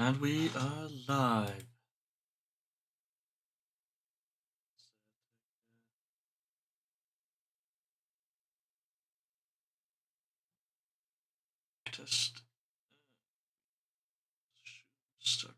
And we are live. Test. Start.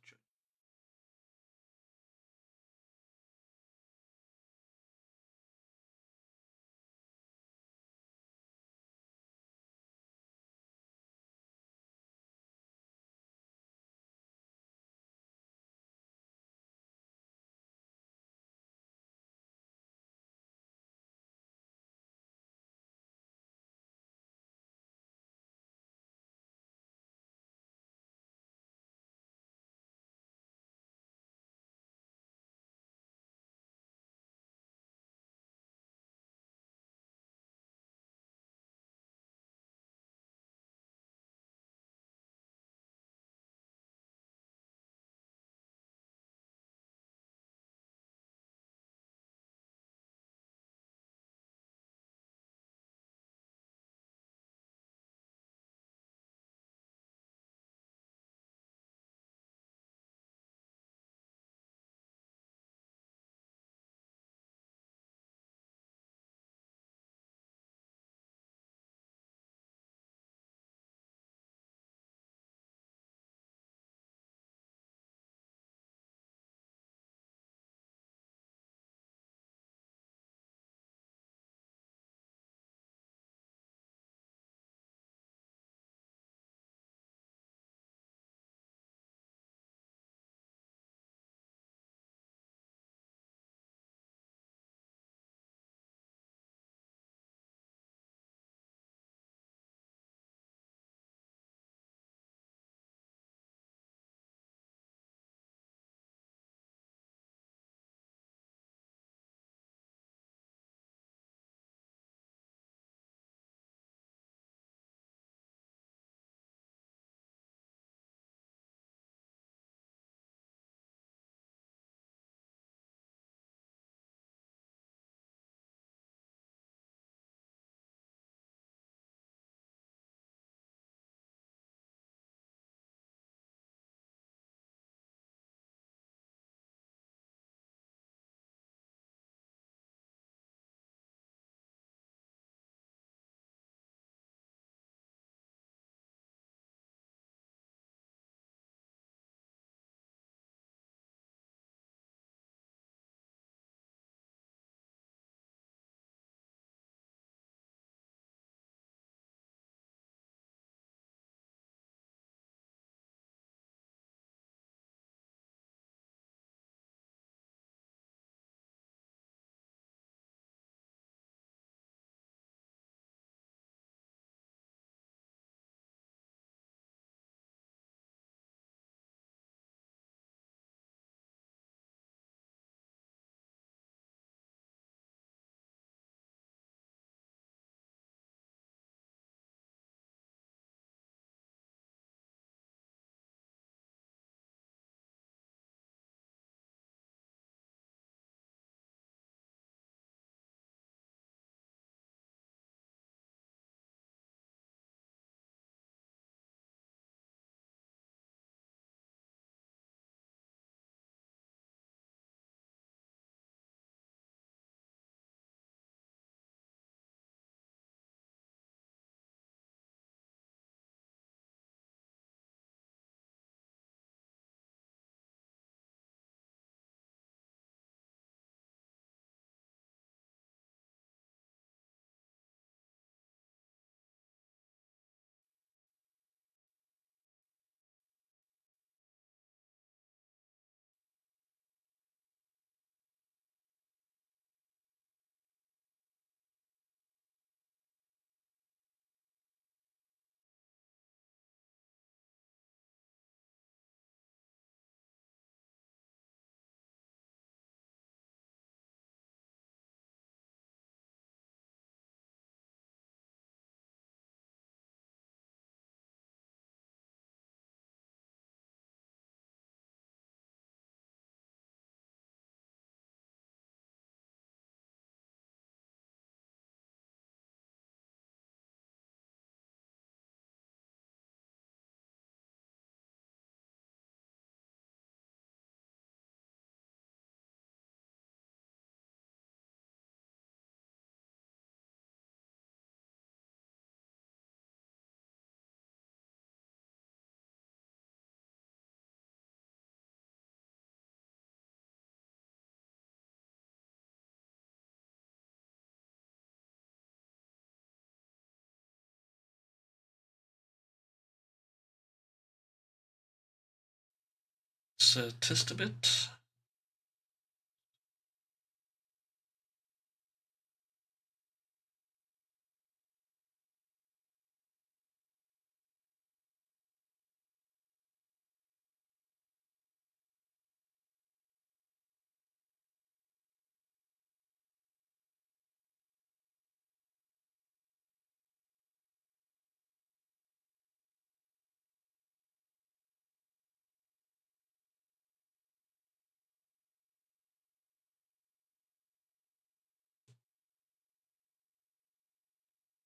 let's test a bit.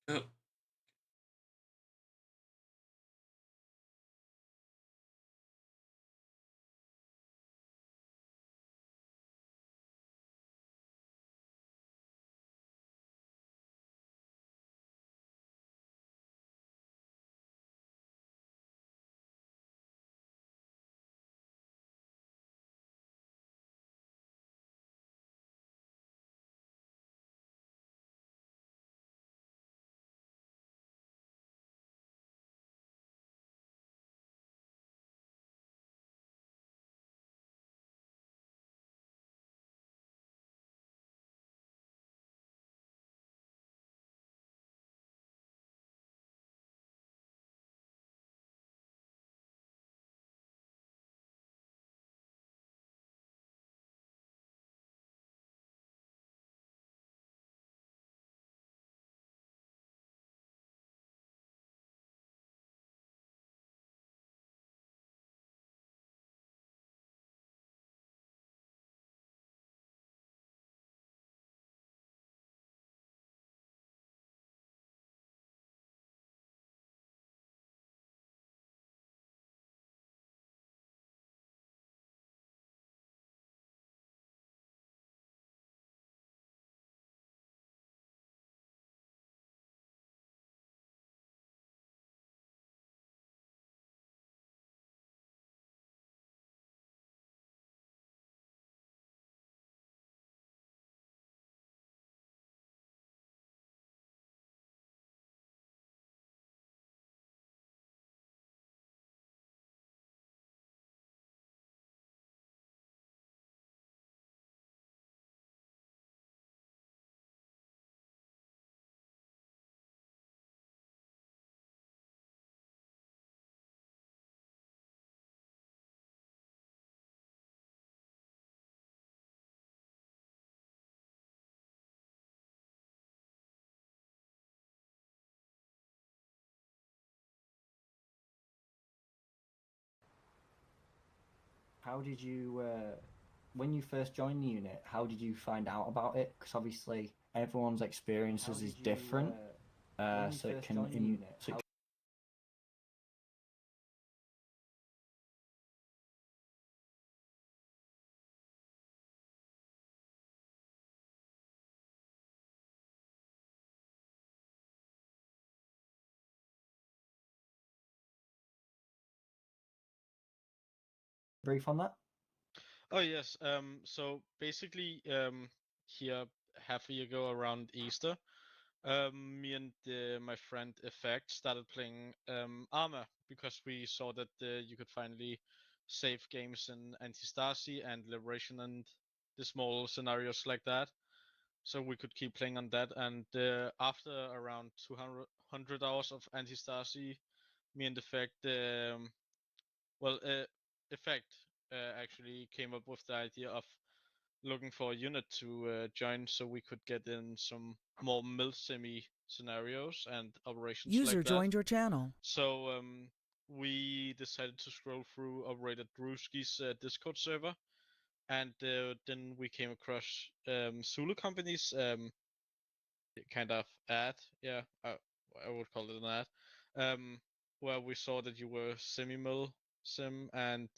Oh, How did you, when you first joined the unit, how did you find out about it? Because obviously everyone's experiences is different, so it can brief on that. Oh yes. So basically, here half a year ago around Easter, me and my friend Effect started playing Arma because we saw that you could finally save games in Anti-Stasi and Liberation and the small scenarios like that. So we could keep playing on that. And after around 200 hours of Anti-Stasi, me and Effect, well, Effect actually came up with the idea of looking for a unit to join so we could get in some more mil-semi scenarios and operations User like that. joined your channel. So we decided to scroll through Operator Drewski's Discord server, and then we came across Zulu Company's kind of ad, yeah, I would call it an ad, where we saw that you were semi-mil sim and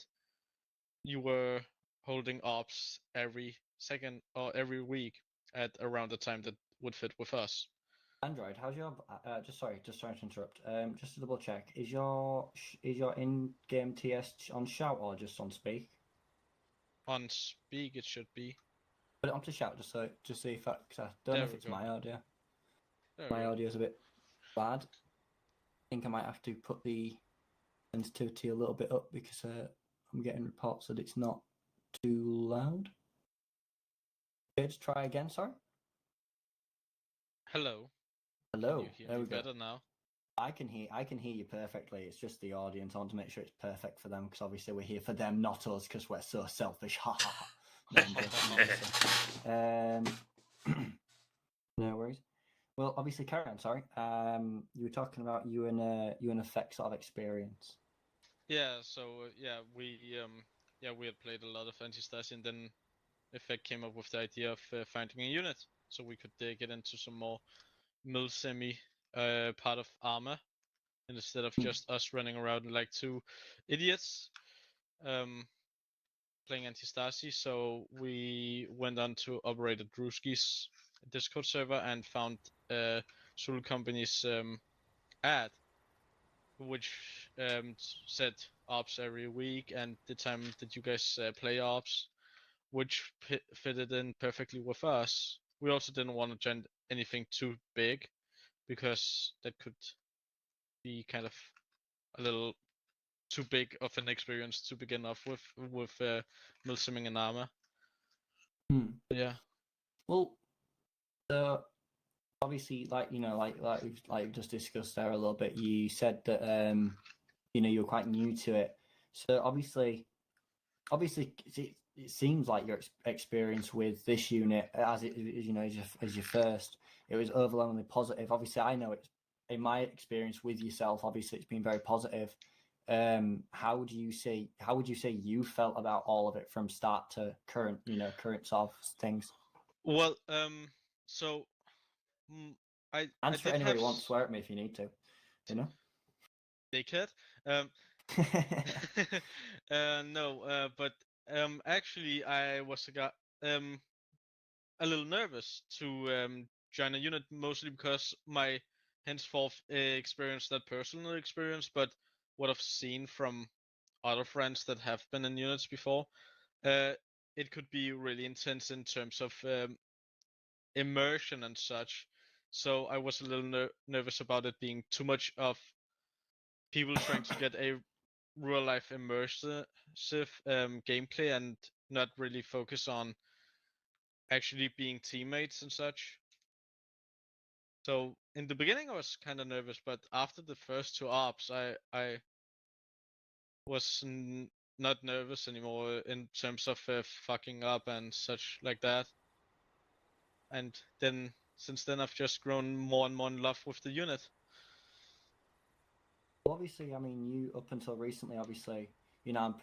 you were holding ops every second or every week at around the time that would fit with us. Android, how's your? Just sorry to interrupt. Just to double check, is your in-game TS on shout or just on speak? On speak, it should be. Put it onto shout just see if I, cause I don't know if it's my audio. My audio's a bit bad. I think I might have to put the sensitivity a little bit up because I'm getting reports that it's not too loud. Let's try again, sorry. Hello. Hello. Can you hear There me we go. better now? I can hear you perfectly. It's just the audience. I want to make sure it's perfect for them because obviously we're here for them, not us, because we're so selfish. Ha ha ha. No, I'm joking, obviously. No worries. Well, obviously, carry on. Sorry. You were talking about you and effect sort of experience. Yeah. So we had played a lot of Anti-Stasi, and then Effect came up with the idea of finding a unit, so we could get into some more mil-semi part of armor, instead of just us running around like two idiots playing Anti-Stasi. So we went on to Operator Drewski's Discord server and found Zulu Company's ad, which said ops every week and the time that you guys play ops, which fitted in perfectly with us. We also didn't want to join anything too big because that could be kind of a little too big of an experience to begin off with milsimming and armor. Yeah. Well, obviously, like we've just discussed there a little bit. You said that you were quite new to it. So obviously, it seems like your experience with this unit, as it as your first, it was overwhelmingly positive. Obviously, I know it's in my experience with yourself. Obviously, it's been very positive. How would you say you felt about all of it from start to current sort of things? Well, so I Answer did it any way have you want. Swear at me if you need to. You know. dickhead. No, but actually I was a little nervous to join a unit, mostly because my henceforth experience, not personal experience, but what I've seen from other friends that have been in units before, it could be really intense in terms of immersion and such. So I was a little nervous about it being too much of people trying to get a real life immersive gameplay and not really focus on actually being teammates and such. So in the beginning I was kind of nervous, but after the first two ops, I was not nervous anymore in terms of fucking up and such like that. And then since then I've just grown more and more in love with the unit. Obviously, I mean, you up until recently, obviously, I'm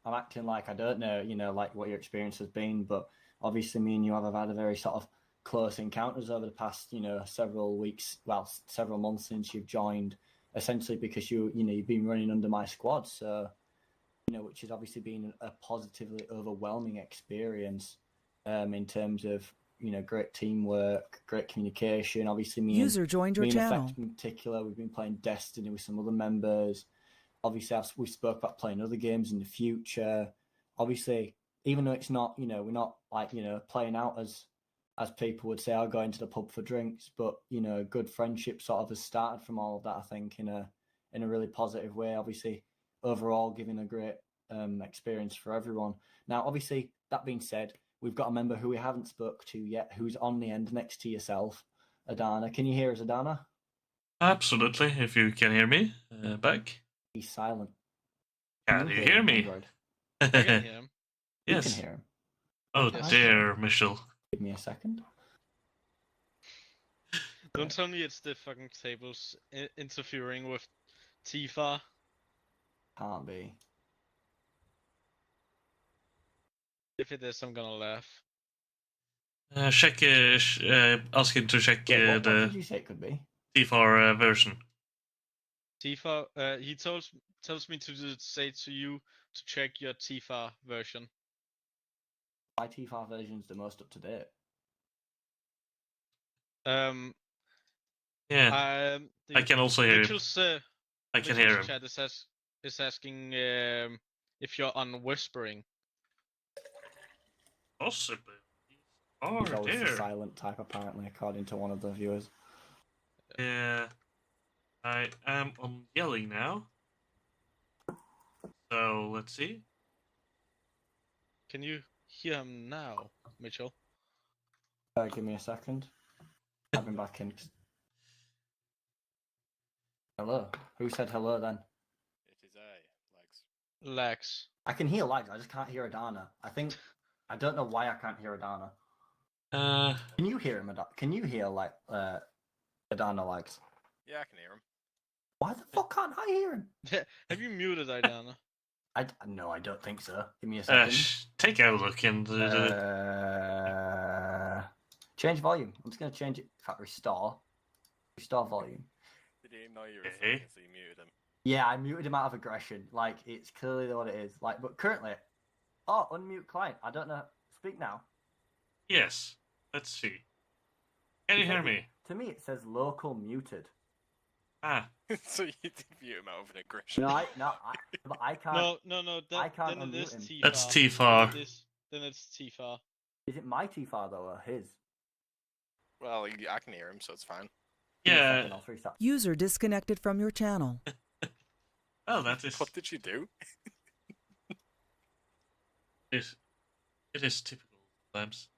acting like I don't know, like what your experience has been, but obviously, me and you have had a very sort of close encounters over the past, several weeks, well, several months since you've joined, essentially because you've been running under my squad, so which has obviously been a positively overwhelming experience, in terms of great teamwork, great communication. Obviously, User joined your channel. Effect in particular, we've been playing Destiny with some other members. Obviously, we spoke about playing other games in the future. Obviously, even though it's not, we're not like playing out as people would say, I'll go into the pub for drinks, but a good friendship sort of has started from all of that. I think in a really positive way. Obviously, overall, giving a great experience for everyone. Now, obviously, that being said, we've got a member who we haven't spoke to yet, who's on the end next to yourself, Adana. Can you hear us, Adana? Absolutely, if you can hear me back. He's silent. Can you hear me? Android? I can hear him. You Yes. can hear him. Oh Yes. dear, Michelle. Give me a second. Don't tell me it's the fucking tables interfering with Tifa. Can't be. If it is, I'm gonna laugh. Check. Ask him to check Wait, what the did you say it could be? T4 version. Tifa, he tells me to say to you to check your Tifa version. My T5 version's the most up to date. Um, Yeah, I can also hear him. I can hear him. Chat is asking if you're on whispering. Possibly. He's always the There. silent type, apparently, according to one of the viewers. Yeah. I am on yelling now. So let's see. Can you hear him now, Mitchell? Give me a second. I've been back in. Hello. Who said hello then? It is Lex. Lex. I can hear Lex. I just can't hear Adana. I don't know why I can't hear Adana. Can you hear him? Can you hear Adana Lex? Yeah, I can hear him. Why the fuck can't I hear him? Have you muted Adana? No, I don't think so. Give me a second. Take a look and change volume. I'm just gonna change it. In fact, restore volume. Did he know you were saying so you muted him? Yeah, I muted him out of aggression. Like, it's clearly what it is. Like, but currently, unmute client. I don't know. Speak now. Yes. Let's see. Can you hear me? To me, it says local muted. Ah. So you did mute him out of an aggression. No, I can't. No. I can't then it is unmute him. T-Far. That's T-Far. Then it's T-Far. Is it my T-Far though, or his? Well, I can hear him, so it's fine. Yeah. User disconnected from your channel. Oh, that is. What did you do? It is typical times.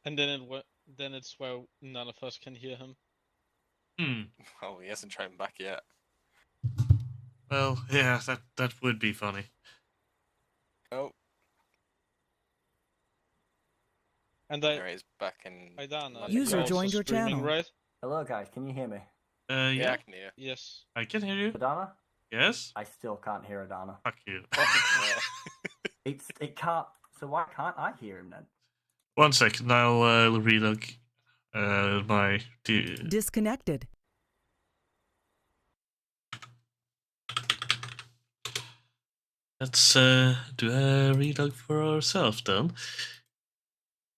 And then it's where none of us can hear him. Oh, he hasn't tried him back yet. Well, yeah, that would be funny. Oh. And There he is back in. User joined your channel. Right? Hello, guys. Can you hear me? Yeah, I can hear. Yes. I can hear you. Adana? Yes. I still can't hear Adana. Fuck you. It can't. So why can't I hear him then? 1 second. I'll relog my. Disconnected. Let's do a relog for ourselves then.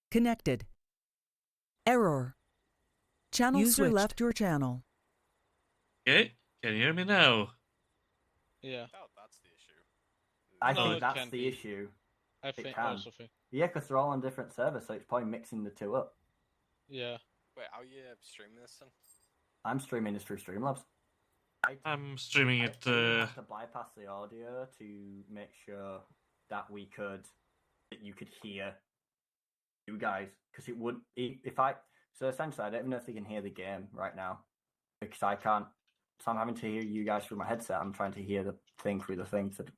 Connected. Error. Channel user switched. Left your channel. Okay, can you hear me now? Yeah. Oh, that's the issue. I think that's the issue. I also think. Yeah, because they're all on different servers, so it's probably mixing the two up. Yeah. Wait, how are you streaming this then? I'm streaming this through Streamlabs. I'm streaming it. I have to bypass the audio to make sure that you could hear you guys, because it would So essentially, I don't even know if they can hear the game right now, because I can't. So I'm having to hear you guys through my headset. I'm trying to hear the thing through the thing, so it's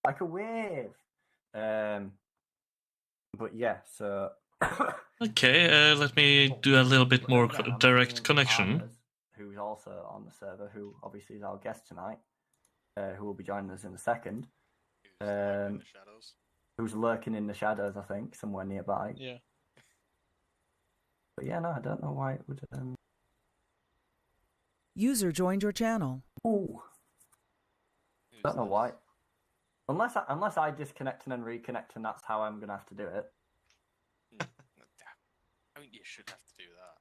like a wave. But yeah, so. Okay, let me do a little bit more direct connection. Who's also on the server, who obviously is our guest tonight, who will be joining us in a second. Who's lurking in the shadows, I think, somewhere nearby. Yeah. But yeah, no, I don't know why it would. User joined your channel. Ooh. Don't know why. Unless I disconnect and then reconnect, and that's how I'm gonna have to do it. I mean, you should have to do that.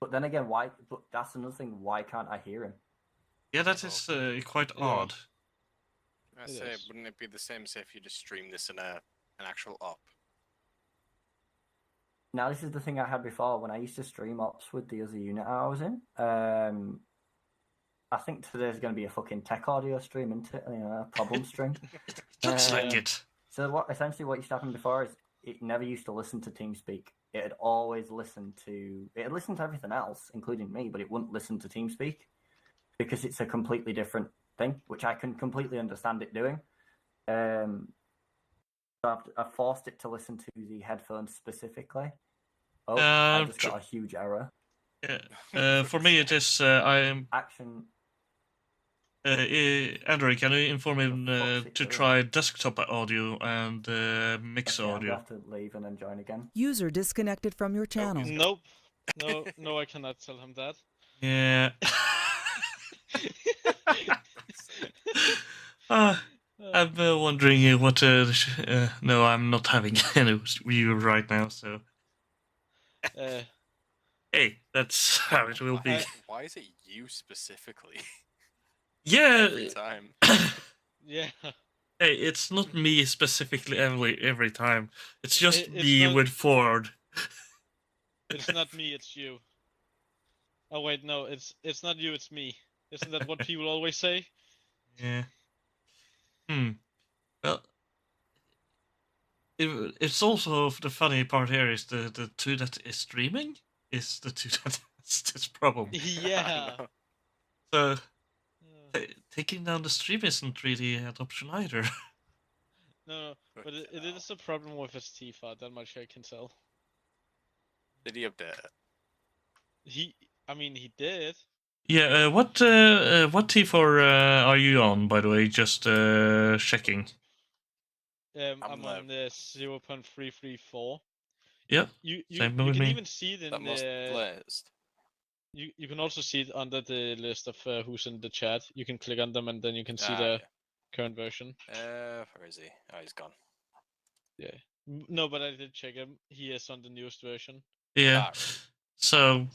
But then again, why? But that's another thing. Why can't I hear him? Yeah, that is quite odd. I say, wouldn't it be the same as if you just stream this in an actual op? Now, this is the thing I had before when I used to stream ops with the other unit I was in. I think today's going to be a fucking tech audio stream, isn't it? A problem stream. Looks like it. So essentially what used to happen before is it never used to listen to TeamSpeak. It had always listened to everything else, including me, but it wouldn't listen to TeamSpeak because it's a completely different thing, which I can completely understand it doing. So I've forced it to listen to the headphones specifically. Oh, I just got a huge error. Yeah. For me, it is I am action. Andrew, can you inform him to try desktop audio and mix audio? I have to leave and then join again. User disconnected from your channel. Nope. No, I cannot tell him that. Yeah. I'm wondering what. No, I'm not having any view right now, so. Hey, that's how it will be. Why is it you specifically? Yeah. Every time. Yeah. Hey, it's not me specifically every time. It's just It's me not- with Ford. It's not me, it's you. Oh wait, no, it's not you, it's me. Isn't that what people always say? Yeah. Well, it's also the funny part here is the two that is streaming is the two that has this problem. Yeah. No. So Uh, taking down the stream isn't really an option either. No, but it Fucking hell. is a problem with his Tifa, that much I can tell. Did he update it? I mean, he did. Yeah. What T4 are you on, by the way? Just checking. I'm on the 0.334. Yeah. You Same you with can me. even see it That in must the. blazed. You can also see it under the list of who's in the chat. You can click on them and then you can see Ah, the current version. yeah. Where is he? Oh, he's gone. Yeah. No, but I did check him. He is on the newest version. Yeah. Ah, right. So.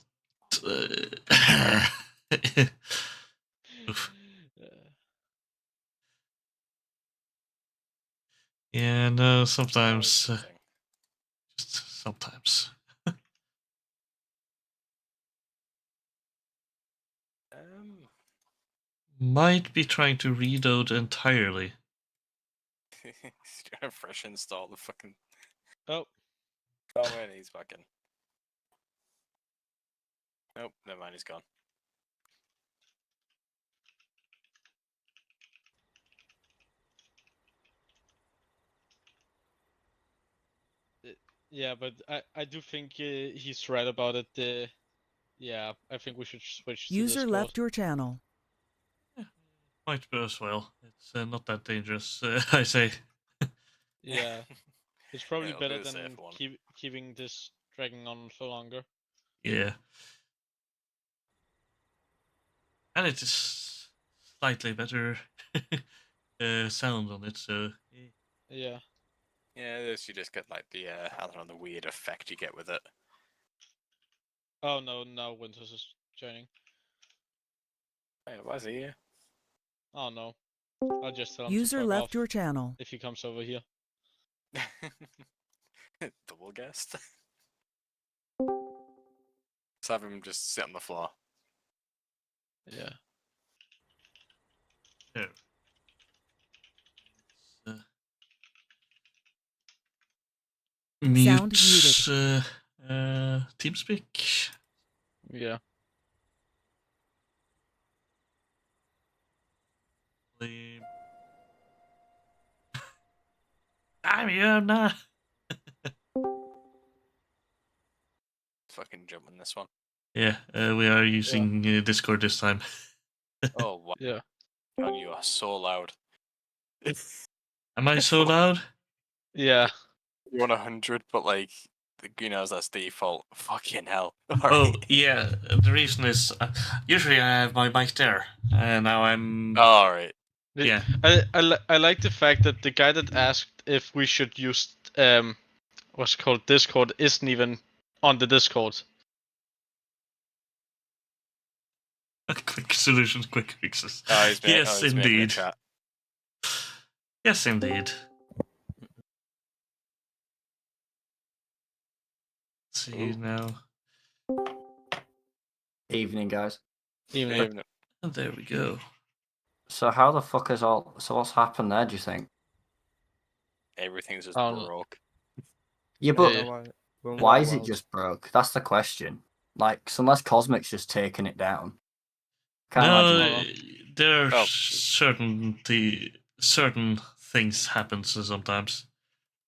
Oof. Yeah, no, Oh, sometimes. it's the thing. Just sometimes. Might be trying to reload entirely. He's trying to fresh install the fucking. Oh, Oh wait, he's back in. Nope, never mind, he's gone. yeah, but I do think he's right about it. Yeah, I think we should switch to User Discord. left your channel. Might be as well. It's not that dangerous, I say. Yeah, it's probably it'll be better the safe than one. keeping this dragging on for longer. Yeah. And it is slightly better sound on it, so. Yeah. Yeah, this you just get like the I don't know, the weird effect you get with it. Oh no, now Winters is joining. Hey, why is he here? Oh no. I'll just tell him to User fuck left off your channel. if he comes over here. Double guest. Let's have him just sit on the floor. Yeah. There. Sound Mute muted. TeamSpeak. Yeah. I'm here now. Fucking jump on this one. Yeah, we are using Discord this time. Oh wow, Yeah. God, you are so loud. Am I so loud? Yeah. You're on 100, but like, you know, that's default. Fucking hell. Oh, Alright. yeah. The reason is usually I have my mic there, and now I'm. Alright. Yeah. I like the fact that the guy that asked if we should use what's it called Discord isn't even on the Discord. Quick solutions, quick fixes. Oh, he's Yes, he's making a indeed. chat. Yes, indeed. Let's see Ooh. now. Evening, guys. Even And there we go. So how the fuck is all? So what's happened there? Do you think? Everything's just Oh, no. broke. Yeah, but Yeah. why is it just broke? That's the question. Like, unless Cosmic's just taking it down. Can't No, imagine. there are Oh. certain things happen sometimes.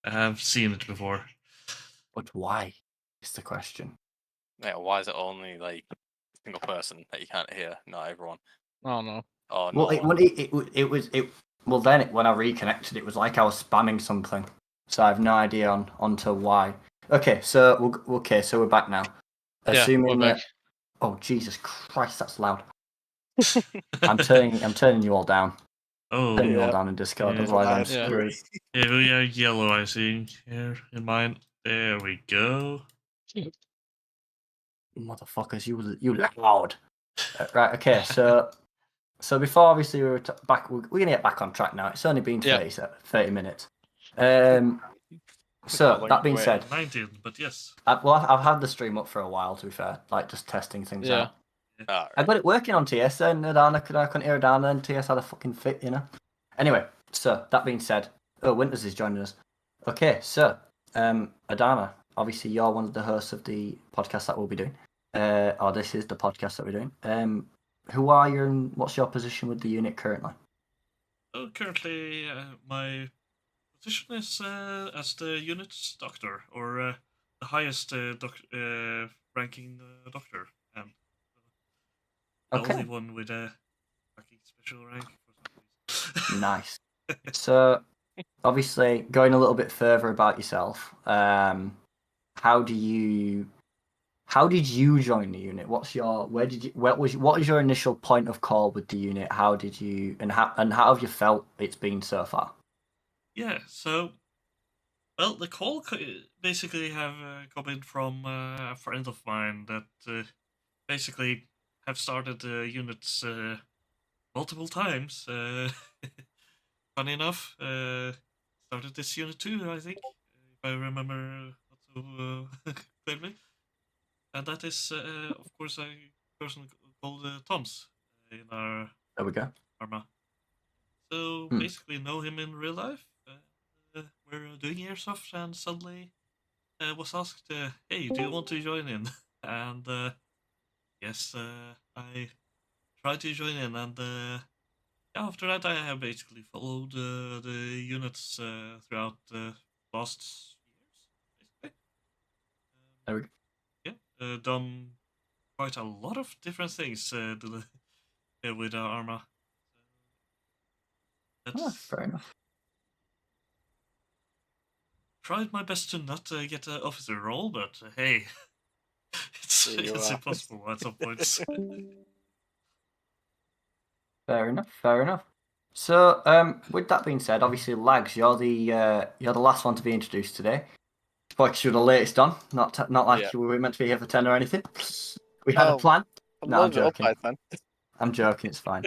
I have seen it before. But why? Is the question. Yeah, why is it only like a single person that you can't hear? Not everyone. Oh no. Oh Well, no. it was. Well, then when I reconnected, it was like I was spamming something. So I have no idea onto why. Okay, so so we're back now. Yeah, Assuming we're that. back. Oh Jesus Christ, that's loud. I'm turning you all down. Oh, Turning you all down in Discord. Yeah. Otherwise, I'm Yeah. screwed. yeah, we are yellow, I see, here in mine. There we go. Motherfuckers, you loud. Right. Okay. So So before, obviously, we were back. We're going to get back on track now. It's only been 30 minutes. So that being said, 19, but yes. I've had the stream up for a while. To be fair, like just testing things out. Alright. I got it working on TS, and Adana I couldn't hear Adana, and TS had a fucking fit, you know. Anyway, so that being said, Winters is joining us. Okay, so Adana, obviously you're one of the hosts of the podcast that we'll be doing, or this is the podcast that we're doing. Who are you, and what's your position with the unit currently? So currently, my position is as the unit's doctor, or the highest ranking doctor, and the only one with a fucking special rank. Nice. So, obviously, going a little bit further about yourself, how did you join the unit? What was your initial point of call with the unit? How did you and how have you felt it's been so far? Yeah, so well, the call basically have come in from a friend of mine that basically have started units multiple times. Funny enough, started this unit too, I think, if I remember not so clearly. And that is, of course, a person called Tom's in our There we go. arma. So basically, know him in real life. We're doing airsoft, and suddenly was asked, "Hey, do you want to join in?" And yes, I tried to join in, and after that, I have basically followed the units throughout the last years, basically. There we go. Yeah, done quite a lot of different things with arma. That's fair enough. tried my best to not get an officer role, but hey, it's impossible at some points. Fair enough. So, with that being said, obviously, Lags, you're the last one to be introduced today. Because you're the latest on, not like we were meant to be here for 10 or anything. We had a plan. No, I'm joking. I'm joking. It's fine.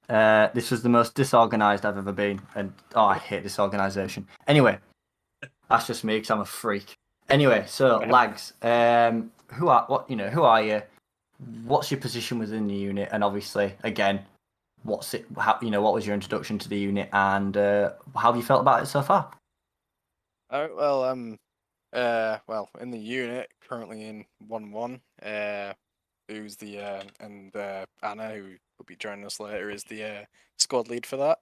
This was the most disorganized I've ever been, and I hate disorganization. Anyway, that's just me because I'm a freak. Anyway, so Lags, who are you? What's your position within the unit? And obviously, again, what was your introduction to the unit, and how have you felt about it so far? Well, in the unit, currently in 1-1, who's the and Anna, who will be joining us later, is the squad lead for that.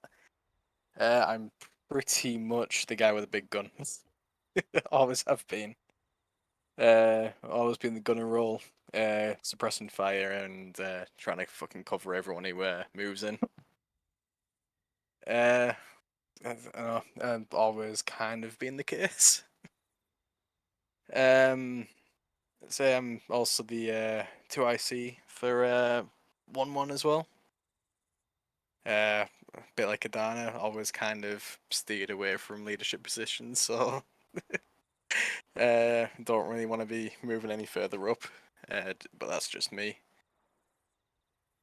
I'm pretty much the guy with a big gun. Always have been. Always been the gunner role, suppressing fire and trying to fucking cover everyone who moves in. Always kind of been the case. Say I'm also the 2IC for 1-1 as well. A bit like Adana, always kind of steered away from leadership positions, so don't really want to be moving any further up. But that's just me.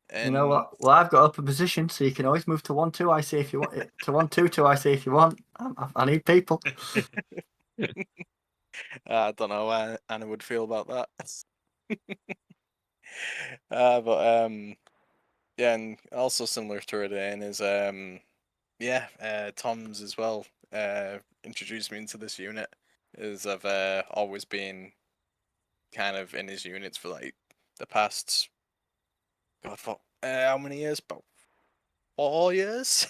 And, you know what? Well, I've got up a position, so you can always move to 1-2 IC if you want it. To 1-2 IC if you want. I need people. I don't know how Anna would feel about that. Yeah, and also similar to Redain is Tom's as well. Introduced me into this unit, as I've always been kind of in his units for like the past how many years? About 4 years.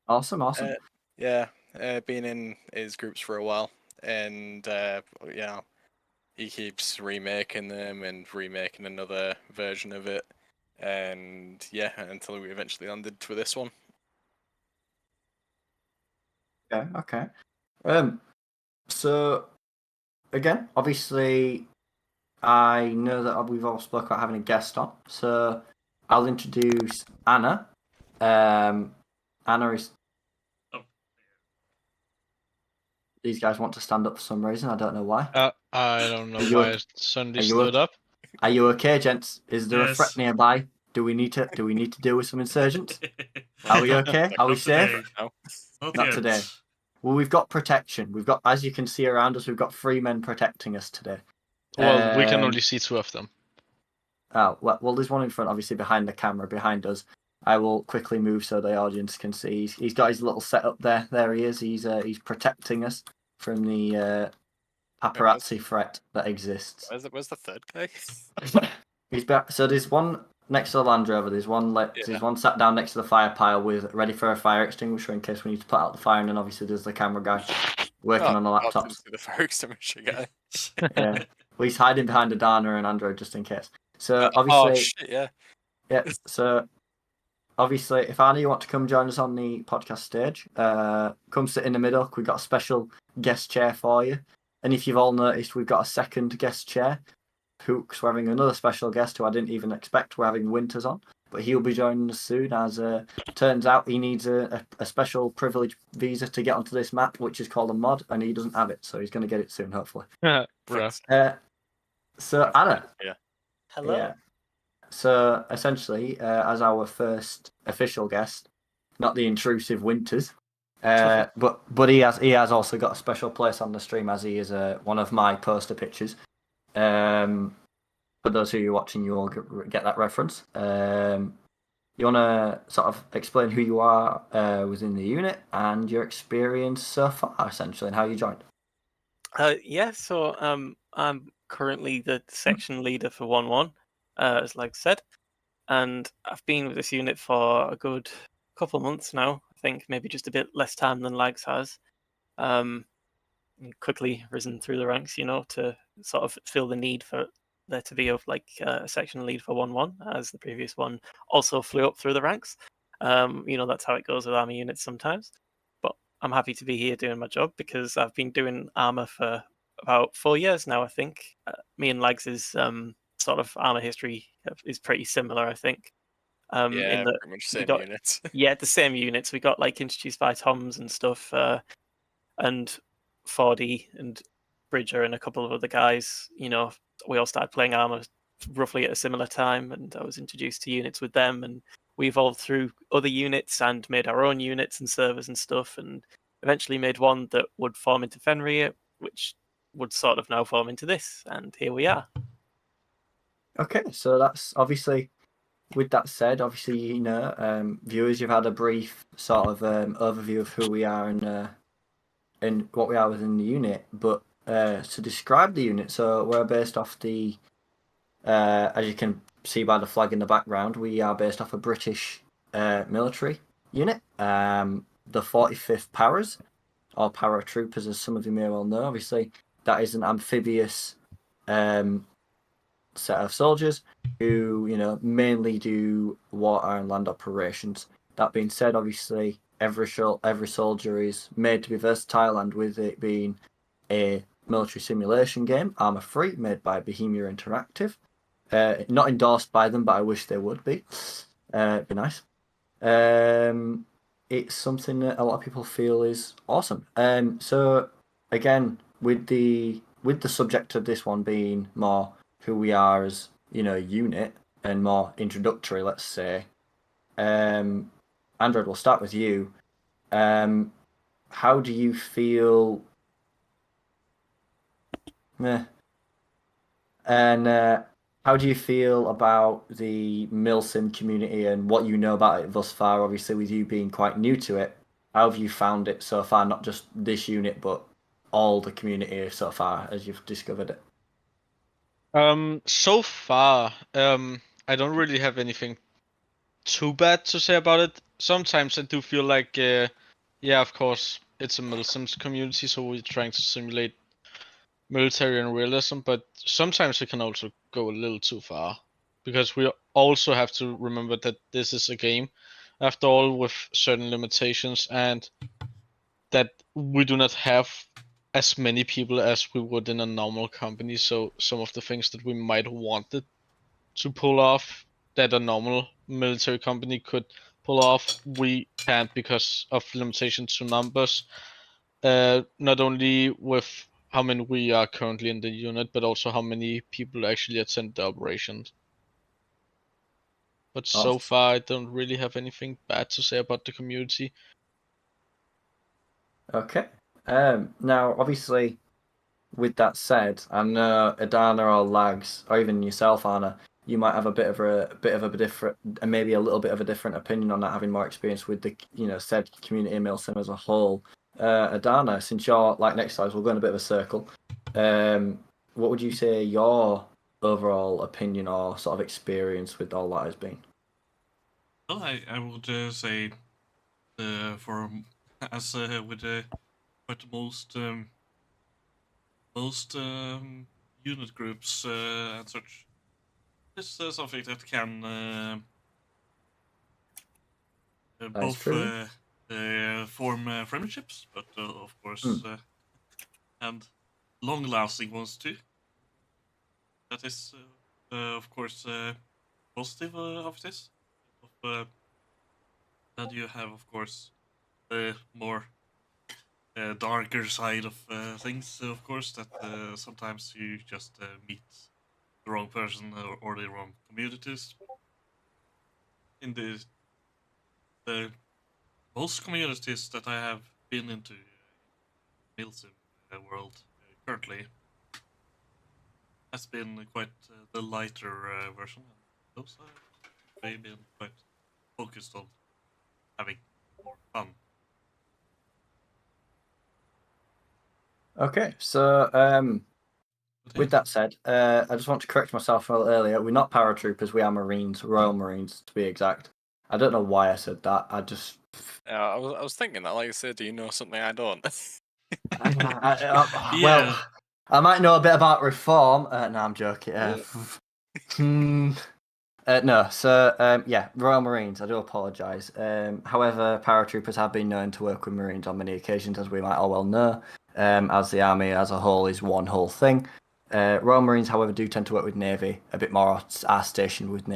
Awesome. Been in his groups for a while, and he keeps remaking them and remaking another version of it, and until we eventually landed to this one. Okay. So again, obviously, I know that we've all spoke about having a guest on, so I'll introduce Anna. Anna is. These guys want to stand up for some reason. I don't know why. I don't know why Sunday stood up. Are you okay, gents? Is there a threat nearby? Do we need to deal with some insurgents? Are we okay? Are we Not safe? today. No. Not Not yet. today. Well, we've got protection. We've got, as you can see around us, we've got 3 men protecting us today. Well, we can only see 2 of them. Oh, well, there's one in front, obviously, behind the camera, behind us. I will quickly move so the audience can see. He's got his little setup there. There he is. He's protecting us from the paparazzi threat that exists. Where's the third guy? He's back. So there's one next to the Land Rover. There's one there's one sat down next to the fire pile with ready for a fire extinguisher in case we need to put out the fire. And then obviously there's the camera guy working on the I laptops. didn't see the fire extinguisher guy. Yeah, well, he's hiding behind a Dana and Android just in case. So Oh obviously, shit! Yeah. yeah. So obviously, if Anna, you want to come join us on the podcast stage, come sit in the middle. We've got a special guest chair for you. And if you've all noticed, we've got a second guest chair. Hooks, we're having another special guest who I didn't even expect. We're having Winters on, but he'll be joining us soon. As turns out, he needs a special privilege visa to get onto this map, which is called a mod, and he doesn't have it, so he's going to get it soon, hopefully. Bruh. So Anna. Yeah. Hello. Yeah. So essentially, as our first official guest, not the intrusive Winters, but he has also got a special place on the stream as he is one of my poster pictures. For those of you watching, you all get that reference. You want to sort of explain who you are within the unit and your experience so far, essentially, and how you joined? Yeah, so I'm currently the section leader for 1-1, as Legs said, and I've been with this unit for a good couple of months now. I think maybe just a bit less time than Legs has. Quickly risen through the ranks, to sort of feel the need for there to be a section lead for 1-1, as the previous one also flew up through the ranks. That's how it goes with army units sometimes. But I'm happy to be here doing my job because I've been doing armor for about 4 years now, I think. Me and Legs' sort of armor history is pretty similar, I think. Yeah, in that pretty much same units. Yeah, the same units. We got introduced by Toms and stuff, and 4D and Bridger and a couple of other guys. We all started playing armor roughly at a similar time, and I was introduced to units with them, and we evolved through other units and made our own units and servers and stuff, and eventually made one that would form into Fenrir, which would sort of now form into this, and here we are. Okay, so that's obviously. With that said, obviously, viewers, you've had a brief sort of overview of who we are and what we are within the unit. But to describe the unit, so we're based off the, as you can see by the flag in the background, we are based off a British military unit, the 45th Paras, or paratroopers, as some of you may well know. Obviously, that is an amphibious set of soldiers who, mainly do water and land operations. That being said, obviously, every soldier is made to be versatile, and with it being a military simulation game, Arma 3, made by Bohemia Interactive. Not endorsed by them, but I wish they would be. It'd be nice. It's something that a lot of people feel is awesome. So, again, with the subject of this one being more who we are as unit and more introductory, let's say. Android, we'll start with you. How do you feel? And how do you feel about the Milsim community and what you know about it thus far? Obviously, with you being quite new to it, how have you found it so far? Not just this unit, but all the community so far as you've discovered it. So far, I don't really have anything too bad to say about it. Sometimes I do feel like, yeah, of course, it's a Milsims community, so we're trying to simulate military and realism, but sometimes it can also go a little too far, because we also have to remember that this is a game, after all, with certain limitations, and that we do not have as many people as we would in a normal company. So some of the things that we might have wanted to pull off that a normal military company could pull off, we can't because of limitations to numbers. Not only with how many we are currently in the unit, but also how many people actually attend the operations. But so far, I don't really have anything bad to say about the community. Okay. Now, obviously, with that said, I know Adana or Lags, or even yourself, Anna, you might have a bit of a different, and maybe a little bit of a different opinion on that, having more experience with the said community in Milsim as a whole. Adana, since you're like next to us, we'll go in a bit of a circle. What would you say your overall opinion or sort of experience with all that has been? Well, I would say for as with quite most unit groups and such, it's something that can both form friendships, but of course, and long-lasting ones too. That is, of course, positive of this. Then you have, of course, the more darker side of things, of course, that sometimes you just meet the wrong person or the wrong communities. In the most communities that I have been into Milsim world currently has been quite the lighter version, and those have been quite focused on having more fun. Okay, so with that said, I just want to correct myself a little earlier. We're not paratroopers, we are Marines, Royal Marines to be exact. I don't know why I said that. I just. I was thinking that, like I said, do you know something I don't? Well, I might know a bit about reform. No, I'm joking. No, so yeah, Royal Marines. I do apologise. However, paratroopers have been known to work with Marines on many occasions, as we might all well know. As the army as a whole is one whole thing. Royal Marines, however, do tend to work with Navy a bit more. Are stationed with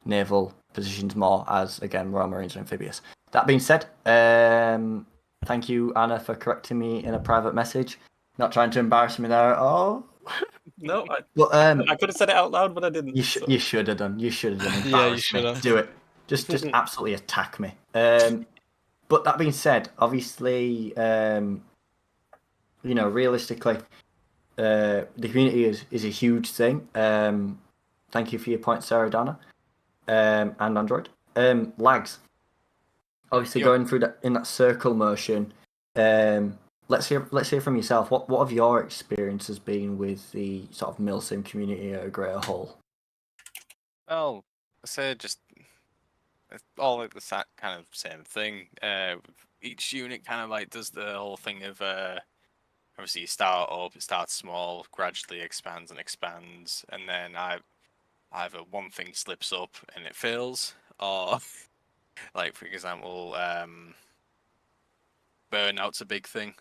naval positions more, as again, Royal Marines are amphibious. That being said, thank you, Anna, for correcting me in a private message. Not trying to embarrass me there at all. No, I could have said it out loud, but I didn't. You should have done. You should have done. Yeah, you Embarrass should me. have. Do it. Just absolutely attack me. But that being said, obviously, realistically, the community is a huge thing. Thank you for your point, Sarah Donna, and Android. Lags. Obviously, going through that in that circle motion. Let's hear from yourself. What have your experiences been with the sort of Milsim community at a greater whole? Well, I said just all like the kind of same thing. Each unit kind of like does the whole thing of obviously you start up, it starts small, gradually expands and expands, and then either one thing slips up and it fails, or like for example, burnout's a big thing.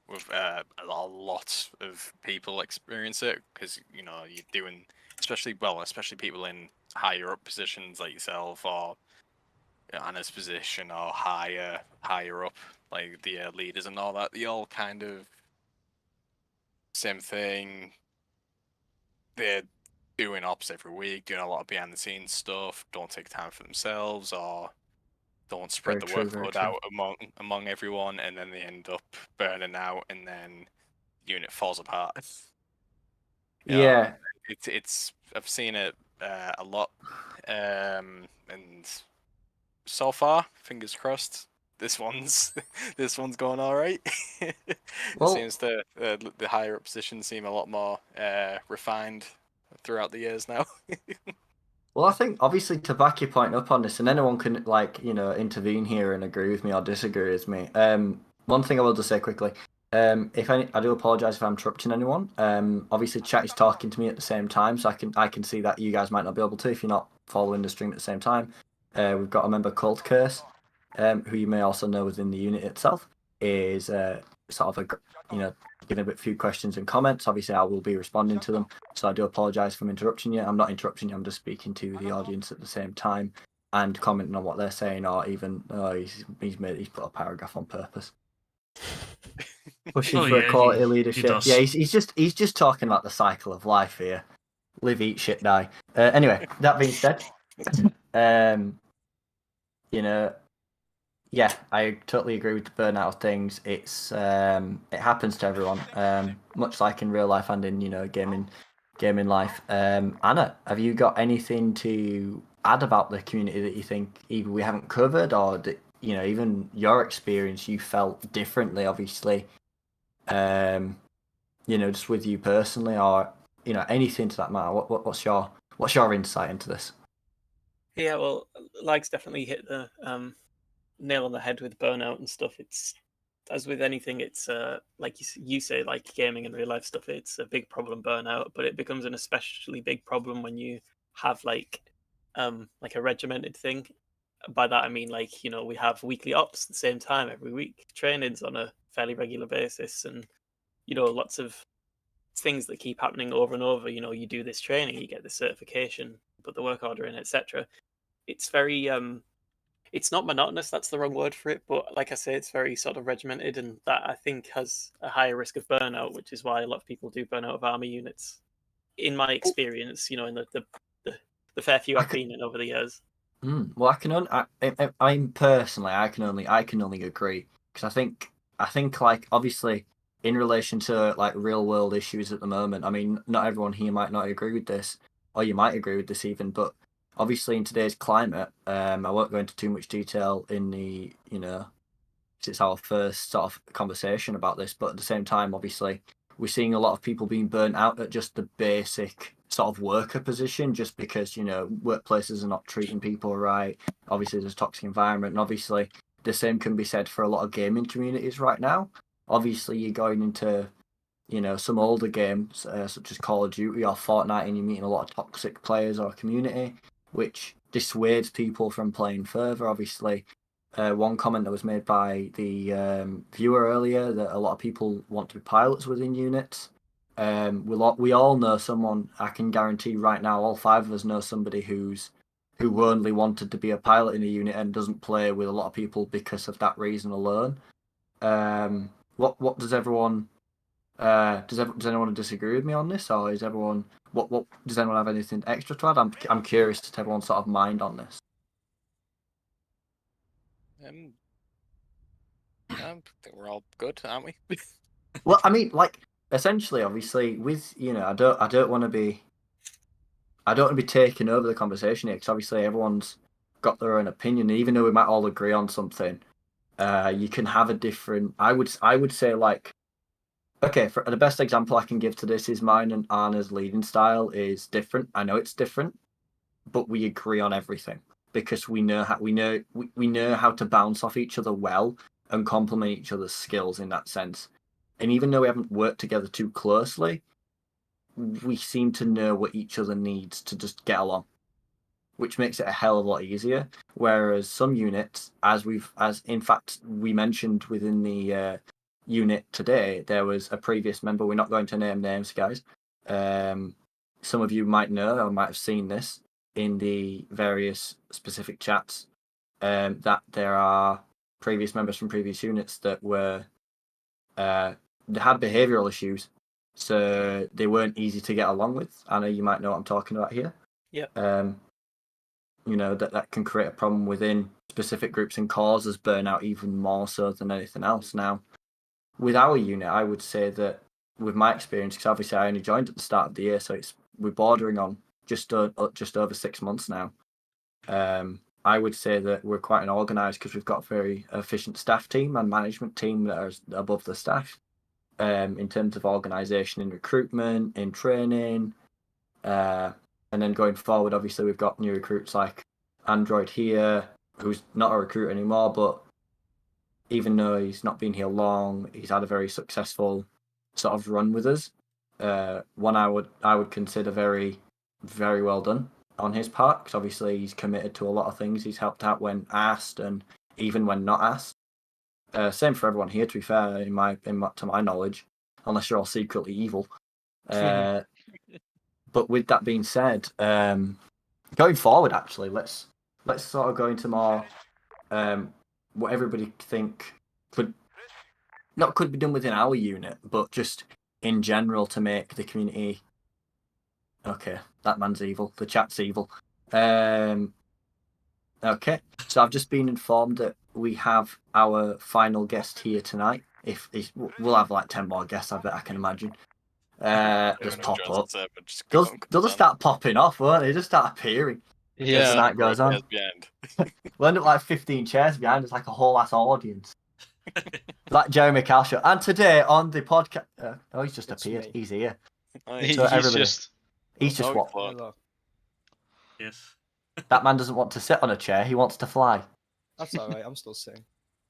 With a lot of people experience it because you're doing, especially people in higher up positions like yourself or Anna's position or higher up, like the leaders and all that. They all kind of same thing. They're doing ops every week, doing a lot of behind the scenes stuff. Don't take time for themselves or don't spread the workload out among everyone, and then they end up burning out, and then the unit falls apart. Yeah, it's I've seen it a lot, and so far, fingers crossed, this one's going all right. It seems the higher up positions seem a lot more refined throughout the years now. Well, I think obviously to back your point up on this, and anyone can intervene here and agree with me or disagree with me. One thing I will just say quickly, I do apologise if I'm interrupting anyone. Obviously chat is talking to me at the same time, so I can see that you guys might not be able to if you're not following the stream at the same time. We've got a member called Curse, who you may also know within the unit itself, is sort of giving a few questions and comments. Obviously, I will be responding to them, so I do apologise for interrupting you. I'm not interrupting you. I'm just speaking to the audience at the same time and commenting on what they're saying, or even he's put a paragraph on purpose. Pushing for equality leadership. Yeah, he's just talking about the cycle of life here. Live, eat, shit, die. Anyway, that being said, You know, yeah, I totally agree with the burnout of things. It's it happens to everyone, much like in real life and in gaming life. Anna, have you got anything to add about the community that you think either we haven't covered, or that even your experience you felt differently? Obviously, just with you personally, or anything to that matter. What's your insight into this? Yeah, well, Lag's definitely hit the nail on the head with burnout and stuff. It's, as with anything, it's like you say, like gaming and real life stuff. It's a big problem, burnout, but it becomes an especially big problem when you have like a regimented thing. By that I mean, like, we have weekly ops at the same time every week, trainings on a fairly regular basis, and lots of things that keep happening over and over. You do this training, you get the certification, put the work order in, etc. It's very it's not monotonous, that's the wrong word for it, but like I say, it's very sort of regimented, and that I think has a higher risk of burnout, which is why a lot of people do burn out of army units. In my experience, in the fair few I've been in over the years. Well, I can only agree, because I think like, obviously, in relation to like real world issues at the moment. I mean, not everyone here might not agree with this, or you might agree with this even, but obviously in today's climate, I won't go into too much detail in the it's our first sort of conversation about this, but at the same time, obviously, we're seeing a lot of people being burnt out at just the basic sort of worker position, just because workplaces are not treating people right. Obviously, there's a toxic environment, and obviously, the same can be said for a lot of gaming communities right now. Obviously, you're going into some older games such as Call of Duty or Fortnite, and you're meeting a lot of toxic players or community, which dissuades people from playing further. Obviously, one comment that was made by the viewer earlier, that a lot of people want to be pilots within units. We all know someone. I can guarantee right now, all five of us know somebody who only wanted to be a pilot in a unit and doesn't play with a lot of people because of that reason alone. What does everyone? Does anyone disagree with me on this, or is everyone? What does anyone have anything extra to add? I'm curious to everyone's sort of mind on this. I think we're all good, aren't we? Well, I mean, like, essentially, obviously, with I don't want to be taking over the conversation here, because obviously everyone's got their own opinion. Even though we might all agree on something, you can have a different. I would say, like, okay, for the best example I can give to this is mine and Anna's leading style is different. I know it's different, but we agree on everything because we know how to bounce off each other well and complement each other's skills in that sense. And even though we haven't worked together too closely, we seem to know what each other needs to just get along, which makes it a hell of a lot easier. Whereas some units, as in fact we mentioned within the unit today, there was a previous member. We're not going to name names, guys. Some of you might know or might have seen this in the various specific chats, that there are previous members from previous units that were they had behavioural issues, so they weren't easy to get along with. I know you might know what I'm talking about here. Yeah. That can create a problem within specific groups and causes burnout even more so than anything else. Now, with our unit, I would say that with my experience, because obviously I only joined at the start of the year, so we're bordering on just over 6 months now. I would say that we're quite an organised, because we've got a very efficient staff team and management team that are above the staff, in terms of organisation in recruitment, in training, and then going forward, obviously we've got new recruits like Android here, who's not a recruit anymore, but even though he's not been here long, he's had a very successful sort of run with us. One I would consider very, very well done on his part, because obviously he's committed to a lot of things. He's helped out when asked and even when not asked. Same for everyone here, to be fair, to my knowledge, unless you're all secretly evil. But with that being said, going forward, actually, let's sort of go into more what everybody think could be done within our unit, but just in general to make the community. Okay, that man's evil. The chat's evil. Okay, so I've just been informed that we have our final guest here tonight. If we'll have like 10 more guests, I bet I can imagine. Just pop up. They'll just start popping off, won't they? Just start appearing. As the Yeah. night goes on. We'll end up like 15 chairs behind us, like a whole ass audience. Like Jeremy Kyle show. And today on the podcast, he's just It's appeared. me. He's here. He's So everybody, just. he's just what? Hello. Yes. That man doesn't want to sit on a chair. He wants to fly. That's all right. I'm still sitting.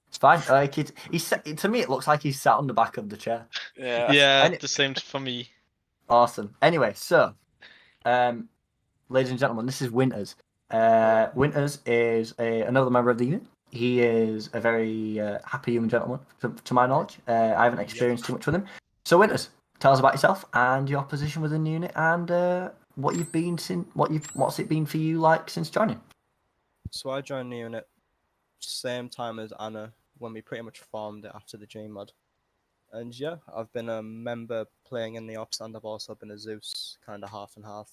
It's fine. Like to me, it looks like he's sat on the back of the chair. Yeah. Yeah, And the same for me. Awesome. Anyway, so, ladies and gentlemen, this is Winters. Winters is another member of the unit. He is a very happy young gentleman, to my knowledge. I haven't experienced too much with him. So, Winters, tell us about yourself and your position within the unit, and what you've been since. What's it been for you like since joining? So I joined the unit same time as Anna when we pretty much formed it after the Gmod. And yeah, I've been a member playing in the ops, and I've also been a Zeus, kind of half and half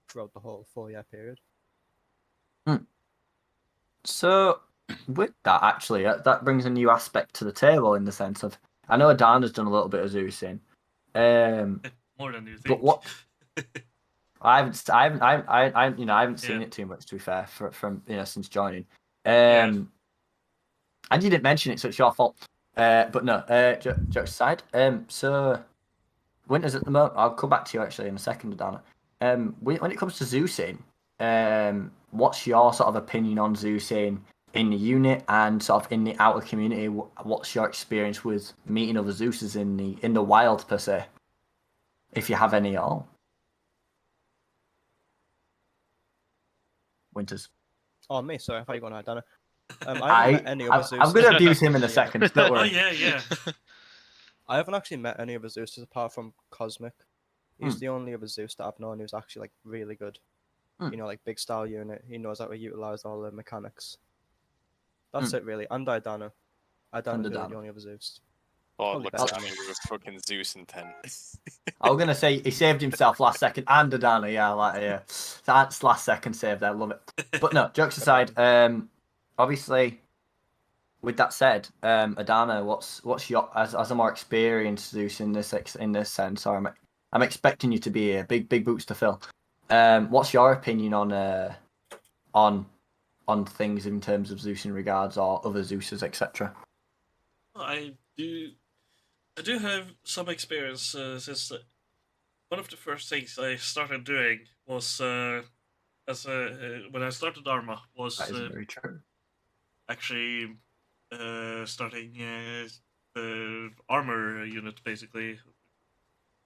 throughout the whole 4-year period. So, with that, actually, that brings a new aspect to the table in the sense of I know Adana's done a little bit of Zeusing. More than you think. But what I haven't seen it too much, to be fair, from since joining. And you didn't mention it, so it's your fault. But no, jokes aside. So Winters at the moment, I'll come back to you actually in a second, Adana. When it comes to Zeusing, what's your sort of opinion on Zeusing in the unit and sort of in the outer community? What's your experience with meeting other Zeuses in the wild per se, if you have any at all? Winters. Oh, me, sorry, I thought you were going to Dana. I haven't met any other Zeus. I'm going to abuse him in a second, don't Oh worry. yeah. I haven't actually met any other Zeuses apart from Cosmic. He's the only other Zeus that I've known who's actually like really good. You know, like big style unit. He knows how to utilize all the mechanics. That's it really. And Idana. Idana's really the only other Zeus. Oh, Probably look better at than me me. with a fucking Zeus in 10. I was going to say he saved himself last second, and Adana, that's last second save there, love it. But no, jokes aside, obviously, with that said, Adana, what's your as a more experienced Zeus in this sense? Or I'm expecting you to be a big boots to fill. What's your opinion on things in terms of Zeus in regards or other Zeuses, etc.? I do have some experience since one of the first things I started doing was when I started Arma was That is very true. actually starting the armor unit, basically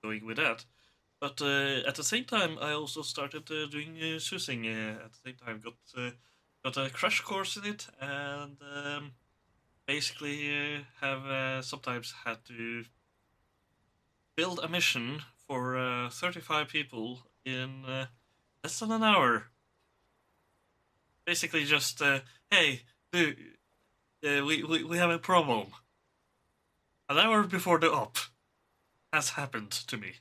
going with that. But at the same time, I also started doing Susing. At the same time, got a crash course in it, and basically have sometimes had to build a mission for 35 people in less than an hour. Basically, just hey, dude, we have a problem. An hour before the op has happened to me,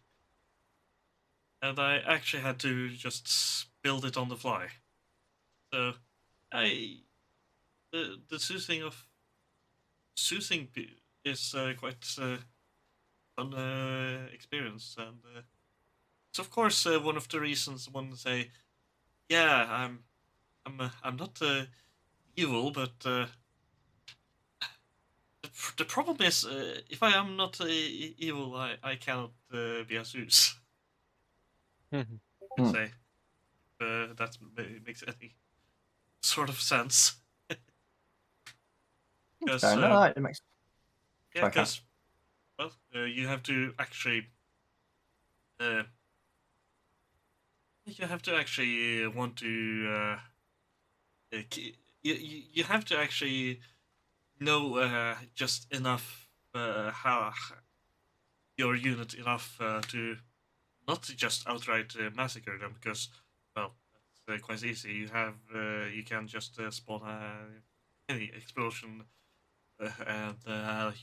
and I actually had to just build it on the fly. So, the soothing is quite fun experience, and it's of course one of the reasons one say, yeah, I'm not evil, but the problem is if I am not evil, I cannot be a Zeus. Say, that makes any sort of sense. Fair enough. It makes. Yeah, because you have to actually want to you have to actually know just enough how your unit enough to not just outright massacre them, because well, that's quite easy. You can just spawn any explosion and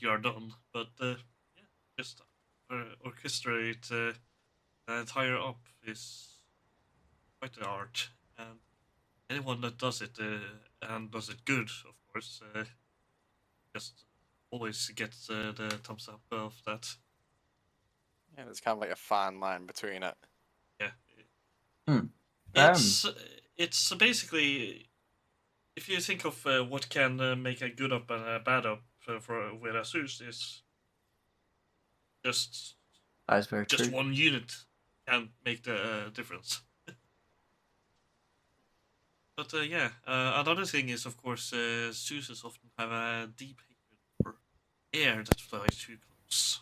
you are done. But yeah, just orchestrate the entire op is quite the art, and anyone that does it and does it good, of course, just always gets the thumbs up of that. Yeah, there's kind of like a fine line between it. Yeah. It's basically, if you think of what can make a good up and a bad up for with a Zeus, is just That is very just true. one unit can make the difference. But another thing is, of course, Zeus's often have a deep hatred for air that flies too close.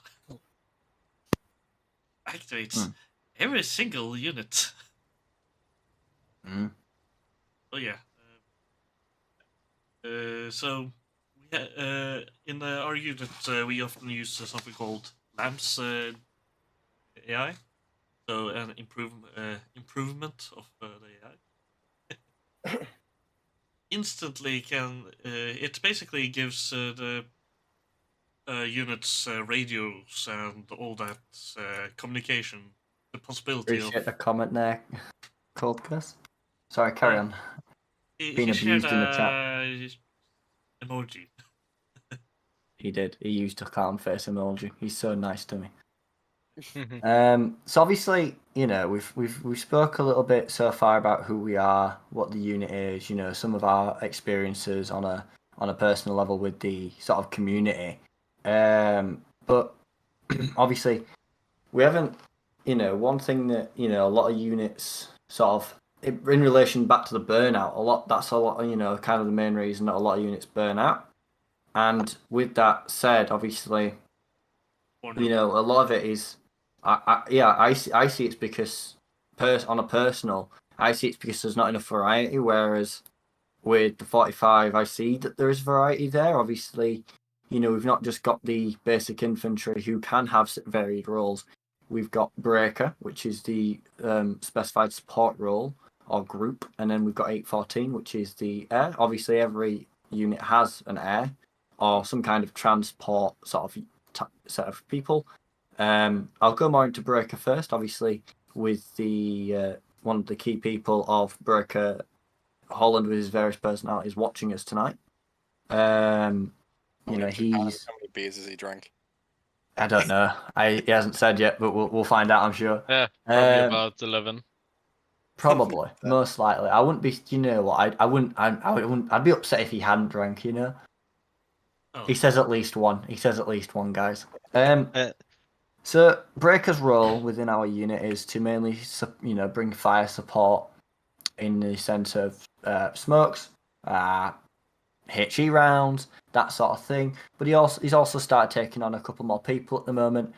Activates every single unit. Oh yeah. So we in our unit we often use something called lamps AI. So an improvement of the AI. Instantly can it basically gives the units radios and all that communication, the possibility Appreciate the of. comment there, Coldcast. Sorry, carry on. Being He shared abused in the chat. Emoji. He did. He used a calm face emoji. He's so nice to me. Mm-hmm. So obviously, we've spoke a little bit so far about who we are, what the unit is, some of our experiences on a personal level with the sort of community. But obviously, we haven't. One thing that a lot of units sort of in relation back to the burnout. That's a lot. Kind of the main reason that a lot of units burn out. And with that said, obviously, a lot of it is. I see it's because on a personal, I see it's because there's not enough variety. Whereas with the 45, I see that there is variety there. Obviously, we've not just got the basic infantry who can have varied roles. We've got Breaker, which is the specified support role or group, and then we've got 814, which is the air. Obviously, every unit has an air or some kind of transport sort of set of people. I'll go more into Breaker first, obviously, with the one of the key people of Breaker, Holland, with his various personalities, watching us tonight. He's. How many beers has he drank? I don't know. He hasn't said yet, but we'll find out, I'm sure. Yeah, probably about 11. Probably, most likely. I wouldn't be. You know what? I wouldn't. I'd be upset if he hadn't drank. Oh. He says at least one. Guys. So Breaker's role within our unit is to mainly, bring fire support in the sense of smokes, HE rounds, that sort of thing. But he's also started taking on a couple more people at the moment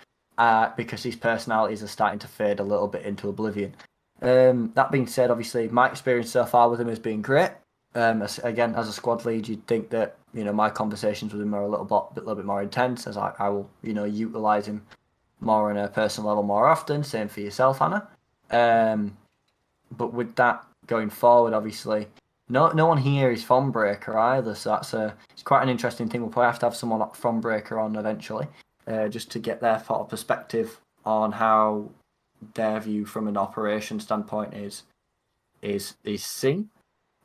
because his personalities are starting to fade a little bit into oblivion. That being said, obviously, my experience so far with him has been great. Again, as a squad lead, you'd think that my conversations with him are a little bit more intense, as I will utilize him more on a personal level more often. Same for yourself, Anna. But with that going forward, obviously, no one here is from Breaker either, so it's quite an interesting thing. We'll probably have to have someone from Breaker on eventually, just to get their sort of perspective on how their view from an operation standpoint is seen.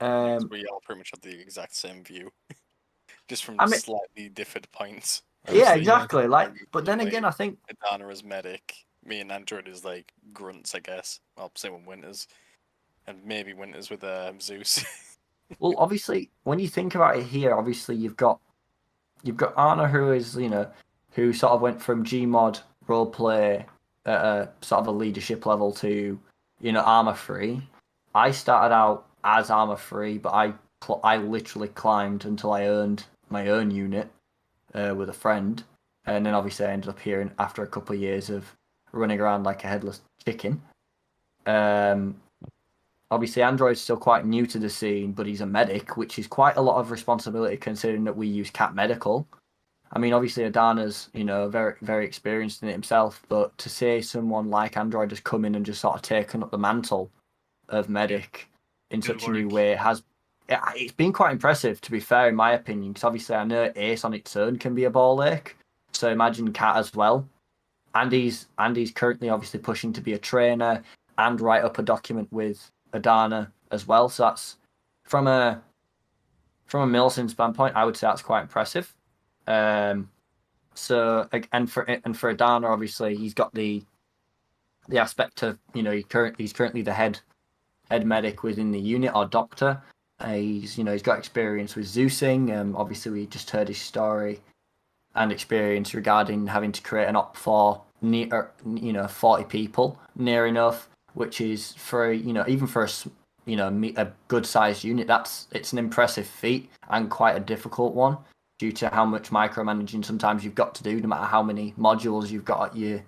We all pretty much have the exact same view, just from slightly different points. Yeah, exactly. But then again, I think Adana is medic, me and Android is like grunts, I guess. Well, same with Winters, and maybe Winters with Zeus. Well, obviously, when you think about it here, obviously you've got Anna, who is who sort of went from Gmod roleplay at a sort of a leadership level to armor free. I started out as armor free, but I literally climbed until I earned my own unit with a friend, and then obviously I ended up here after a couple of years of running around like a headless chicken. Obviously, Android's still quite new to the scene, but he's a medic, which is quite a lot of responsibility considering that we use Cat Medical. I mean, obviously, Adana's, very, very experienced in it himself, but to say someone like Android has come in and just sort of taken up the mantle of medic in such a new way it's been quite impressive, to be fair, in my opinion, because obviously I know Ace on its own can be a ball ache, so imagine Cat as well. Andy's currently obviously pushing to be a trainer and write up a document with Adana as well, so that's from a Millicent standpoint, I would say that's quite impressive. So and for Adana, obviously, he's got the aspect of he's currently the head medic within the unit or doctor. He's got experience with Zeusing. Obviously, we just heard his story and experience regarding having to create an op for 40 people near enough, which is for even for a good sized unit, it's an impressive feat and quite a difficult one due to how much micromanaging sometimes you've got to do, no matter how many modules you've got at your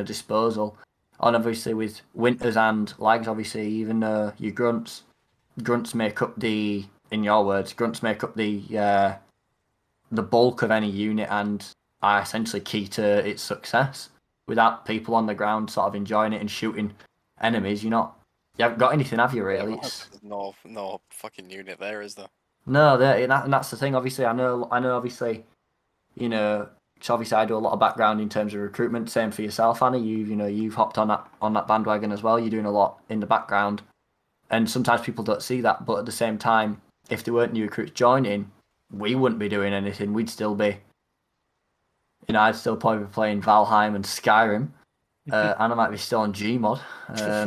disposal. And obviously with Winters and Lags, obviously even though your grunts make up the bulk of any unit and are essentially key to its success. Without people on the ground sort of enjoying it and shooting enemies, you haven't got anything, have you? Really? There's no fucking unit there, is there? No, and that's the thing. Obviously, I know. Obviously, so obviously I do a lot of background in terms of recruitment. Same for yourself, Anna. You've hopped on that bandwagon as well. You're doing a lot in the background, and sometimes people don't see that. But at the same time, if there weren't new recruits joining, we wouldn't be doing anything. We'd still be, I'd still probably be playing Valheim and Skyrim, and I might be still on Gmod. I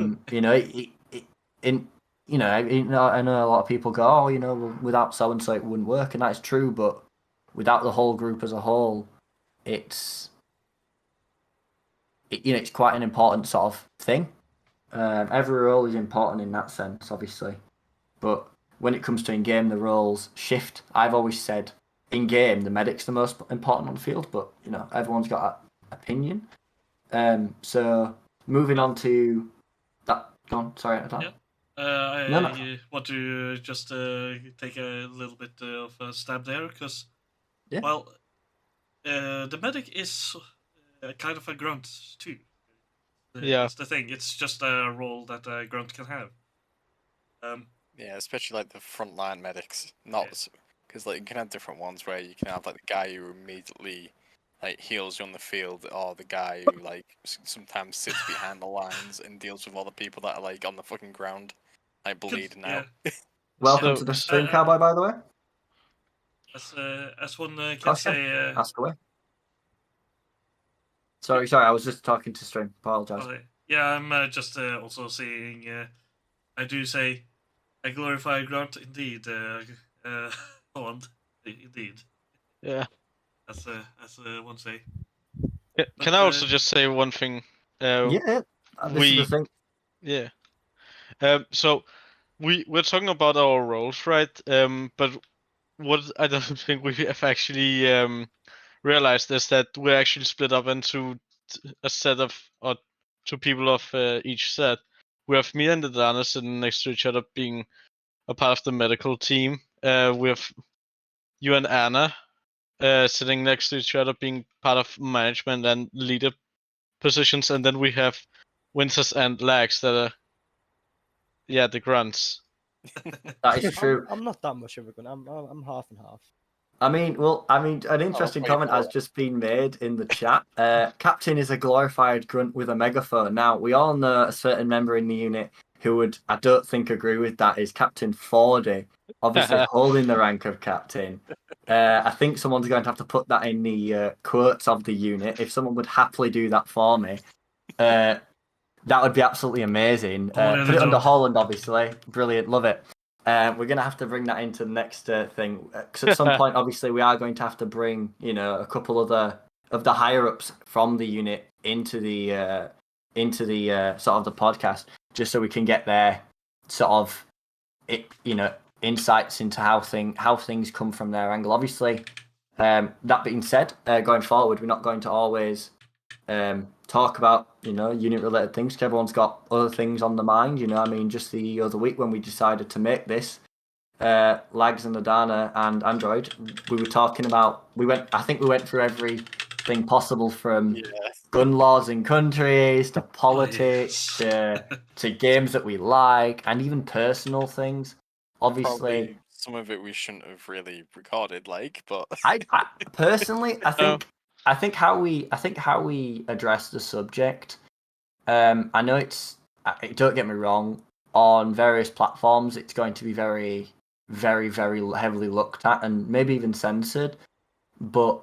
know a lot of people go, well, without so and so it wouldn't work, and that's true. But without the whole group as a whole, it's quite an important sort of thing. Every role is important in that sense, obviously, but when it comes to in-game, the roles shift. I've always said in-game, the medic's the most important on the field, but everyone's got an opinion. So moving on to that. Go on, sorry, Adam. Yeah. I want to just take a little bit of a stab there because, the medic is kind of a grunt too. That's the thing. It's just a role that a grunt can have. Yeah, especially like the frontline medics, because like you can have different ones where you can have like the guy who immediately like heals you on the field, or the guy who like sometimes sits behind the lines and deals with all the people that are like on the fucking ground, like bleeding out. Welcome to the stream, Cowboy. By the way, as one can say, ask away. Sorry, I was just talking to stream. Apologize. Yeah, I'm just also saying. I do say a glorified grunt indeed. Holland, indeed. Yeah. As one say. Can I also just say one thing? This is the thing. Yeah. So we're talking about our roles, right? But what I don't think we have actually realized is that we're actually split up into a set of, or two people of each set. We have me and Adana sitting next to each other, being a part of the medical team. We have you and Anna sitting next to each other, being part of management and leader positions, and then we have Winters and Lags that are, the grunts. That is true. I'm not that much of a gun. I'm half and half. I mean, an interesting comment has just been made in the chat. Captain is a glorified grunt with a megaphone. Now, we all know a certain member in the unit who would, I don't think, agree with that, is Captain 40, obviously holding the rank of captain. I think someone's going to have to put that in the quotes of the unit. If someone would happily do that for me, that would be absolutely amazing. Put it under Holland, obviously. Brilliant, love it. We're going to have to bring that into the next thing. Because at some point, obviously, we are going to have to bring, a couple of the higher-ups from the unit into the sort of the podcast, just so we can get their sort of, insights into how things come from their angle. Obviously, that being said, going forward, we're not going to always talk about unit related things, because everyone's got other things on the mind. Just the other week when we decided to make this, Lags and Adana and Android, we were talking about, I think we went through everything possible from gun laws in countries to politics to games that we like, and even personal things. Obviously, probably some of it we shouldn't have really recorded, but I personally, I think how we address the subject. I know don't get me wrong. on various platforms, it's going to be very, very, very heavily looked at and maybe even censored. But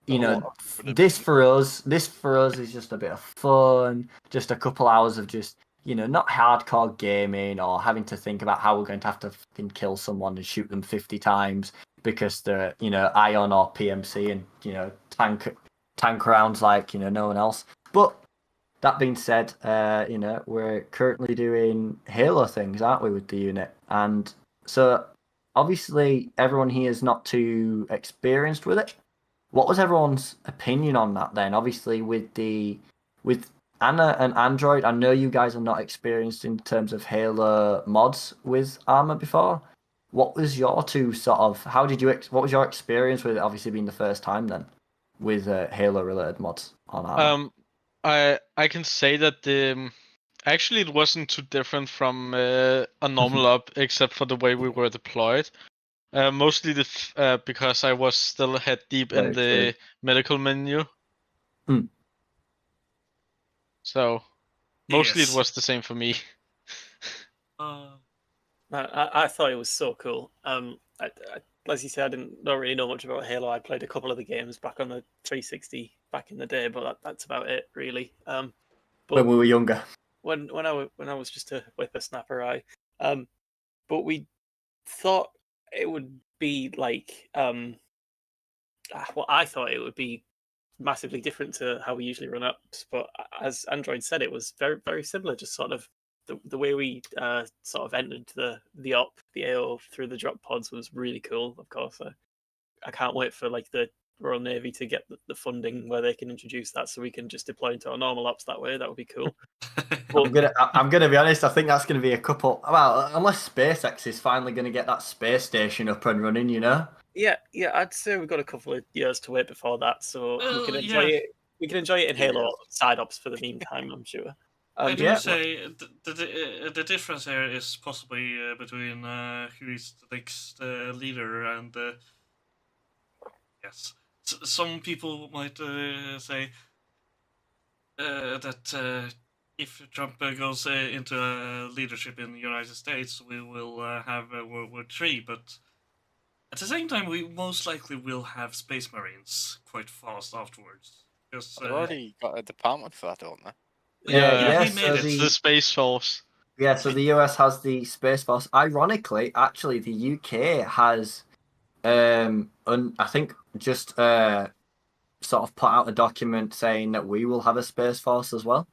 you A lot know, of this for us is just a bit of fun, just a couple hours of just, not hardcore gaming or having to think about how we're going to have to fucking kill someone and shoot them 50 times because they're, Ion or PMC and, tank rounds like, no one else. But that being said, we're currently doing Halo things, aren't we, with the unit? And so obviously everyone here is not too experienced with it. What was everyone's opinion on that then? Obviously, with Anna and Android, I know you guys are not experienced in terms of Halo mods with Arma before. What was your two sort of? What was your experience with it? Obviously, being the first time then with Halo related mods on Arma. I can say that actually it wasn't too different from a normal up, except for the way we were deployed. Mostly because I was still head deep in the medical menu. So mostly it Yes. was the same for me. I thought it was so cool. As you said, I don't really know much about Halo. I played a couple of the games back on the 360 back in the day, but that's about it really. But when we were younger. When I was just a whippersnapper, but we thought it would be like well, I thought it would be massively different to how we usually run ups, but as Android said, it was very very similar. Just sort of the way we sort of entered the AO through the drop pods was really cool. Of course, I can't wait for like the Royal Navy to get the funding where they can introduce that, so we can just deploy into our normal ops that way. That would be cool. I'm gonna be honest. I think that's gonna be a couple. Well, unless SpaceX is finally gonna get that space station up and running, Yeah, I'd say we've got a couple of years to wait before that, so we can enjoy it. We can enjoy it in Halo side ops for the meantime, I'm sure. I do say the difference here is possibly between who is the next leader, and yes, some people might say that if Trump goes into leadership in the United States, we will have World War III, but at the same time, we most likely will have Space Marines quite fast afterwards. Because, They've already got a department for that, don't they? Yeah, he made it. It's the Space Force. Yeah, so the US has the Space Force. Ironically, actually, the UK has, I think, just sort of put out a document saying that we will have a Space Force as well.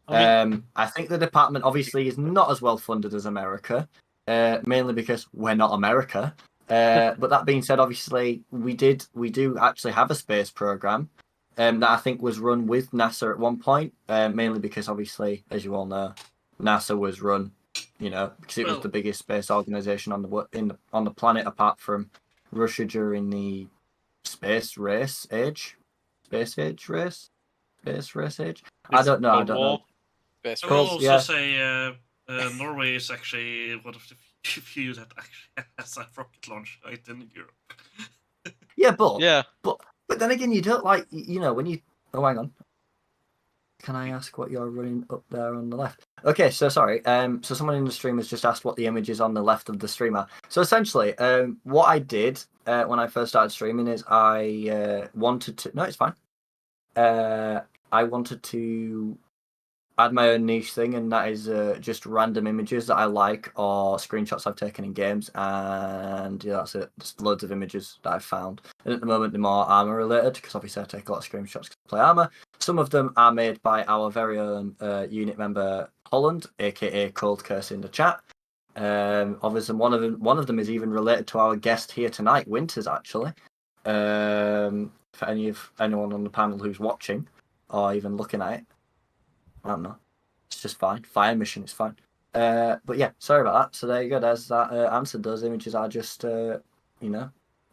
I think the department obviously is not as well funded as America, mainly because we're not America. But that being said, obviously, we do actually have a space program that I think was run with NASA at one point, mainly because obviously, as you all know, NASA was run, because it was the biggest space organization on the planet, apart from Russia during the space race age. I don't know. I will also say Norway is actually one of the few that actually has a rocket launch right in Europe. But then again, you don't like, when you. Oh, hang on. Can I ask what you're running up there on the left? Okay, so sorry. So someone in the stream has just asked what the images on the left of the stream are. So essentially, what I did when I first started streaming is I wanted to. No, it's fine. I wanted to add my own niche thing, and that is just random images that I like or screenshots I've taken in games, and that's it. Just loads of images that I've found. And at the moment, they're more Arma related, because obviously I take a lot of screenshots to play Arma. Some of them are made by our very own unit member Holland, aka Cold Curse in the chat. Obviously, one of them is even related to our guest here tonight, Winters, actually. For anyone on the panel who's watching or even looking at it. I don't know. It's just fine. Fire mission is fine. But yeah, sorry about that. So there you go. There's that answer. Those images are just,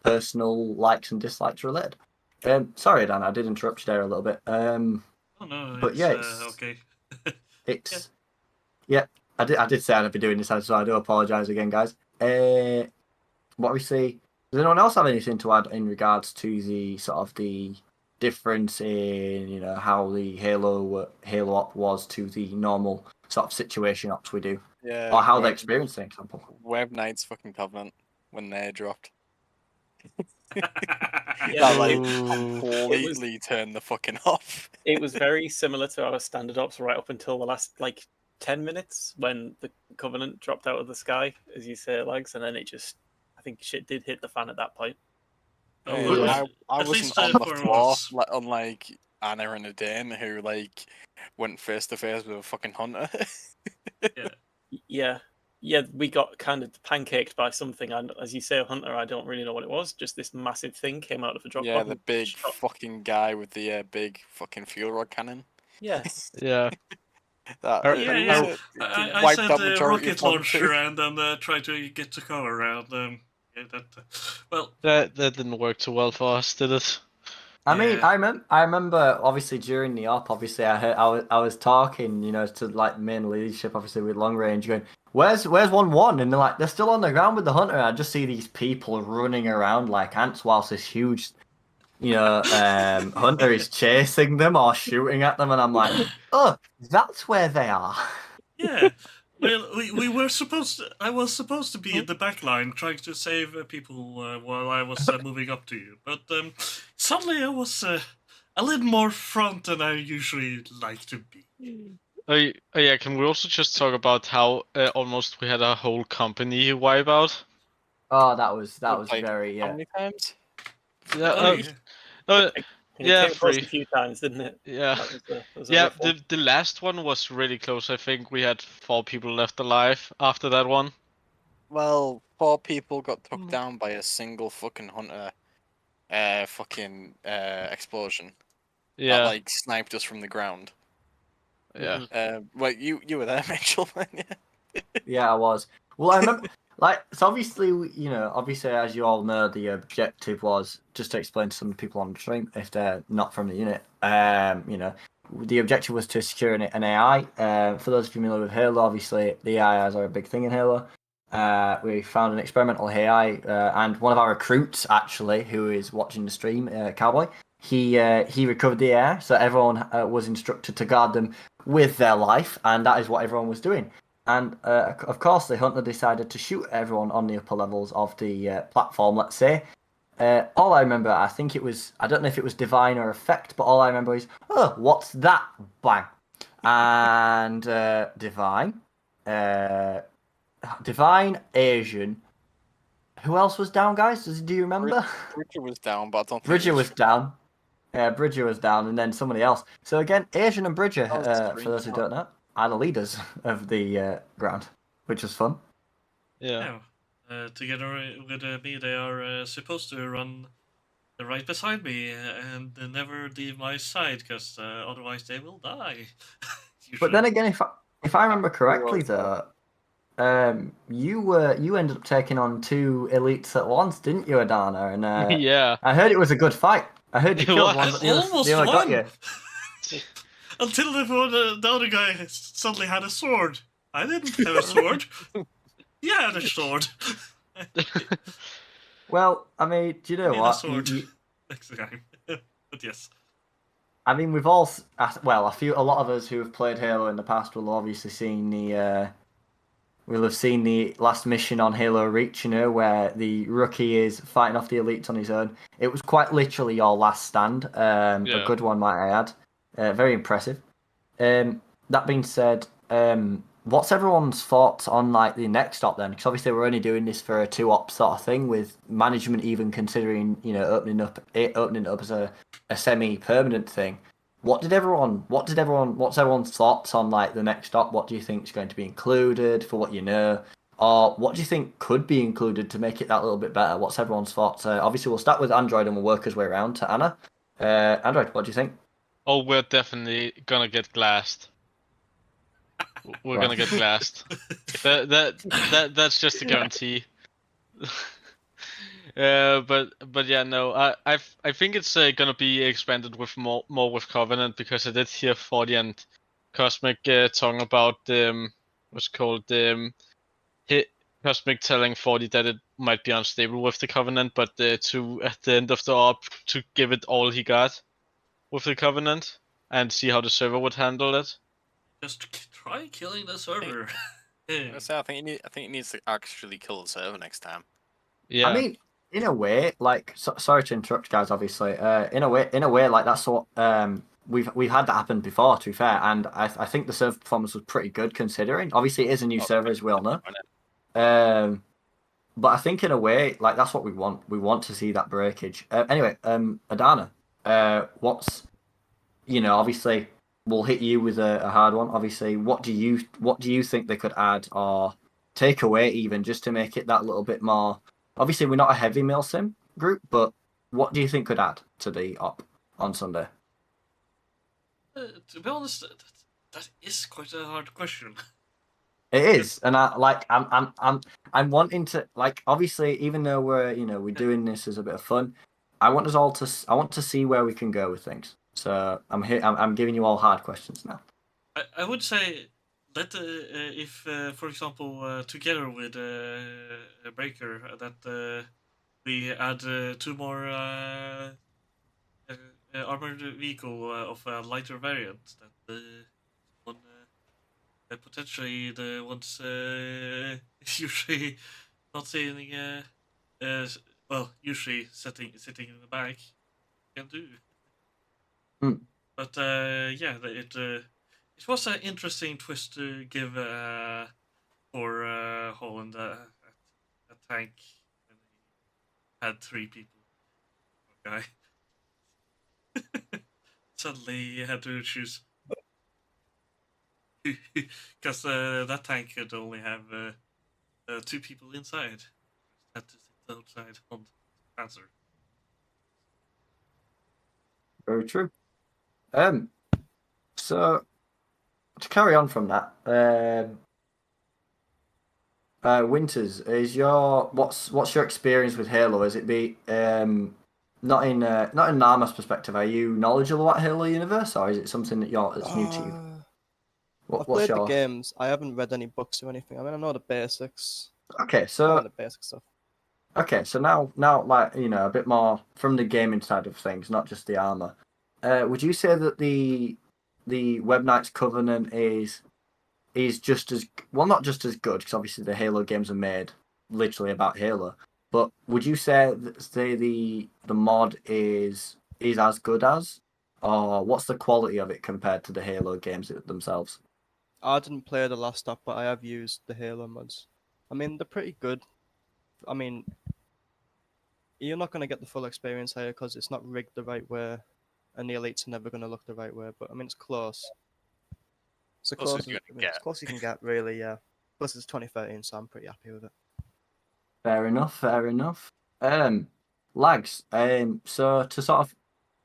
personal likes and dislikes related. Sorry, Dan, I did interrupt you there a little bit. But yeah, it's okay. It's I did say I'd be doing this, so I do apologise again, guys. What we see. Does anyone else have anything to add in regards to the sort of the difference in how the Halo op was to the normal sort of situation ops we do? Yeah. or how they experienced it, for example. Web Knight's fucking Covenant when they dropped. Yeah, That like Ooh. completely turned the fucking off. it was very similar to our standard ops right up until the last 10 minutes when the Covenant dropped out of the sky, as you say, Legs, and then it just, I think shit did hit the fan at that point. Oh, Yeah. I at wasn't least on the for floor, us. unlike Anna and Adane, who went face to face with a fucking hunter. Yeah. Yeah, we got kind of pancaked by something, and as you say, Hunter, I don't really know what it was. Just this massive thing came out of a drop Yeah, pod the and big shot. fucking guy with the big fucking fuel rod cannon. Yes. Yeah. That Are- Yeah, it yeah. was I wiped said out majority rocket of one launcher two. and then try to get to cover and yeah, that. Well, That didn't work too well for us, did it? I mean, yeah. I remember obviously during the op, obviously I was talking, to like main leadership, obviously with long range, going, where's 1-1? And they're still on the ground with the hunter. And I just see these people running around like ants whilst this huge, hunter is chasing them or shooting at them, and I'm like, oh, that's where they are. Yeah. Well, we were supposed to. I was supposed to be in the back line trying to save people while I was moving up to you, but suddenly I was a little more front than I usually like to be. Oh yeah, can we also just talk about how almost we had a whole company wipe out? Oh, that was Like, very how many times? Yeah, Oh, yeah. uh, And yeah, it came close free. a few times, didn't it? Yeah. That was a Yeah, rough one. the last one was really close. I think we had 4 people left alive after that one. Well, 4 people got took down by a single fucking hunter explosion. Yeah. That sniped us from the ground. Yeah. Well, you were there, Mitchell. Yeah. Yeah, I was. Well, I remember, so obviously, obviously, as you all know, the objective was just to explain to some people on the stream if they're not from the unit. The objective was to secure an AI. For those familiar with Halo, obviously, the AIs are a big thing in Halo. We found an experimental AI, and one of our recruits, actually, who is watching the stream, Cowboy, he recovered the AI, so everyone was instructed to guard them with their life, and that is what everyone was doing. And of course, the hunter decided to shoot everyone on the upper levels of the platform, let's say. All I remember, I don't know if it was Divine or Effect, but all I remember is, oh, what's that? Bang. And Divine, Asian. Who else was down, guys? Do you remember? Bridger was down, but I don't think Bridger was down. Bridger was down, and then somebody else. So again, Asian and Bridger, for those who don't know, are the leaders of the ground, which was fun. Yeah. Together with me, they are supposed to run right beside me and never leave my side, because otherwise they will die. But then again, if I remember correctly, though, you ended up taking on 2 elites at once, didn't you, Adana? And Yeah. I heard it was a good fight. I heard you It killed one, was. but I almost the other got won. you. Until the other guy suddenly had a sword. I didn't have a sword. He had a sword. Well, I mean, do you know Need a what? sword next time. But yes. I mean, we've all, a lot of us who have played Halo in the past will have obviously seen we'll have seen the last mission on Halo Reach, where the rookie is fighting off the elites on his own. It was quite literally your last stand. A good one, might I add. Very impressive. That being said, what's everyone's thoughts on the next op then? Because obviously we're only doing this for a 2-op sort of thing, with management even considering opening it up as a semi-permanent thing. What's everyone's thoughts on the next op? What do you think is going to be included for what you know? Or what do you think could be included to make it that little bit better? What's everyone's thoughts? Obviously we'll start with Android and we'll work our way around to Anna. Android, what do you think? Oh, we're definitely gonna get glassed. We're gonna get glassed. That's just a guarantee. But yeah, no, I think it's gonna be expanded with more with Covenant, because I did hear 40 and Cosmic talking about what's called Cosmic telling 40 that it might be unstable with the Covenant, but to at the end of the op to give it all he got with the Covenant and see how the server would handle it. Just try killing the server. Yeah. I think it needs to actually kill the server next time. Yeah. I mean, in a way, like, sorry to interrupt, guys. Obviously, in a way, like that's what we've had that happen before. To be fair, and I think the server performance was pretty good considering. Obviously, it is a new server, as we all know. But I think in a way, like that's what we want. We want to see that breakage. Anyway, Adana, what's obviously we'll hit you with a hard one. Obviously, what do you think they could add or take away even just to make it that little bit more? Obviously, we're not a heavy milsim group, but what do you think could add to the op on Sunday? To be honest, that is quite a hard question. It is, and I'm wanting to, like, obviously, even though we're doing this as a bit of fun, I want to see where we can go with things. So I'm giving you all hard questions now. I would say that if, for example, together with a breaker, that we add 2 more armored vehicle of a lighter variant, that one potentially the ones usually not sitting usually sitting in the back can do. But yeah, it was an interesting twist to give for Holland a tank when he had 3 people. Poor guy. Suddenly he had to choose because that tank could only have 2 people inside. Had to sit outside on the Panzer. Very true. So to carry on from that, Winters, what's your experience with Halo? Is it not in an Arma's perspective? Are you knowledgeable about Halo universe, or is it something that's new to you? I've played the games. I haven't read any books or anything. I mean, I know the basics. Okay, so the basic stuff. Okay, so now, like a bit more from the gaming side of things, not just the armor. Would you say that the Web Knights Covenant is just as well, not just as good, because obviously the Halo games are made literally about Halo. But would you say that the mod is as good as, or what's the quality of it compared to the Halo games themselves? I didn't play the last stop, but I have used the Halo mods. I mean, they're pretty good. I mean, you're not going to get the full experience here because it's not rigged the right way, and the elites are never going to look the right way. But I mean, it's close. It's as close as you can get, really. Yeah. Plus, it's 2013, so I'm pretty happy with it. Fair enough. Lags. So to sort of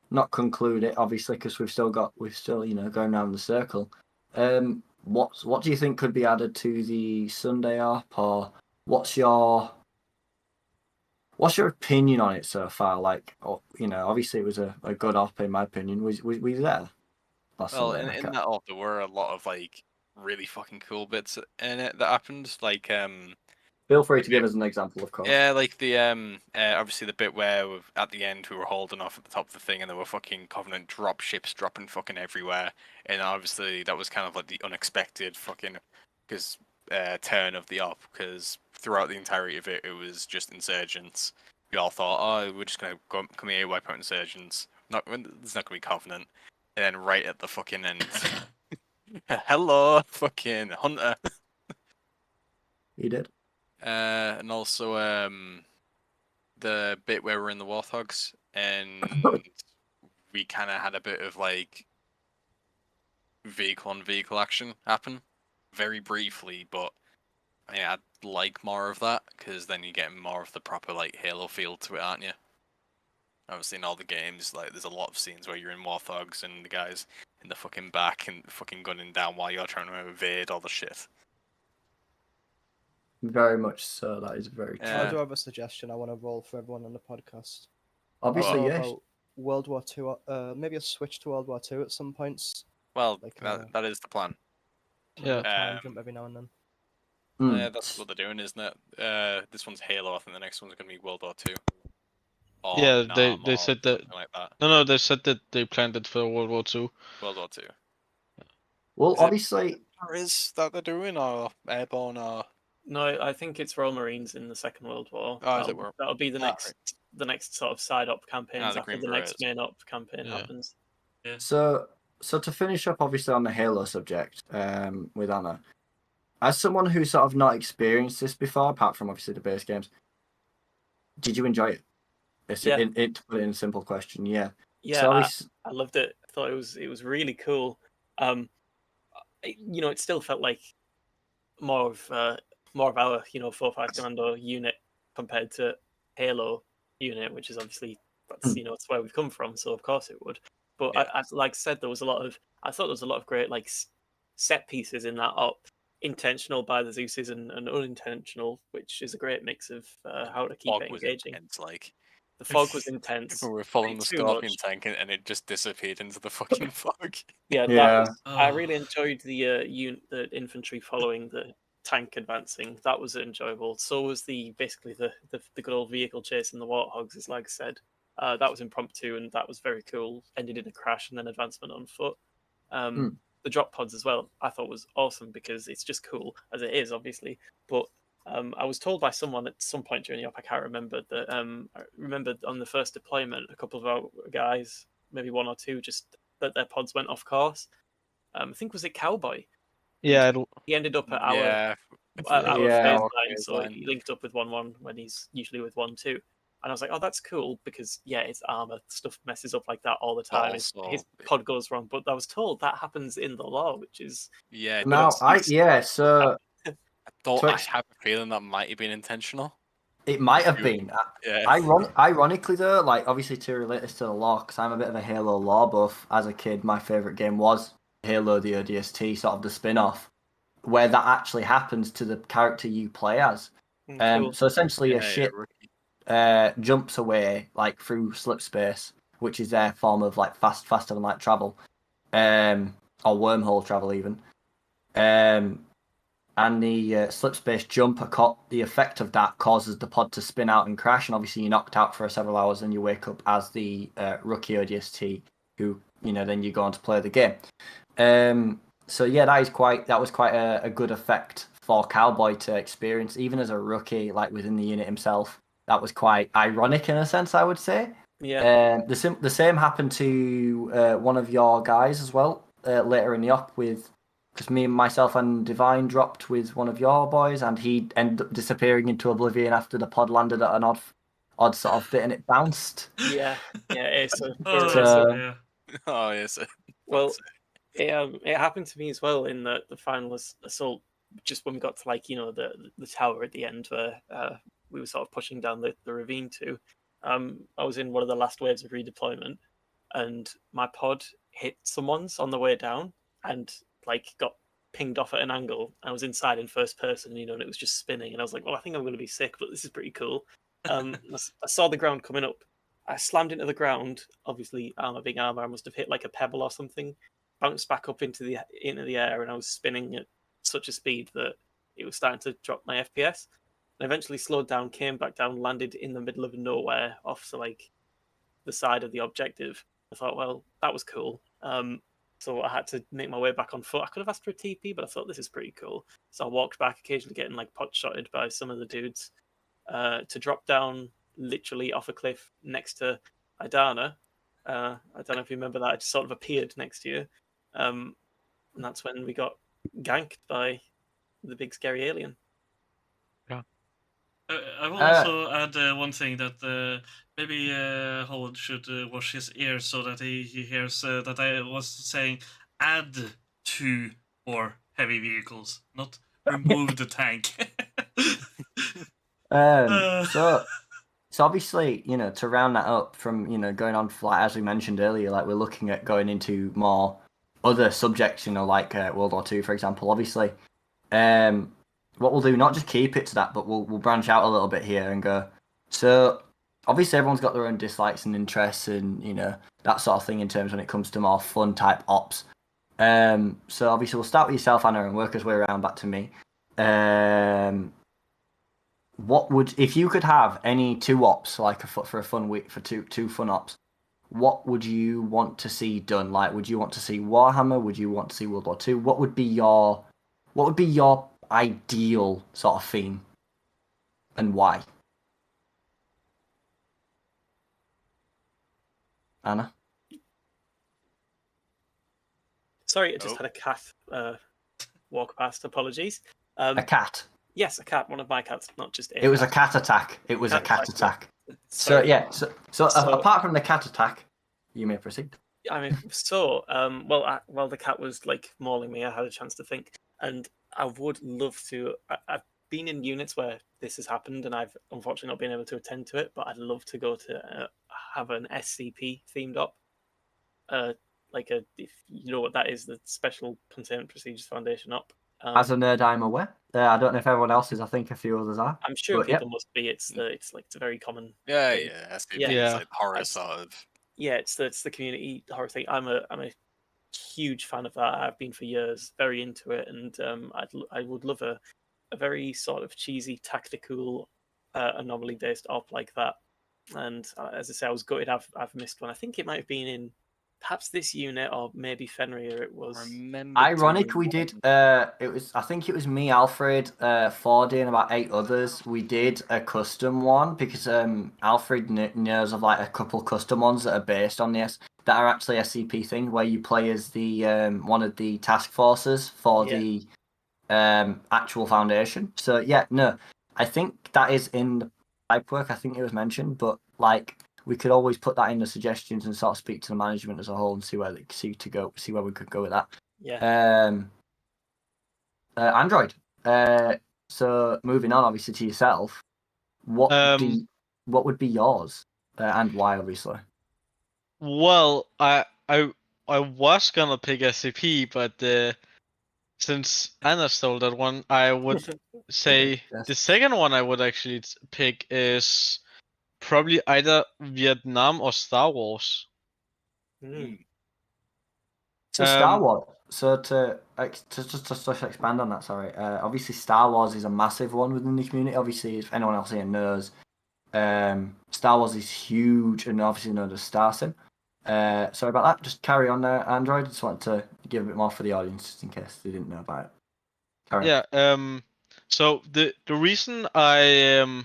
not conclude it, obviously, because we've still going around the circle. What do you think could be added to the Sunday app, or what's your opinion on it so far? Like, obviously it was a good op in my opinion. Was you there last Sunday? In that op, there were a lot of like really fucking cool bits in it that happened. Like feel free to give us an example, of course. Yeah, like the obviously the bit where at the end we were holding off at the top of the thing and there were fucking Covenant drop ships dropping fucking everywhere, and obviously that was kind of like the unexpected fucking turn of the op, because throughout the entirety of it was just insurgents. We all thought, oh, we're just gonna come here, wipe out insurgents. There's not gonna be Covenant, and then right at the fucking end, hello, fucking Hunter. He did. And also the bit where we're in the Warthogs and we kind of had a bit of like vehicle on vehicle action happen very briefly, but I mean, I'd like more of that, because then you get more of the proper like Halo feel to it, aren't you? Obviously in all the games, like there's a lot of scenes where you're in Warthogs and the guys in the fucking back and fucking gunning down while you're trying to evade all the shit. Very much so. That is very true. I do have a suggestion I want to roll for everyone on the podcast. Obviously, yes. About World War II, maybe a switch to World War II at some points. Well, like, that is the plan. Yeah. Time jump every now and then. Yeah, that's what they're doing, isn't it? This one's Halo. I think the next one's going to be World War II. Yeah, they said that. Like that. No, they said that they planned it for World War II. World War II. Well, obviously, Is that they're doing, or airborne, or No, I think it's Royal Marines in the Second World War. oh, is it World? That'll be Ah, right. the next sort of side op campaigns the after Green the next Berets. main op campaign Yeah. happens. Yeah. So to finish up, obviously on the Halo subject, with Anna, as someone who's sort of not experienced this before, apart from obviously the base games, did you enjoy it? Yeah. To put it in a simple question, yeah. Yeah, So I loved it. I thought it was really cool. It still felt like more of our 4-5 Commando unit compared to Halo unit, which is obviously that's where we've come from. So of course it would. But Yeah. I like I said, I thought there was a lot of great like set pieces in that op, intentional by the Zeuses and unintentional, which is a great mix of how to keep Fog it was engaging. intense, like The fog was intense. we were following the Too Scorpion much. tank and it just disappeared into the fucking fog. Yeah, Yeah. I Oh. really enjoyed the infantry following the tank advancing. That was enjoyable. So was basically the good old vehicle chase in the Warthogs, as like I said. That was impromptu and that was very cool. Ended in a crash and then advancement on foot. The drop pods as well, I thought was awesome because it's just cool as it is, obviously. But I was told by someone at some point during the op, I can't remember, that I remember on the first deployment, a couple of our guys, maybe one or two, just that their pods went off course. I think was it Cowboy. Yeah, He ended up at our Yeah. Yeah. phase Our line, phase so line. he linked up with 1-1 when he's usually with 1-2. And I was like, oh, that's cool because it's armor stuff messes up like that all the time. His Also, pod goes wrong, but I was told that happens in the law, which is yeah. Now so I have a feeling that might have been intentional. it might have been. Yeah. Ironically, though, like obviously to relate this to the lore, because I'm a bit of a Halo lore buff. As a kid, my favorite game was Halo: The ODST, sort of the spin-off, where that actually happens to the character you play as. cool. So essentially, a Yeah, ship rookie. jumps away like through slip space, which is their form of like faster than light travel, or wormhole travel even. And the slip space jump, the effect of that causes the pod to spin out and crash, and obviously you're knocked out for several hours, and you wake up as the rookie ODST, who then you go on to play the game. So yeah, that was quite a good effect for Cowboy to experience, even as a rookie, like within the unit himself. That was quite ironic in a sense, I would say. Yeah. The same happened to one of your guys as well later in the op, because myself and Divine dropped with one of your boys, and he ended up disappearing into oblivion after the pod landed at an odd sort of bit, and it bounced. Yeah. So, Yeah. Oh yes. well, it happened to me as well in the final assault. Just when we got to the tower at the end where we were sort of pushing down the ravine too. I was in one of the last waves of redeployment, and my pod hit someone's on the way down and got pinged off at an angle. I was inside in first person, and it was just spinning, and I was like, well, I think I'm going to be sick, but this is pretty cool. I saw the ground coming up. I slammed into the ground. Obviously, armor being armor, I must have hit like a pebble or something. Bounced back up into the air, and I was spinning at such a speed that it was starting to drop my FPS. I eventually slowed down, came back down, landed in the middle of nowhere off to the side of the objective. I thought, well, that was cool. So I had to make my way back on foot. I could have asked for a TP, but I thought this is pretty cool. So I walked back, occasionally getting pot shotted by some of the dudes, to drop down literally off a cliff next to Idana. I don't know if you remember that. It just sort of appeared next to you. And that's when we got ganked by the big scary alien. I will also add one thing that maybe Howard should wash his ears so that he hears that I was saying add 2 more heavy vehicles, not remove the tank. So obviously, to round that up from, going on, as we mentioned earlier, we're looking at going into more other subjects, like World War II, for example, obviously. What we'll do, not just keep it to that, but we'll branch out a little bit here and go. So obviously everyone's got their own dislikes and interests and, that sort of thing in terms when it comes to more fun type ops. So obviously we'll start with yourself, Anna, and work our way around back to me. If you could have any 2 ops, for a fun week, for two fun ops, what would you want to see done? Would you want to see Warhammer? Would you want to see World War II? What would be your what would be your ideal sort of theme, and why? Anna? Sorry, I just Oh. had a cat walk past. Apologies. A cat. Yes, a cat. One of my cats, not just It was a cat attack. It was a cat attack. So Sorry. yeah. So apart from the cat attack, you may proceed. I mean, well, the cat was like mauling me. I had a chance to think, and I would love to. I've been in units where this has happened, and I've unfortunately not been able to attend to it. But I'd love to go to have an SCP themed op, if you know what that is, the Special Containment Procedures Foundation op. As a nerd, I'm aware. I don't know if everyone else is. I think a few others are. I'm sure But, people must be. It's a very common. Yeah, thing. yeah. SCP, Yeah. it's like horror That's- sort of. Yeah, it's the community horror thing. I'm a huge fan of that. I've been for years, very into it, and I would love a very sort of cheesy tactical anomaly based op like that. And as I say, I was gutted. I've missed one. I think it might have been in perhaps this unit or maybe Fenrir. It was. Remember Ironic, we doing did. I think it was me, Alfred, 4D, and about 8 others. We did a custom one because Alfred knows of like a couple custom ones that are based on this that are actually SCP thing where you play as the one of the task forces for the actual foundation. So yeah, no, I think that is in the pipework. I think it was mentioned, but like we could always put that in the suggestions and sort of speak to the management as a whole and see where we could go with that. Yeah. Android. So moving on, obviously to yourself, what would be yours and why, obviously? Well, I was gonna pick SCP, but since Anna stole that one, I would say Yes. the second one I would actually pick is probably either Vietnam or Star Wars. So Star Wars. So to just expand on that, sorry. Obviously, Star Wars is a massive one within the community. Obviously, if anyone else here knows, Star Wars is huge and obviously known as Star Sim. Sorry about that. Just carry on there, Android. Just wanted to give a bit more for the audience, just in case they didn't know about it. Carry on. Yeah. So the reason I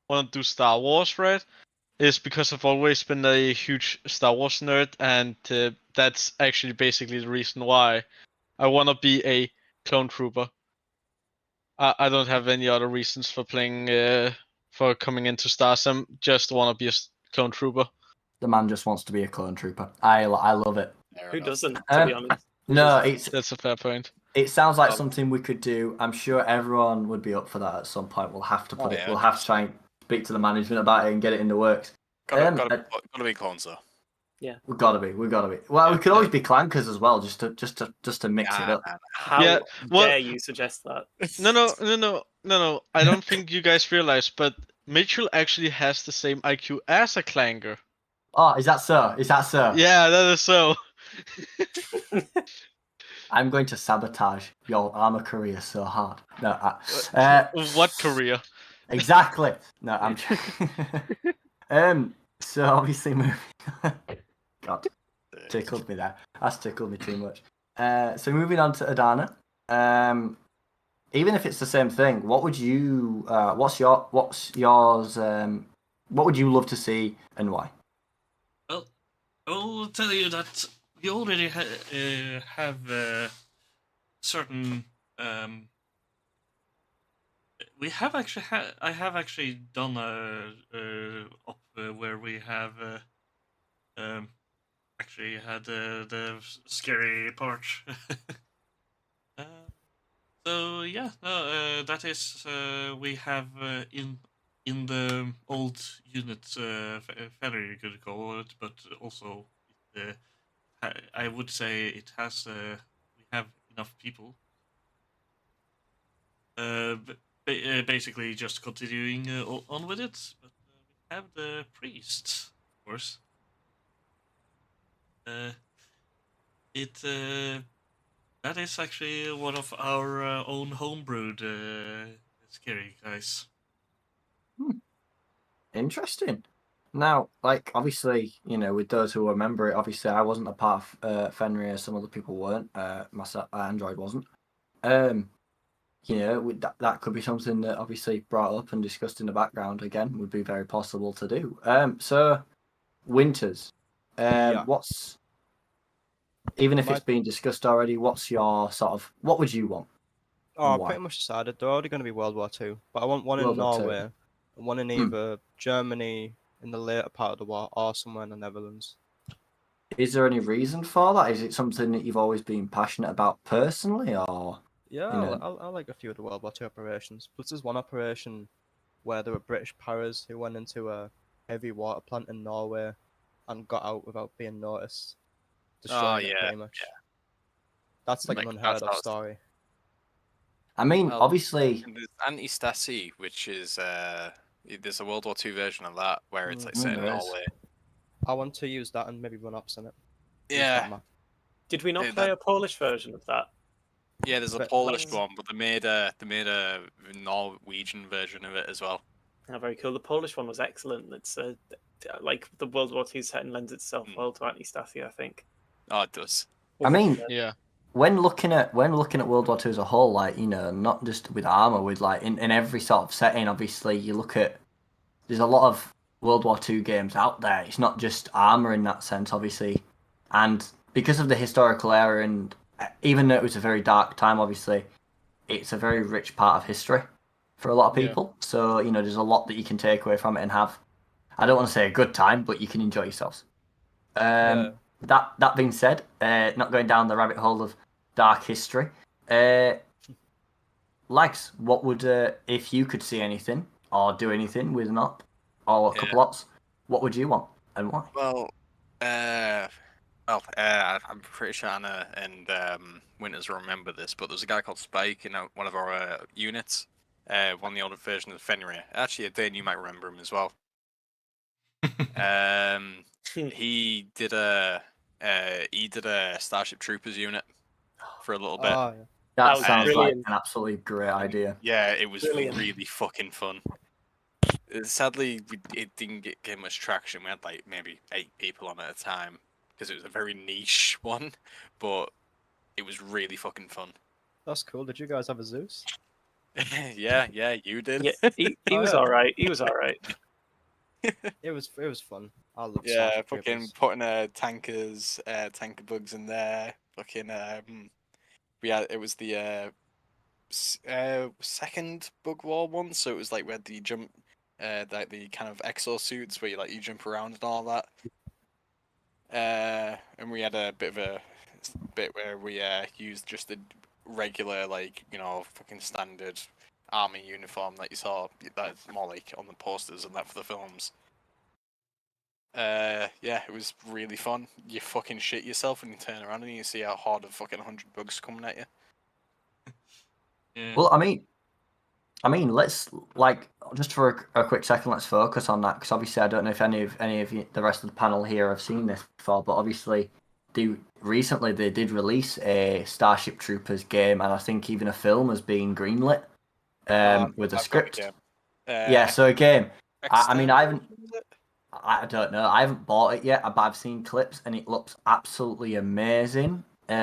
want to do Star Wars, right, is because I've always been a huge Star Wars nerd, and that's actually basically the reason why I want to be a clone trooper. I don't have any other reasons for playing for coming into Star Sim. Just want to be a clone trooper. The man just wants to be a clone trooper. I love it. Who doesn't, to be honest? No, That's a fair point. It sounds like something we could do. I'm sure everyone would be up for that at some point. We'll have to put it. yeah, We'll have to try and speak to the management about it and get it in the works. Gotta be clones though. Yeah, we've got to be. Well, we could always be clankers as well, just to mix it up. How dare you suggest that? No. I don't think you guys realize, but Mitchell actually has the same IQ as a clanker. Oh, is that so? Yeah, that is so. I'm going to sabotage your armor career so hard. No, what career? Exactly. No, I'm. So obviously, moving. God, tickled me there. That's tickled me too much. So moving on to Adana. Even if it's the same thing, what would you? What's yours? What would you love to see and why? Well, I'll tell you that we already have certain. We have actually I have actually done op where we have actually had the scary part. So yeah, no, that is we have in the old unit very good call it, but also I would say it has we have enough people. Basically just continuing on with it, but we have the priest, of course. That is actually one of our own homebrewed scary guys. Interesting. Now, like, obviously, with those who remember it, obviously I wasn't a part of Fenrir, some other people weren't. Myself, Android wasn't. that could be something that obviously brought up and discussed in the background again would be very possible to do. So Winters, Yeah. what's even if My- it's been discussed already, what's your sort of what would you want? Oh, Why? pretty much decided. They're already going to be World War II, but I want one in World War II. Norway, and one in either Germany in the later part of the war or somewhere in the Netherlands. Is there any reason for that? Is it something that you've always been passionate about personally, or Yeah, you know? I like a few of the World War II operations. Plus, there's one operation where there were British paras who went into a heavy water plant in Norway and got out without being noticed, destroying it yeah, pretty much. yeah. That's like an Like, unheard of that's- story. I mean, Well, obviously, And there's Anti-Stasi, which is there's a World War II version of that where it's like set in there is. Norway. I want to use that and maybe run ops in it. Use Yeah, that map. Did we not Yeah, play that- a Polish version of that? yeah. There's a But Polish let's- one, but they made a Norwegian version of it as well. Oh, very cool. The Polish one was excellent. It's like the World War II setting lends itself well to Anti-Stasi, I think. Oh, it does. I mean, Yeah. when looking at World War II as a whole, like not just with armor, with like in every sort of setting. Obviously, you look at there's a lot of World War II games out there. It's not just armor in that sense, obviously, and because of the historical era, and even though it was a very dark time, obviously, it's a very rich part of history for a lot of Yeah. people. So there's a lot that you can take away from it and have. I don't want to say a good time, but you can enjoy yourselves. Yeah. That being said, not going down the rabbit hole of dark history, Lags, what would if you could see anything or do anything with an op or a couple ops, what would you want and why? Well, I'm pretty sure Anna and Winters will remember this, but there's a guy called Spike in one of our units, one of the older versions of Fenrir. Actually, Dane, you might remember him as well. He did a Starship Troopers unit for a little bit. Oh, yeah. That was sounds like brilliant. an absolutely great idea. Yeah, it was Brilliant. really fucking fun. Sadly, it didn't get much traction. We had like maybe 8 people on at a time because it was a very niche one, but it was really fucking fun. That's cool. Did you guys have a Zeus? yeah, you did. Yeah, he Oh, was yeah. all right. He was all right. It was fun. I love Yeah, Starship fucking Troopers. putting tanker bugs in there. Fucking it was the second bug war one, so it was like we had the jump, like the kind of exosuits where you jump around and all that. And we had a bit of a bit where we used just the regular fucking standard army uniform that you saw. That's more like on the posters and that for the films. Yeah, it was really fun. You fucking shit yourself when you turn around and you see a horde of fucking 100 bugs coming at you. Yeah. Well, I mean, let's just for a quick second, let's focus on that because obviously I don't know if any of you, the rest of the panel here have seen this before, but obviously recently they did release a Starship Troopers game, and I think even a film has been greenlit with a I've got script. the game. Yeah, so a game. I mean, I External, don't know. I haven't bought it yet, but I've seen clips and it looks absolutely amazing. So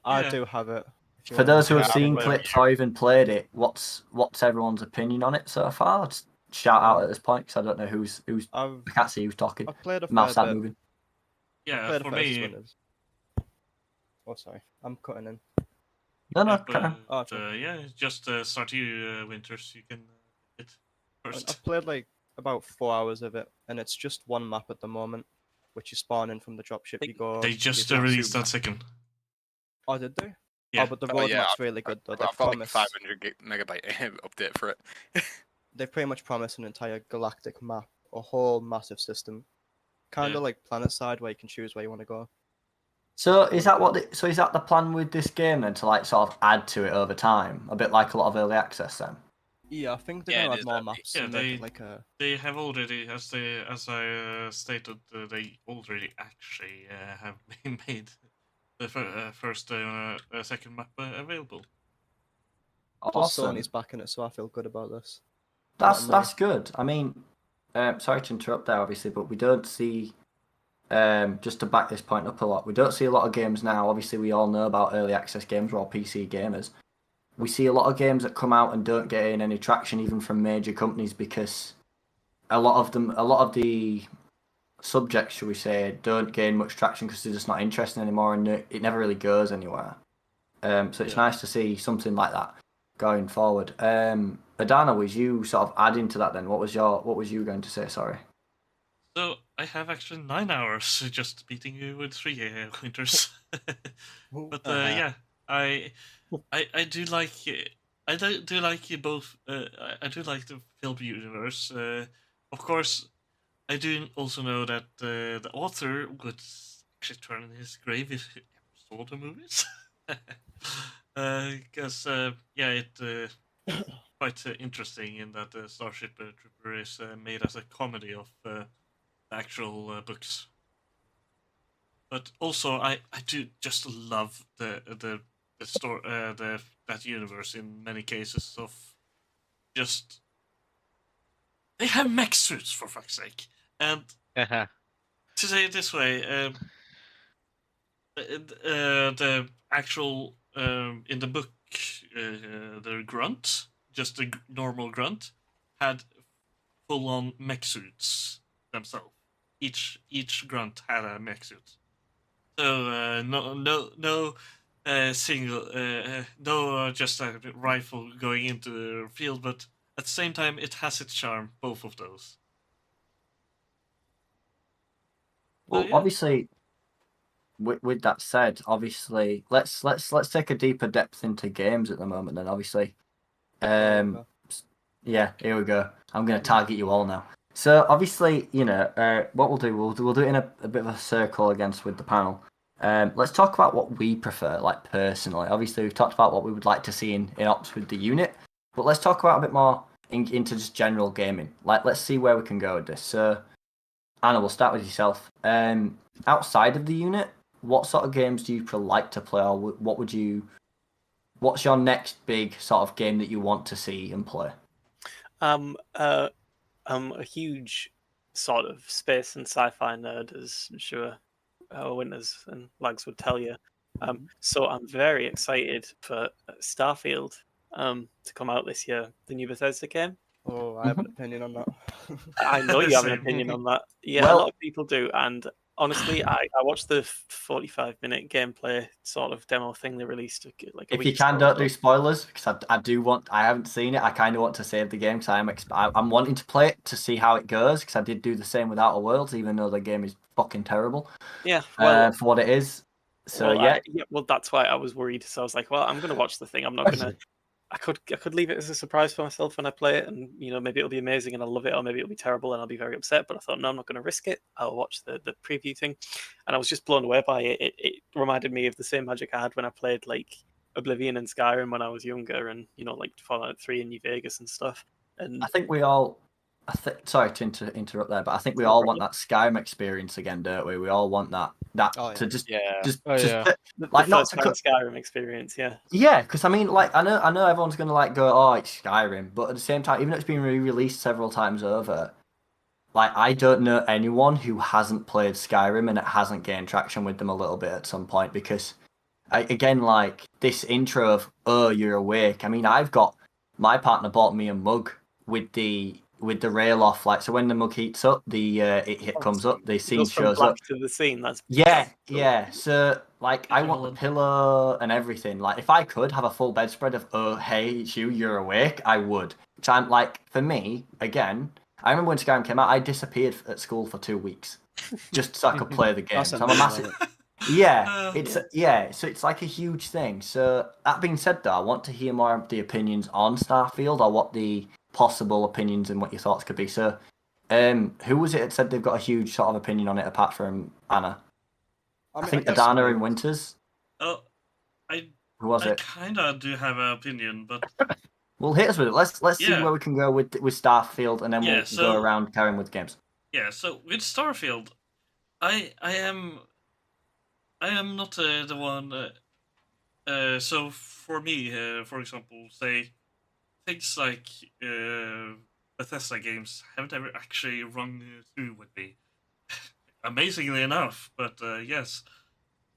I Yeah. do have it. if you for want those to who look have it up. seen played clips it. or even played it, what's everyone's opinion on it so far? Just shout out at this point because I don't know who's. I've I can't see who's talking. I've played a Mouth fair start bit. moving. Yeah, Played a for fair me, Winners. Oh, sorry. I'm cutting in. No, yeah, carry on. Oh, but, yeah, just start you, Winters. You can hit first. I've played like about 4 hours of it, and it's just one map at the moment, which you spawn in from the dropship. You go. They you just do released two- that second. Oh, did they? Yeah. Oh, but the Oh, yeah, roadmap's really good though. I've got like a 500 megabyte update for it. They've pretty much promised an entire galactic map, a whole massive system, kind of Yeah. like PlanetSide, where you can choose where you want to go. So is that is that the plan with this game then to sort of add to it over time, a bit like a lot of early access then? Yeah, I think they're Yeah, gonna it add is more early. maps Yeah, and make it like a. They have already, as I stated, they already actually have been made the first second map available. Plus Awesome. Sony's backing it, so I feel good about this. That's good. I mean, sorry to interrupt there, obviously, but we don't see. Just to back this point up a lot, we don't see a lot of games now. Obviously, we all know about early access games. We're all PC gamers. we see a lot of games that come out and don't get in any traction even from major companies because a lot of the subjects, shall we say, don't gain much traction because they're just not interesting anymore, and it never really goes anywhere. So it's nice to see something like that going forward. Adana, was you sort of adding to that then? What was you going to say? Sorry. So I have actually 9 hours just beating you with 3 winters. But yeah, I do like do like both. I do like the film universe. Of course, I do also know that the author would actually turn in his grave if he ever saw the movies. Because yeah, it quite interesting in that Starship Trooper is made as a comedy of the actual books. But also, I do just love the story the that universe in many cases of just they have mech suits for fuck's sake. And to say it this way, the actual in the book, the grunt, just the normal grunt, had full on mech suits themselves. Each grunt had a mech suit. So no single no just a rifle going into the field, but at the same time it has its charm. Both of those. Well, yeah. obviously, with that said, obviously, let's take a deeper depth into games at the moment. Then, obviously, Okay. yeah, here we go. I'm going to target you all now. So, obviously, what we'll do, we'll do it in a bit of a circle against with the panel. Let's talk about what we prefer, like personally. Obviously, we've talked about what we would like to see in ops with the unit, but let's talk about a bit more into just general gaming. Like, let's see where we can go with this. So, Anna, we'll start with yourself. Outside of the unit, what sort of games do you like to play, or what's your next big sort of game that you want to see and play? I'm a huge sort of space and sci-fi nerd, as I'm sure our Winters and Lags would tell you. So I'm very excited for Starfield to come out this year, the new Bethesda game. Oh, I have an opinion on that. I know you have an Same. opinion on that. Yeah, a Well- lot of people do. And honestly, I watched the 45-minute gameplay sort of demo thing they released like a If week you can, or so don't ago. do spoilers because I haven't seen it. I kind of want to save the game because I'm wanting to play it to see how it goes because I did do the same with Outer Worlds, even though the game is fucking terrible. Yeah, well, for what it is. So well, yeah, well, that's why I was worried. So I was like, well, I'm going to watch the thing. I'm not going to. I could leave it as a surprise for myself when I play it, and maybe it'll be amazing and I'll love it, or maybe it'll be terrible and I'll be very upset. But I thought, no, I'm not going to risk it. I'll watch the preview thing, and I was just blown away by it. It reminded me of the same magic I had when I played like Oblivion and Skyrim when I was younger, and like Fallout 3 in New Vegas and stuff. And I think we all. Sorry to interrupt there, but I think we No all problem. want that Skyrim experience again, don't we? We all want that Oh, to yeah. just Yeah. just Oh, just yeah. the like not first to time cut. Skyrim experience, yeah. Yeah, because I mean, like I know everyone's gonna like go, oh, it's Skyrim, but at the same time, even though it's been re-released several times over, like I don't know anyone who hasn't played Skyrim and it hasn't gained traction with them a little bit at some point because, again, like this intro of oh you're awake. I mean, I've got my partner bought me a mug with the rail off, like so when the mug heats up, it comes up, the It scene goes from shows black up. to the scene. That's Yeah, cool. yeah. So, like, I want the Digital. pillow and everything. Like, if I could have a full bedspread of, oh, hey, it's you, you're awake, I would. Which I'm like, for me, again, I remember when Skyrim came out, I disappeared at school for 2 weeks just so I could play the game. That's So I'm a massive. amazing. Yeah, Yeah. yeah. So it's like a huge thing. So that being said, though, I want to hear more of the opinions on Starfield or what the possible opinions and what your thoughts could be. So, who was it that said they've got a huge sort of opinion on it apart from Anna? I mean, think guess Adana me. and Winters. Oh, I Who was I it? kinda do have an opinion, but Well, hit us with it. Let's see Yeah. where we can go with Starfield, and then Yeah, we'll so- go around carrying with games. yeah. So with Starfield, I am not the one. So for me, for example, say things like Bethesda games haven't ever actually rung through with me. Amazingly enough, but yes,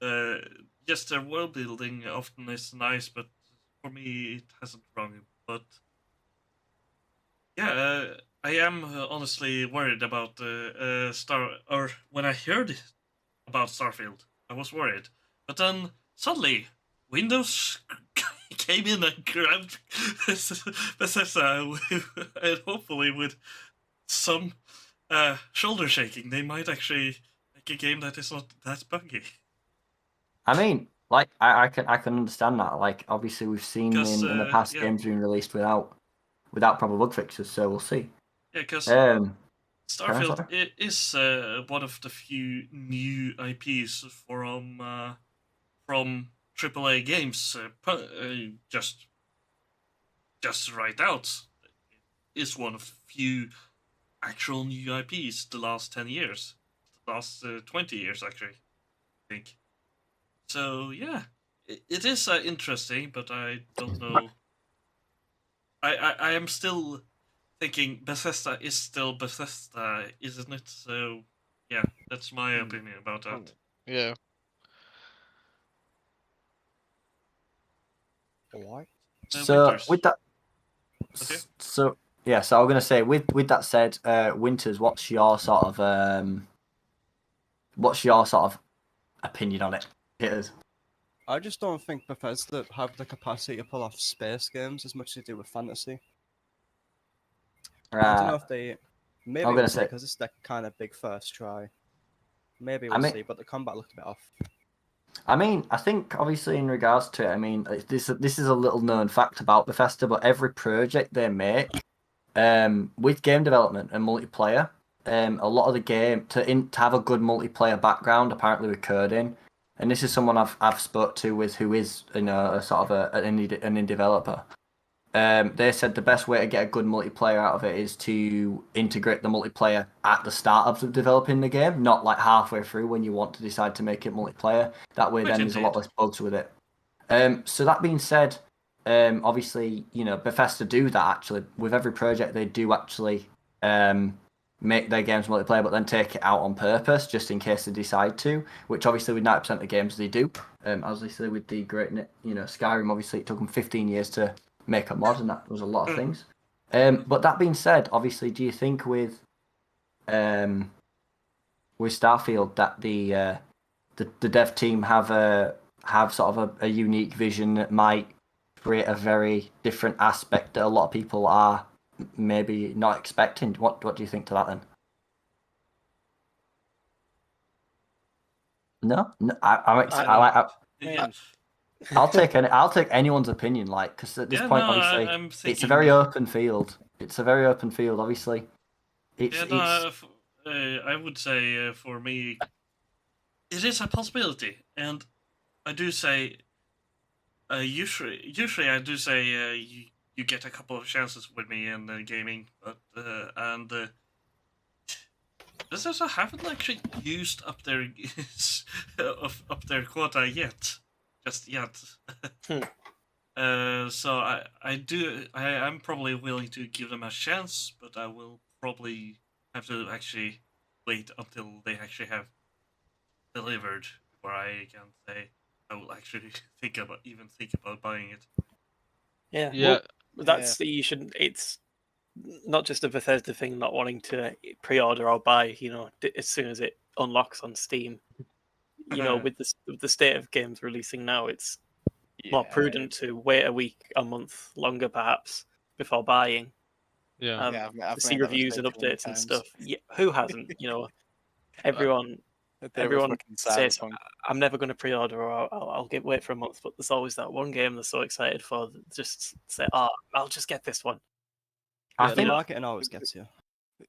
yes, their world building often is nice, but for me, it hasn't wrong. But yeah, I am honestly worried about Star. Or when I heard about Starfield, I was worried. But then suddenly, Windows came in and grabbed Bethesda, and hopefully with some shoulder shaking, they might actually make a game that is not that buggy. I mean, like I can understand that. Like obviously we've seen in the past yeah. games being released without proper bug fixes, so we'll see. Yeah, because Carry Starfield on, is one of the few new IPs from AAA games just right out. It is one of the few actual new IPs the last 10 years, the last 20 years actually, I think. So yeah, it is interesting, but I don't know. I am still thinking Bethesda is still Bethesda, isn't it? So yeah, that's my opinion about that. Yeah. Why? So Winters. with that, Okay. so yeah, so I'm gonna say with that said, Winters, what's your sort of opinion on it? It is. I just don't think Bethesda have the capacity to pull off space games as much as they do with fantasy. I don't know if they. Maybe I'm we'll gonna see say- because it's their kind of big first try. Maybe I we'll mean- see, but the combat looked a bit off. I mean, I think obviously in regards to it, I mean, this is a little known fact about Bethesda, but every project they make, with game development and multiplayer, a lot of the game to have a good multiplayer background, apparently with coding, and this is someone I've spoke to with who is a sort of an indie developer. They said the best way to get a good multiplayer out of it is to integrate the multiplayer at the start of developing the game, not like halfway through when you want to decide to make it multiplayer. That way, Which then there's a lot indeed. less bugs with it. So that being said, obviously, Bethesda do that actually with every project. They do actually make their games multiplayer, but then take it out on purpose just in case they decide to. Which obviously with 90% of the games they do. As they say with the great, Skyrim, obviously it took them 15 years to make a mod, and that was a lot of things. But that being said, obviously, do you think with Starfield that the dev team have sort of a unique vision that might create a very different aspect that a lot of people are maybe not expecting? What do you think to that then? No, Yeah. I'll take anyone's opinion, like, because at this point, obviously, I'm it's a thinking, very open field. It's a very open field, obviously. I would say for me, it is a possibility, and I do say, usually I do say you get a couple of chances with me in gaming, but this also haven't actually used up their up their quota yet, just yet. So I'm probably willing to give them a chance, but I will probably have to actually wait until they actually have delivered before I can say I will actually think about buying it. Yeah. Yeah. Well, that's you shouldn't. It's not just a Bethesda thing not wanting to pre-order or buy. As soon as it unlocks on Steam. With the state of games releasing now, it's more prudent to wait a week, a month longer, perhaps, before buying. Yeah. I've To see made that reviews and mistake many updates and times. stuff. Yeah, who hasn't? Everyone says Cyberpunk. I'm never going to pre-order or I'll wait for a month. But there's always that one game they're so excited for that just say, "Oh, I'll just get this one." I Yeah, think the marketing always gets you.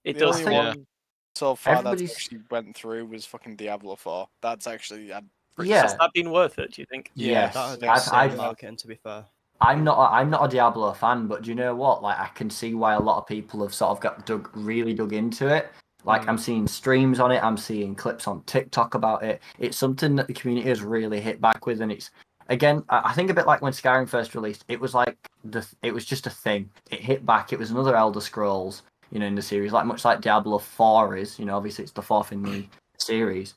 It The does. only one so far that Everybody's- actually went through was fucking Diablo 4. That's actually had Yeah. Has that been worth it? Do you think? Yes, that had I've- insane I've- marketing. To be fair, I'm not a Diablo fan, but do you know what? Like, I can see why a lot of people have sort of really dug into it. Like, I'm seeing streams on it, I'm seeing clips on TikTok about it. It's something that the community has really hit back with, and it's again, I think a bit like when Skyrim first released. It was like it was just a thing. It hit back. It was another Elder Scrolls, in the series, like much like Diablo 4 is. Obviously it's the fourth in the series.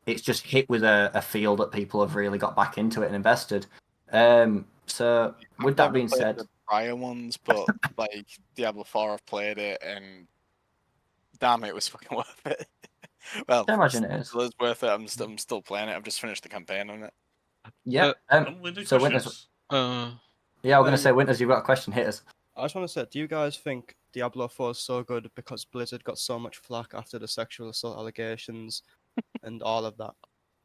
It's just hit with a feel that people have really got back into it and invested. So with that Never being played said, the prior ones, but like Diablo 4, I've played it, and damn, it was fucking worth it. Well, I imagine it is. still is worth it. I'm still playing it. I've just finished the campaign on it. Yeah. With the So Winters, questions. yeah, I'm gonna say Winters. You've got a question. Hit us. I just want to say, do you guys think Diablo 4 is so good because Blizzard got so much flack after the sexual assault allegations and all of that?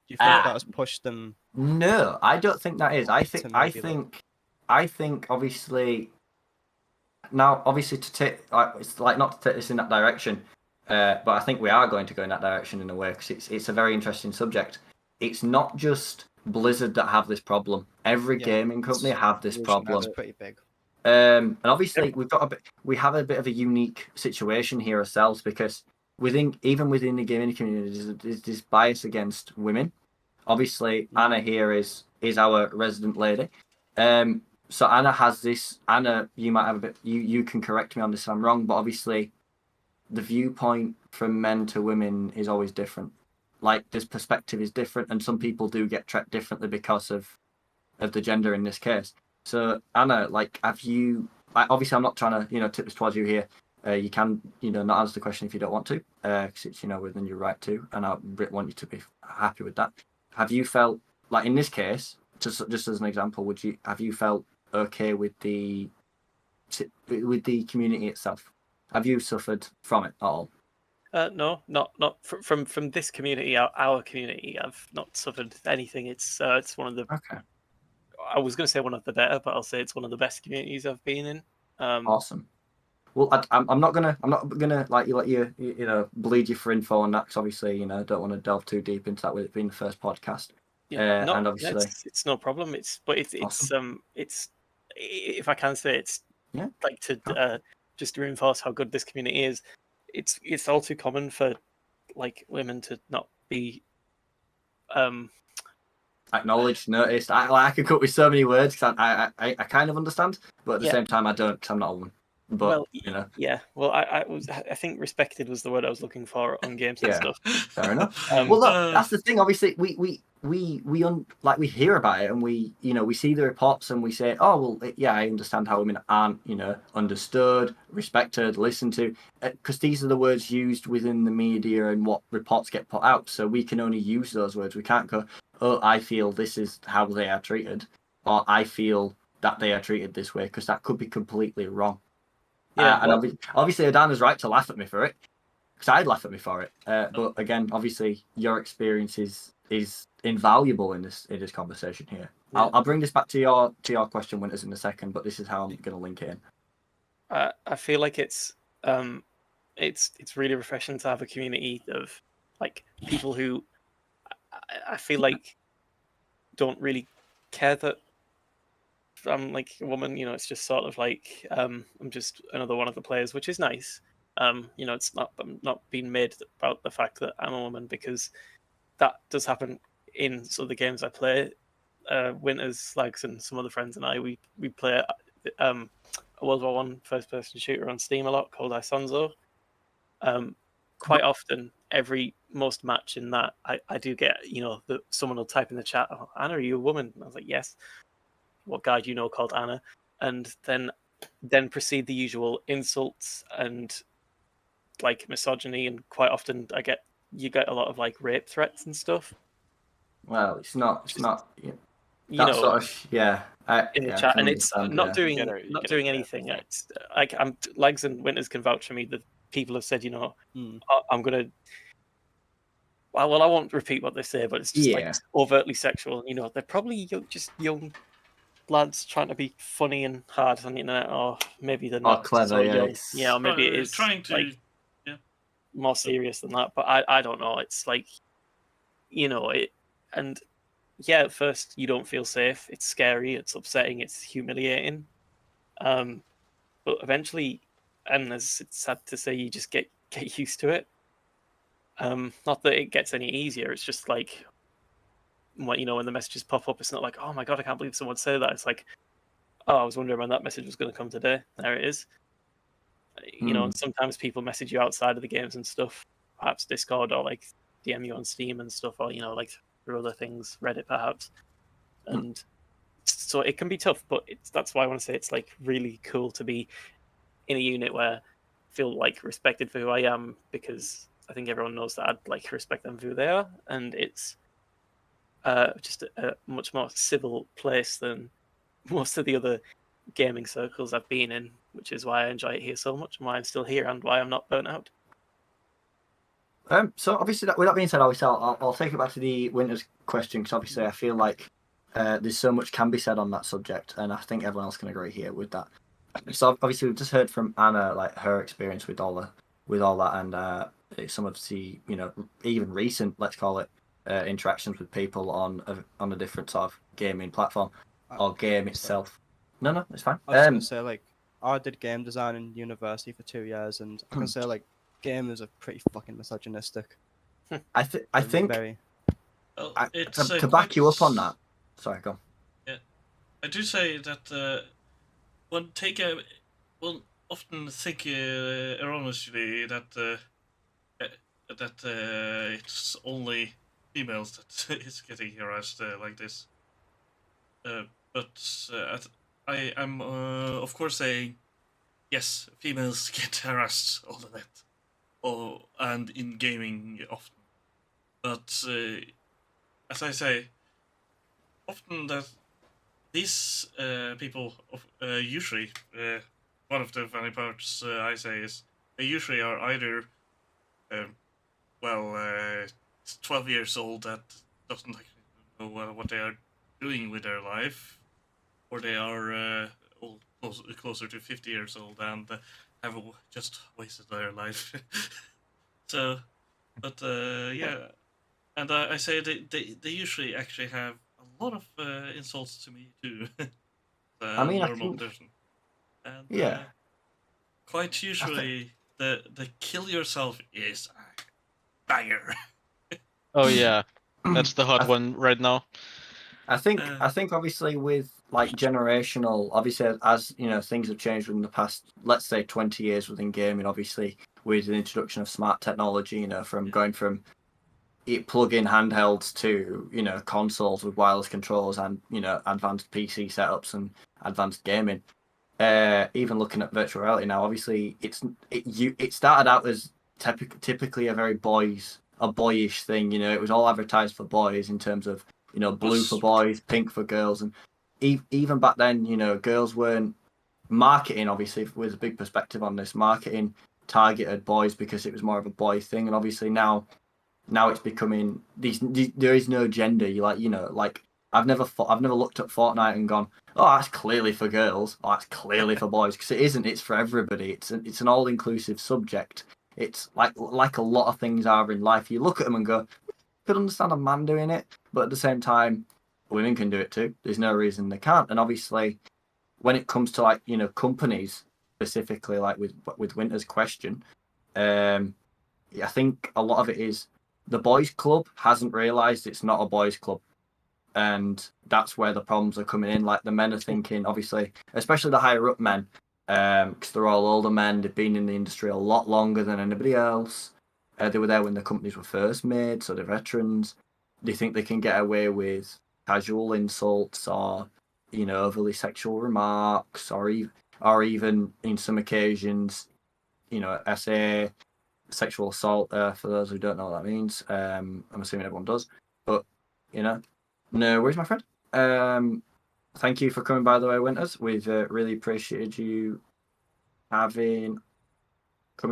Do you think that has pushed them? No, I don't think that is. I think. To I maybe, like- think. I think. Obviously, now, obviously, to take it's like not to take this in that direction, but I think we are going to go in that direction in a way because it's a very interesting subject. It's not just Blizzard that have this problem. Every Yeah, gaming company have this problem. It's pretty big. And obviously we have a bit of a unique situation here ourselves because even within the gaming community there's this bias against women. Obviously Anna here is our resident lady. So Anna has this. Anna, you might have a bit. You can correct me on this if I'm wrong, but obviously the viewpoint from men to women is always different. Like this perspective is different, and some people do get treated differently because of the gender in this case. So Anna, like, have you? Obviously, I'm not trying to tip this towards you here. You can not answer the question if you don't want to, because it's within your right to, and I want you to be happy with that. Have you felt like in this case, just as an example, have you felt okay with the community itself? Have you suffered from it at all? No, not from this community, our community. I've not suffered anything. It's one of the. Okay. I was going to say one of the better, but I'll say it's one of the best communities I've been in. Awesome. Well, I'm not gonna like let you bleed you for info on that because obviously don't want to delve too deep into that with it being the first podcast. Yeah, and obviously it's no problem. It's awesome. it's if I can say it's like to just to reinforce how good this community is. It's all too common for like women to not be acknowledged, noticed. I could cope with so many words because I kind of understand, but at the same time I don't because I'm not a woman. But yeah. Well, I think respected was the word I was looking for on games and stuff. Fair enough. Well, that's the thing. Obviously, we hear about it and we see the reports and we say, oh well, yeah, I understand how women aren't understood, respected, listened to, because these are the words used within the media and what reports get put out. So we can only use those words. We can't go, oh, I feel this is how they are treated, or I feel that they are treated this way, because that could be completely wrong. Yeah, and obviously Adana's right to laugh at me for it, because I'd laugh at me for it. But again, obviously your experience is invaluable in this conversation here. Yeah. I'll bring this back to your question, Winters, in a second, but this is how I'm going to link it in. I feel like it's really refreshing to have a community of like people who I feel like don't really care that I'm like a woman. It's just sort of like I'm just another one of the players, which is nice. It's I'm not being made about the fact that I'm a woman, because that does happen in some of the games I play. Winters, Slags, and some other friends and I, we play a World War I first-person shooter on Steam a lot called Isonzo. Quite often, most match in that, I do get that someone will type in the chat, "Oh, Anna, are you a woman?" And I was like, "Yes." What guy do you know called Anna? And then proceed the usual insults and like misogyny, and quite often you get a lot of like rape threats and stuff. Well, it's not in the chat, and it's not doing anything. It's like Legs and Winters can vouch for me that people have said, I'm gonna. Well, I won't repeat what they say, but it's just like overtly sexual. They're probably just young lads trying to be funny and hard on the internet, or maybe they're not clever, so young. Yeah, or maybe it is trying to like more serious than that. But I don't know. It's like it, and yeah, at first you don't feel safe. It's scary. It's upsetting. It's humiliating. But eventually, and as it's sad to say, you just get used to it. Not that it gets any easier. It's just like when the messages pop up, it's not like, oh my god, I can't believe someone said that. It's like, oh, I was wondering when that message was going to come today. There it is. And sometimes people message you outside of the games and stuff, perhaps Discord, or like DM you on Steam and stuff, or like through other things, Reddit perhaps. And So it can be tough, but that's why I want to say it's like really cool to be in a unit where I feel like respected for who I am, because I think everyone knows that I'd like respect them for who they are, and it's just a much more civil place than most of the other gaming circles I've been in, which is why I enjoy it here so much, and why I'm still here, and why I'm not burnt out. So obviously, with that being said, obviously I'll take it back to the Winters question, because obviously I feel like there's so much can be said on that subject, and I think everyone else can agree here with that. So obviously we've just heard from Anna, like her experience with all that, and some of the even recent, let's call it, interactions with people on a different sort of gaming platform or game itself. No, it's fine. I was gonna say, like, I did game design in university for 2 years, and I can say, like, gamers are pretty fucking misogynistic. I think very. Well, to back you up on that. Sorry, go. Yeah, I do say that one often think erroneously that it's only females that is getting harassed like this. But I am of course saying yes, females get harassed on the net, and in gaming often. But as I say, often that these people usually one of the funny parts I say is they usually are either 12 years old that doesn't actually know what they are doing with their life, or they are closer to 50 years old and have just wasted their life. So, but yeah, and I say they usually actually have a lot of insults to me too. I mean, normal person, and yeah, quite usually the kill yourself is a banger. Oh yeah, that's the hot one right now. I think obviously with like generational, obviously as things have changed in the past, let's say 20 years within gaming, obviously with the introduction of smart technology, from going from plug-in handhelds to consoles with wireless controls and advanced PC setups and advanced gaming. Even looking at virtual reality now, obviously it started out as typically a very boyish thing. It was all advertised for boys in terms of blue for boys, pink for girls, and even back then, girls weren't marketing. Obviously, with a big perspective on this, marketing targeted boys because it was more of a boy thing, and obviously now it's becoming there is no gender. I've never looked at Fortnite and gone, oh, that's clearly for girls, or that's clearly for boys, because it isn't. It's for everybody. It's an all inclusive subject. It's like a lot of things are in life. You look at them and go, could understand a man doing it, but at the same time, women can do it too. There's no reason they can't. And obviously, when it comes to companies specifically, like with Winter's question, I think a lot of it is the boys' club hasn't realised it's not a boys' club, and that's where the problems are coming in. Like the men are thinking, obviously, especially the higher up men, because they're all older men. They've been in the industry a lot longer than anybody else. They were there when the companies were first made, so they're veterans. They think they can get away with casual insults or, overly sexual remarks, or even in some occasions, SA, sexual assault. For those who don't know what that means, I'm assuming everyone does. But no worries, my friend. Thank you for coming, by the way, Winters. We've really appreciated you coming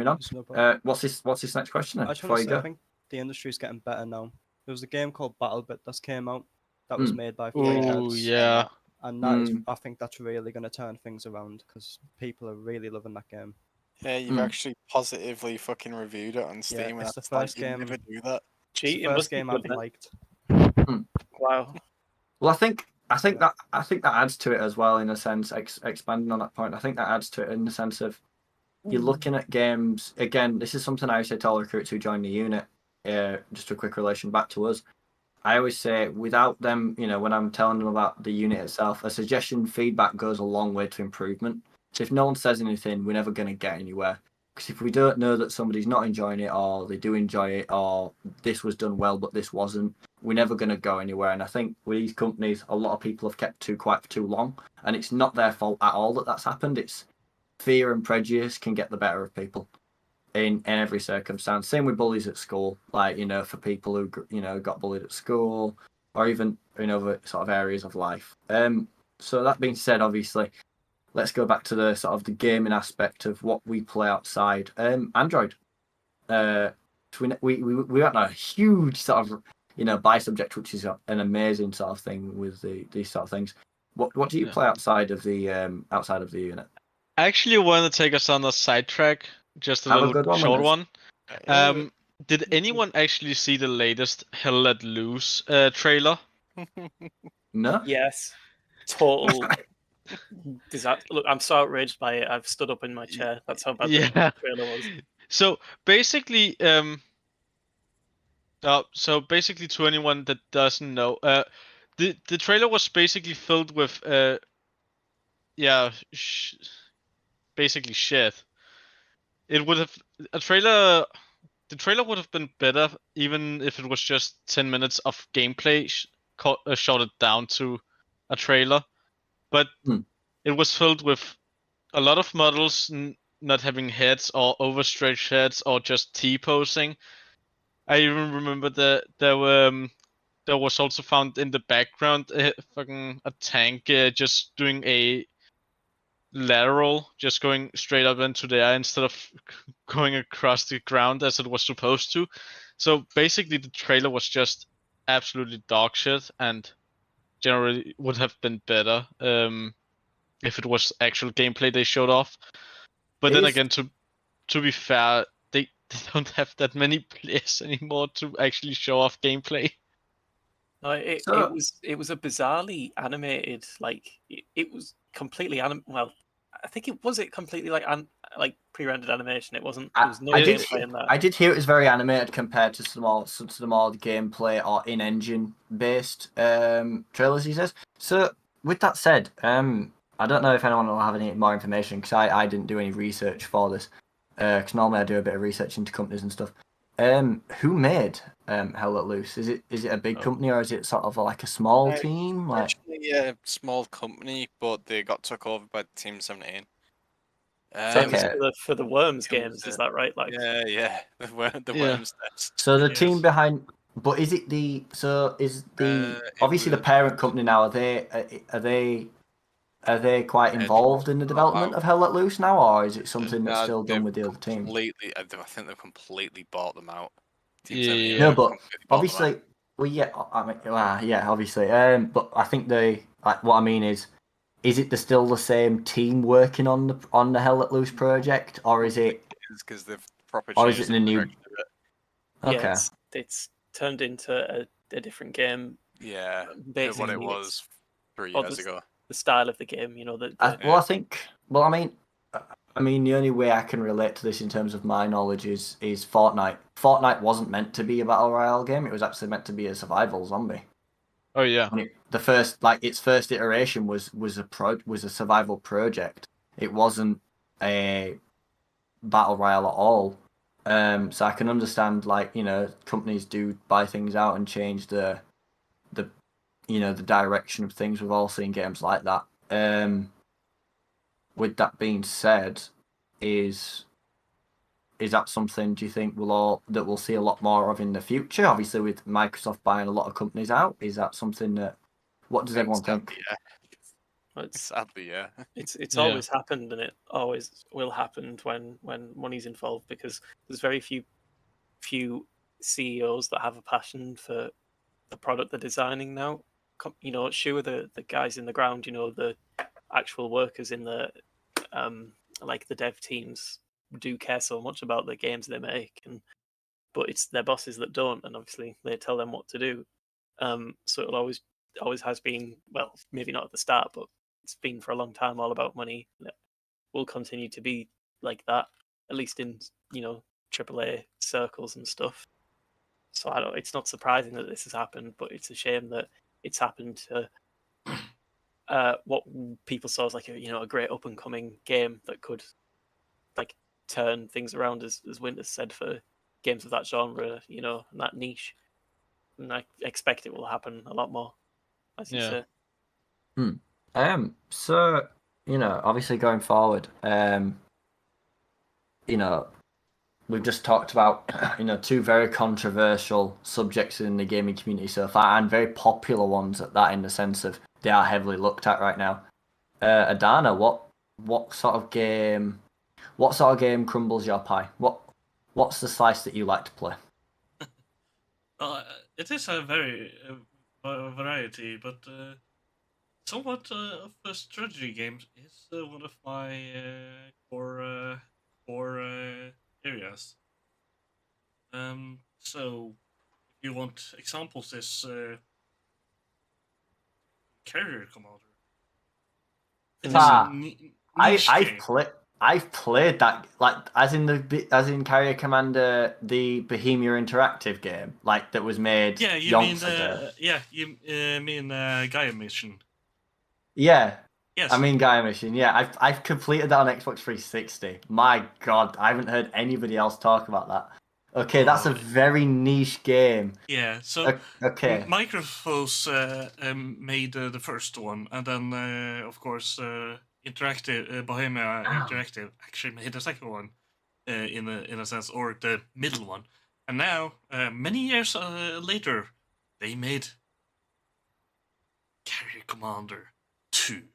on. No what's this next question then? I just want to say, I think the industry is getting better now. There was a game called BattleBit that came out that was made by Oh yeah, and that is, I think that's really going to turn things around because people are really loving that game. Yeah, you've actually positively fucking reviewed it on Steam. Yeah, it's the that's first like, game. Never do that. It's the first game I've liked. Wow. Well, I think that adds to it as well, in a sense. Expanding on that point, I think that adds to it in the sense of you're looking at games again. This is something I always say to all recruits who join the unit. Just a quick relation back to us. I always say, without them, when I'm telling them about the unit itself, a suggestion feedback goes a long way to improvement. So if no one says anything, we're never going to get anywhere. Because if we don't know that somebody's not enjoying it, or they do enjoy it, or this was done well but this wasn't, we're never going to go anywhere. And I think with these companies, a lot of people have kept too quiet for too long, and it's not their fault at all that that's happened. It's fear and prejudice can get the better of people in every circumstance. Same with bullies at school, like, for people who, got bullied at school or even in other sort of areas of life. So that being said, obviously, let's go back to the sort of the gaming aspect of what we play outside. Android. We had a huge sort of, by subject, which is an amazing sort of thing with these sort of things. What do you play outside of the unit? I actually want to take us on a sidetrack, just a Have a little good one, short Winners. one. Did anyone actually see the latest Hell Let Loose trailer? No. Yes. Total disaster. Look, I'm so outraged by it. I've stood up in my chair. That's how bad Yeah. the trailer was. So basically, to anyone that doesn't know, the trailer was basically filled with basically shit. It would have a trailer. The trailer would have been better even if it was just 10 minutes of gameplay shorted down to a trailer. But it was filled with a lot of models not having heads or overstretched heads or just T-posing. I even remember that there was also found in the background a tank just doing a lateral, just going straight up into the air instead of going across the ground as it was supposed to. So basically, the trailer was just absolutely dog shit, and generally would have been better if it was actual gameplay they showed off. But then again, to be fair, they don't have that many players anymore to actually show off gameplay. No, it was a bizarrely animated, like it was completely well, I think it was completely like pre-rendered animation. It wasn't. There was no gameplay in that. I did hear it was very animated compared to some more gameplay or in-engine based trailers. He says. So with that said, I don't know if anyone will have any more information because I didn't do any research for this. Because normally I do a bit of research into companies and stuff. Who made Hell Let Loose? Is it a big company or is it sort of like a small team? Like Actually, a small company, but they got took over by Team 17. So it was for the Worms games, is that right? Like yeah, the Worms test. So the team behind, but is it the obviously the parent company now? Are they quite involved in the development of Hell Let Loose now, or is it something that's still done with the other team? I think they've completely bought them out. Yeah. No, but obviously, well, yeah, I mean, yeah, obviously, but I think what I mean is it still the same team working on the Hell Let Loose project, or is it? Because they've proper or changed is it in a new? Okay. Yeah, it's turned into a different game. Yeah, basically what it was 3 years ago. The style of the game, I think. Well, I mean, the only way I can relate to this in terms of my knowledge is Fortnite. Fortnite wasn't meant to be a battle royale game; it was actually meant to be a survival zombie. Oh yeah. Its first iteration was a survival project. It wasn't a battle royale at all. So I can understand, companies do buy things out and change the direction of things. We've all seen games like that. With that being said, is that something do you think we'll see a lot more of in the future? Obviously, with Microsoft buying a lot of companies out, is that something that? What does everyone think? Yeah. Sadly, yeah. It's always happened, and it always will happen when money's involved, because there's very few CEOs that have a passion for the product they're designing now. Sure, the guys in the ground, the actual workers in the like the dev teams do care so much about the games they make, but it's their bosses that don't, and obviously they tell them what to do. So it always has been, well, maybe not at the start, but it's been for a long time all about money. It will continue to be like that, at least in AAA circles and stuff. So it's not surprising that this has happened, but it's a shame that it's happened to what people saw as like a great up and coming game that could like turn things around, as Winters said, for games of that genre, and that niche. and I expect it will happen a lot more, as you Yeah. say. So, obviously going forward, we've just talked about, two very controversial subjects in the gaming community so far, and very popular ones at that, in the sense of they are heavily looked at right now. Adana, what sort of game crumbles your pie? What's the slice that you like to play? It is a very variety, but somewhat of a strategy games is one of my core areas. So if you want examples, this Carrier Commander. It is Ah, a niche I've game. I've played that, like, as in Carrier Commander, the Bohemia Interactive game, like, that was made Yeah, you mean yonks ago. you mean Gaia Mission. Yeah, Yes. I mean Gaia Mission. Yeah, I've completed that on Xbox 360. My God, I haven't heard anybody else talk about that. Okay, that's a Oh, very niche game. yeah. So Okay. Microsoft made the first one, and then of course Bohemia Interactive actually made the second one in a sense, or the middle one. And now, many years later, they made Carrier Commander 2.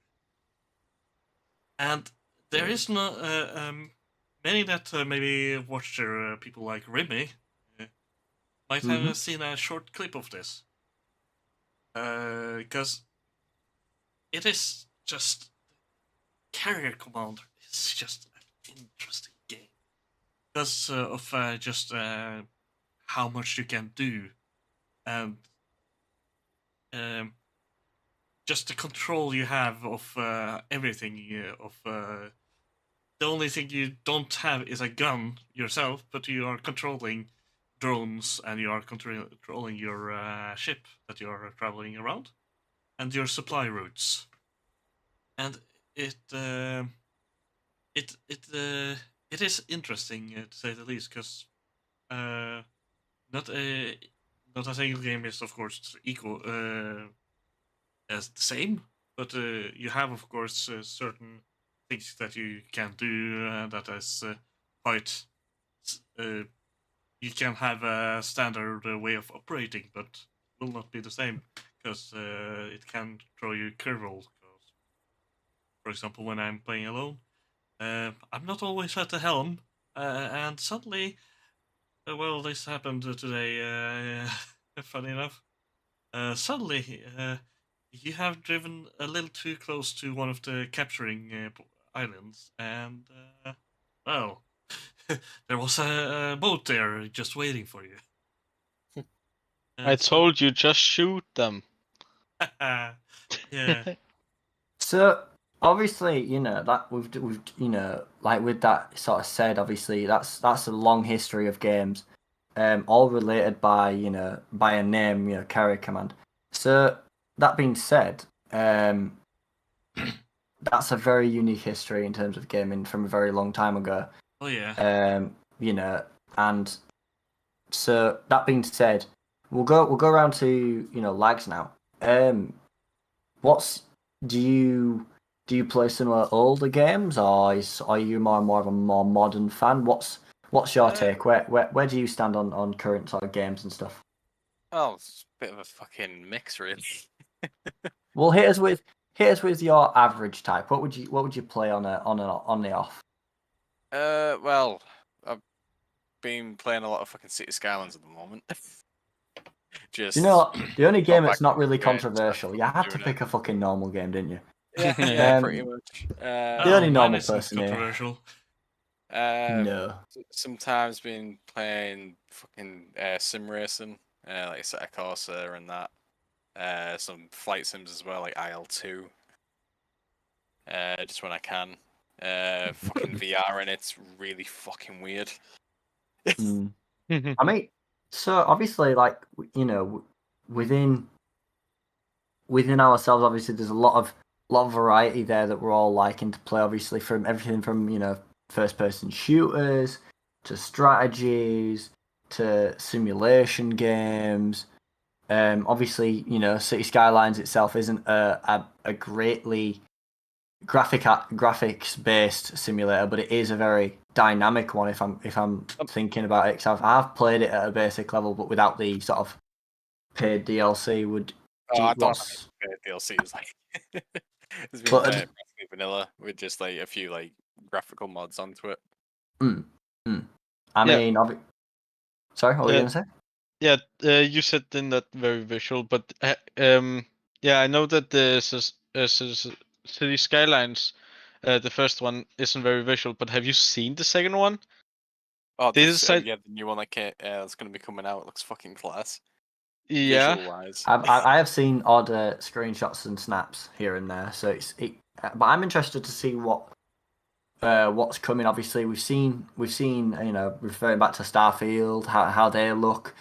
And there is no many that maybe watched people like Remy might have seen a short clip of this, because it is just Carrier Commander is just an interesting game because of just how much you can do, and just the control you have of everything. The only thing you don't have is a gun yourself, but you are controlling drones, and you are controlling your ship that you are traveling around, and your supply routes. And it it is interesting, to say the least, because not a not a single game is of course equal as the same, but you have of course certain things that you can do that is quite. You can have a standard way of operating, but it will not be the same because it can throw you curveballs. For example, when I'm playing alone, I'm not always at the helm, and suddenly, well, this happened today. Funny enough, suddenly you have driven a little too close to one of the capturing islands, and well, there was a boat there just waiting for you. I told you, just shoot them. Yeah. So obviously, that we've like, with that sort of said, obviously that's a long history of games, all related by by a name, Carrier Command. So that being said, that's a very unique history in terms of gaming from a very long time ago. Oh yeah. And so that being said, we'll go around to lags now. Do you play similar older games, or are you more of a more modern fan? What's your take? Where do you stand on current sort of games and stuff? Oh, it's a bit of a fucking mix, really. Well, hit us with your average type. What would you play on the off? Well, I've been playing a lot of fucking City Skylines at the moment. Just You know what? The only game got that's back not really into it, controversial. You had to doing pick a fucking normal game, didn't you? it. Yeah, Um, pretty much. The only mine normal isn't person here. controversial. No. Sometimes been playing fucking sim racing, like Assetto Corsa and that. Some flight sims as well, like IL2. Just when I can. Fucking VR, and it's really fucking weird. I mean, so obviously, like, within ourselves, obviously, there's a lot of variety there that we're all liking to play. Obviously, from everything from first person shooters to strategies to simulation games. Obviously, City Skylines itself isn't a greatly graphics based simulator, but it is a very dynamic one. If I'm thinking about it, because I've played it at a basic level, but without the sort of paid DLC. I don't think DLC is like it's been practically vanilla with just like a few like graphical mods onto it. I mean, sorry, what were you gonna say? Yeah, you said they're not very visual, but yeah, I know that the City Skylines, the first one isn't very visual. But have you seen the second one? Oh, They the decide- new one that's gonna be coming out. It looks fucking class. Yeah, Visual wise. I have seen odd screenshots and snaps here and there, so but I'm interested to see what's coming. Obviously, we've seen referring back to Starfield, how they look,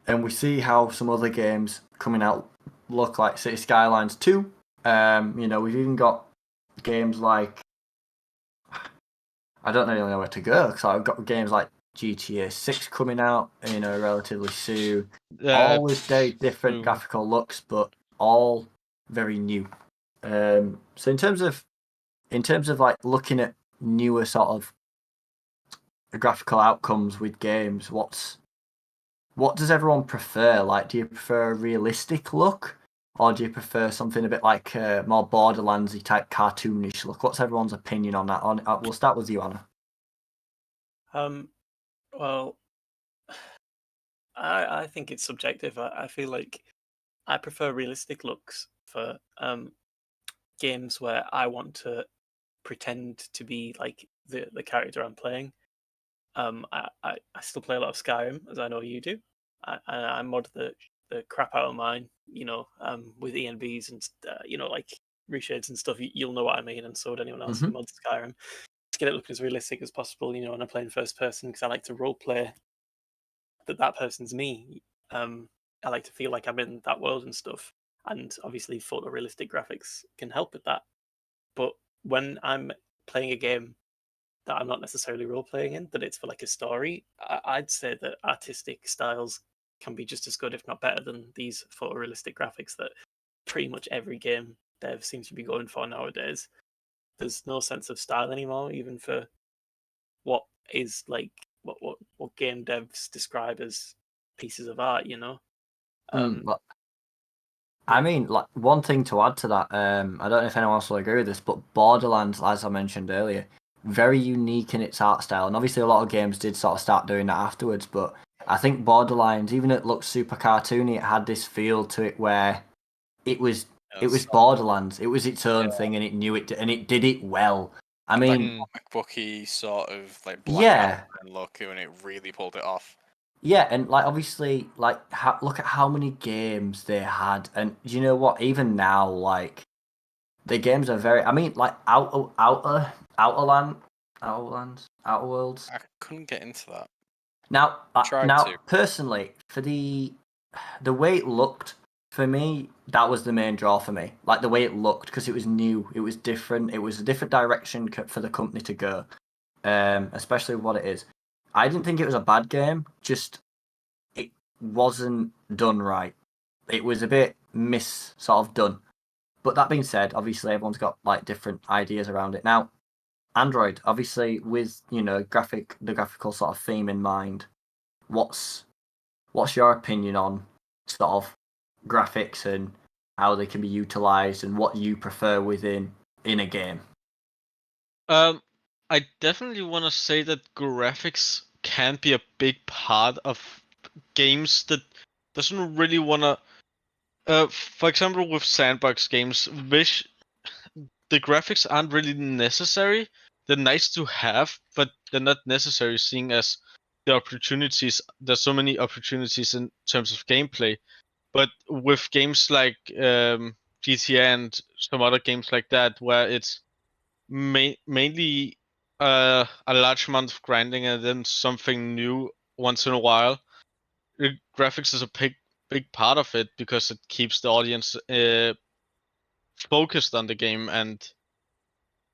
and we see how some other games coming out look, like City Skylines 2. We've even got games like, I don't really know where to go, because I've got games like GTA 6 coming out, relatively soon. All with very different graphical looks, but all very new. So in terms of like looking at newer sort of graphical outcomes with games, what does everyone prefer? Like, do you prefer a realistic look, or do you prefer something a bit like more Borderlands-y type cartoonish look? What's everyone's opinion on that? We'll start with you, Anna. Well, I think it's subjective. I feel like I prefer realistic looks for games where I want to pretend to be like the character I'm playing. I still play a lot of Skyrim, as I know you do. I mod the crap out of mine, with ENBs and like reshades and stuff. You'll know what I mean, and so would anyone else who mods Skyrim. To get it looking as realistic as possible, and I'm playing first person because I like to role play that person's me. I like to feel like I'm in that world and stuff. And obviously, photorealistic graphics can help with that. But when I'm playing a game that I'm not necessarily role playing in, that it's for like a story, I'd say that artistic styles can be just as good, if not better, than these photorealistic graphics that pretty much every game dev seems to be going for nowadays. There's no sense of style anymore, even for what is like what game devs describe as pieces of art, I mean, like, one thing to add to that, I don't know if anyone else will agree with this, but Borderlands, as I mentioned earlier, very unique in its art style, and obviously a lot of games did sort of start doing that afterwards, but I think Borderlands, even though it looked super cartoony, it had this feel to it where it was Borderlands. It was its own thing, and it knew it, and it did it well. I mean, like comic booky sort of like black look, and it really pulled it off. Yeah, and like obviously, like look at how many games they had, and you know what? Even now, like the games are very. I mean, like Outer Worlds. I couldn't get into that. Now, personally, for the way it looked, for me, that was the main draw for me. Like the way it looked, because it was new, it was different, it was a different direction for the company to go. Especially what it is. I didn't think it was a bad game. Just it wasn't done right. It was a bit sort of done. But that being said, obviously everyone's got like different ideas around it. Now, Android, obviously with the graphical sort of theme in mind, what's your opinion on sort of graphics and how they can be utilized and what you prefer in a game? I definitely want to say that graphics can be a big part of games that doesn't really want to. For example, with sandbox games, which the graphics aren't really necessary. They're nice to have, but they're not necessary, seeing as there's so many opportunities in terms of gameplay. But with games like GTA and some other games like that, where it's mainly a large amount of grinding and then something new once in a while, the graphics is a big part of it, because it keeps the audience focused on the game and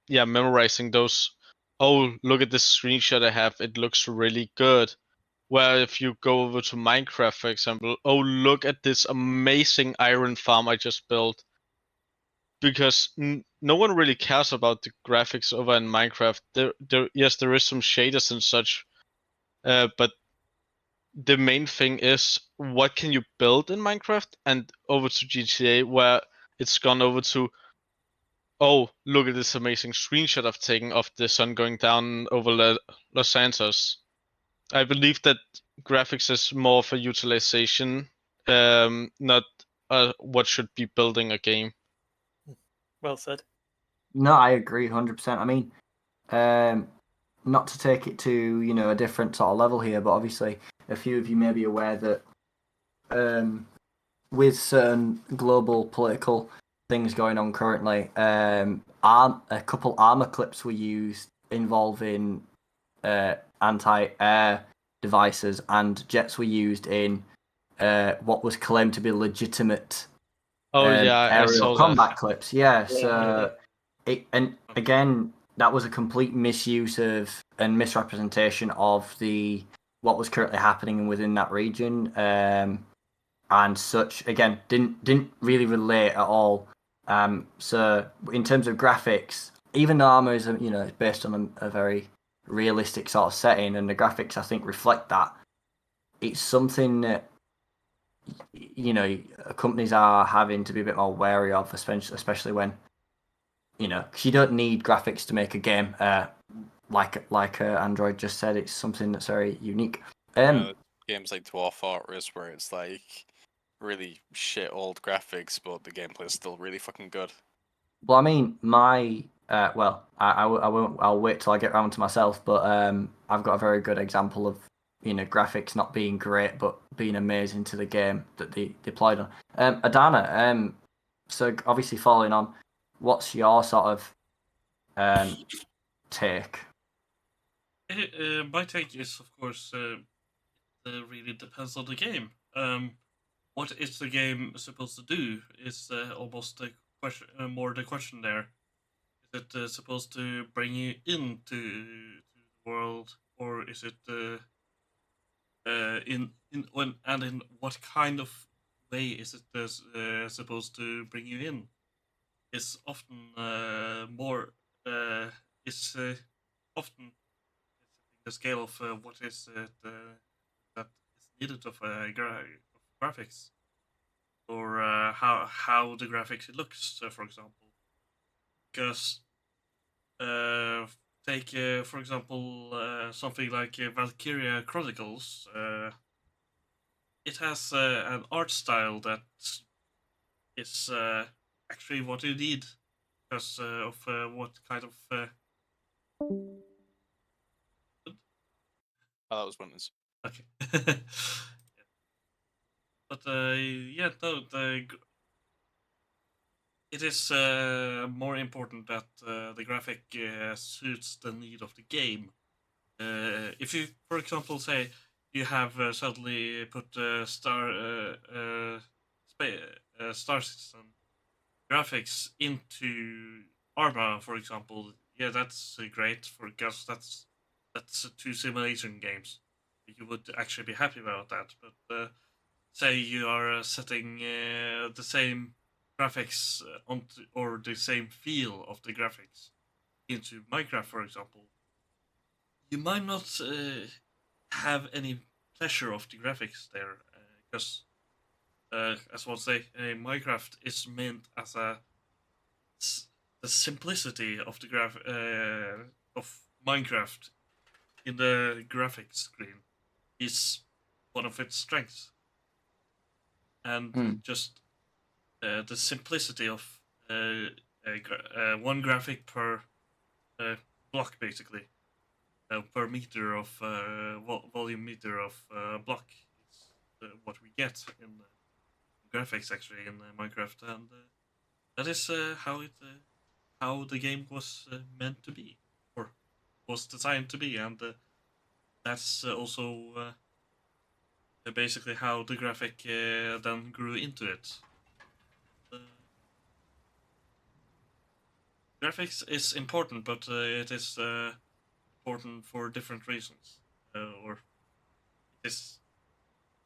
memorizing those. Oh, look at this screenshot I have, it looks really good. Where if you go over to Minecraft, for example, oh, look at this amazing iron farm I just built. Because no one really cares about the graphics over in Minecraft. Yes, there is some shaders and such, but the main thing is what can you build in Minecraft, and over to GTA where it's gone over to, oh, look at this amazing screenshot I've taken of the sun going down over Los Santos. I believe that graphics is more for utilization, not what should be building a game. Well said. No, I agree 100%. I mean, not to take it to a different sort of level here, but obviously a few of you may be aware that with certain global political things going on currently, a couple armor clips were used involving anti-air devices, and jets were used in what was claimed to be legitimate I aerial saw combat that. clips. Yeah, so and again, that was a complete misuse of and misrepresentation of what was currently happening within that region, and such. Again, didn't really relate at all. So in terms of graphics, even though armor is it's based on a very realistic sort of setting, and the graphics I think reflect that, it's something that companies are having to be a bit more wary of, especially when because you don't need graphics to make a game. Like Android just said, it's something that's very unique. Games like Dwarf Fortress, where it's like really shit old graphics, but the gameplay is still really fucking good. Well, I mean, I won't. I'll wait till I get around to myself. But I've got a very good example of graphics not being great, but being amazing to the game that they deployed on. Adana. So obviously following on, what's your sort of take? My take is, of course, it really depends on the game. What is the game supposed to do? Is almost the question, more the question there. Is it supposed to bring you into the world, or is it in what kind of way is it supposed to bring you in? It's often more. It's often the scale of what is it that is needed of graphics, or how the graphics looks, for example. Because take for example something like Valkyria Chronicles. It has an art style that is actually what you need because of what kind of. Oh, that was Winters. Okay. But yeah, no, it is more important that the graphic suits the need of the game. If you, for example, say you have suddenly put Star Citizen graphics into Arma, for example, yeah, that's great because that's two simulation games. You would actually be happy about that, but say you are setting the same graphics onto or the same feel of the graphics into Minecraft, for example, you might not have any pleasure of the graphics there because, as one say, Minecraft is meant as the simplicity of the of Minecraft in the graphics screen is one of its strengths, and just the simplicity of one graphic per block, basically, per meter of volume meter of block is what we get in graphics actually in Minecraft, and that is how the game was meant to be or was designed to be, and that's also basically how the graphic then grew into it. Graphics is important, but it is important for different reasons, or is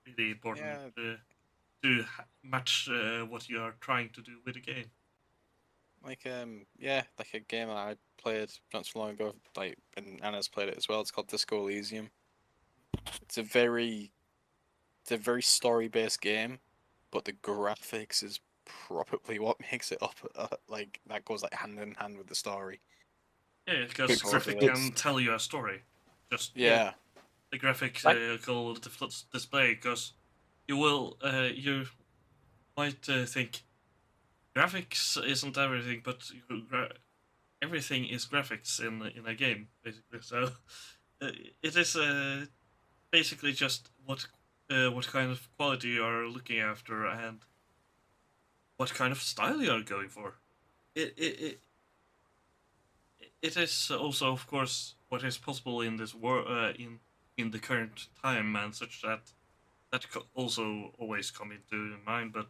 really important to match what you are trying to do with the game. Like like a game I played not so long ago, like, and Anna's played it as well. It's called Disco Elysium. It's a very story-based game, but the graphics is probably what makes it up. Like that goes like hand in hand with the story. Yeah, because Because graphic it's- can tell you a story. Just Yeah, the graphic Like- display, because you might think graphics isn't everything, but everything is graphics in a game, basically. So it is basically just what kind of quality you are looking after and what kind of style you are going for. It is also, of course, what is possible in this world, in the current time, and such that also always come into mind. But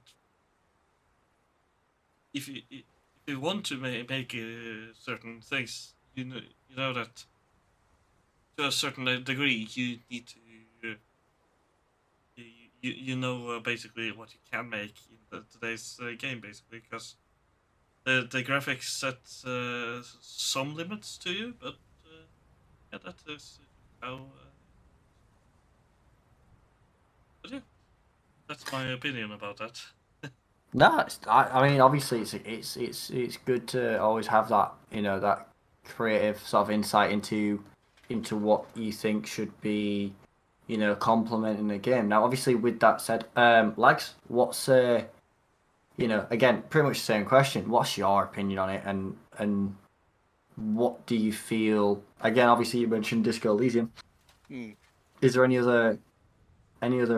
if you want to make certain things, you know that to a certain degree you need to you know basically what you can make in today's game, basically, because the graphics set some limits to you, but yeah, that is how. But yeah, that's my opinion about that. No, I mean, obviously, it's good to always have that, that creative sort of insight into what you think should be, complementing the game. Now, obviously, with that said, Lags, what's again, pretty much the same question. What's your opinion on it, and what do you feel? Again, obviously, you mentioned Disco Elysium. Is there any other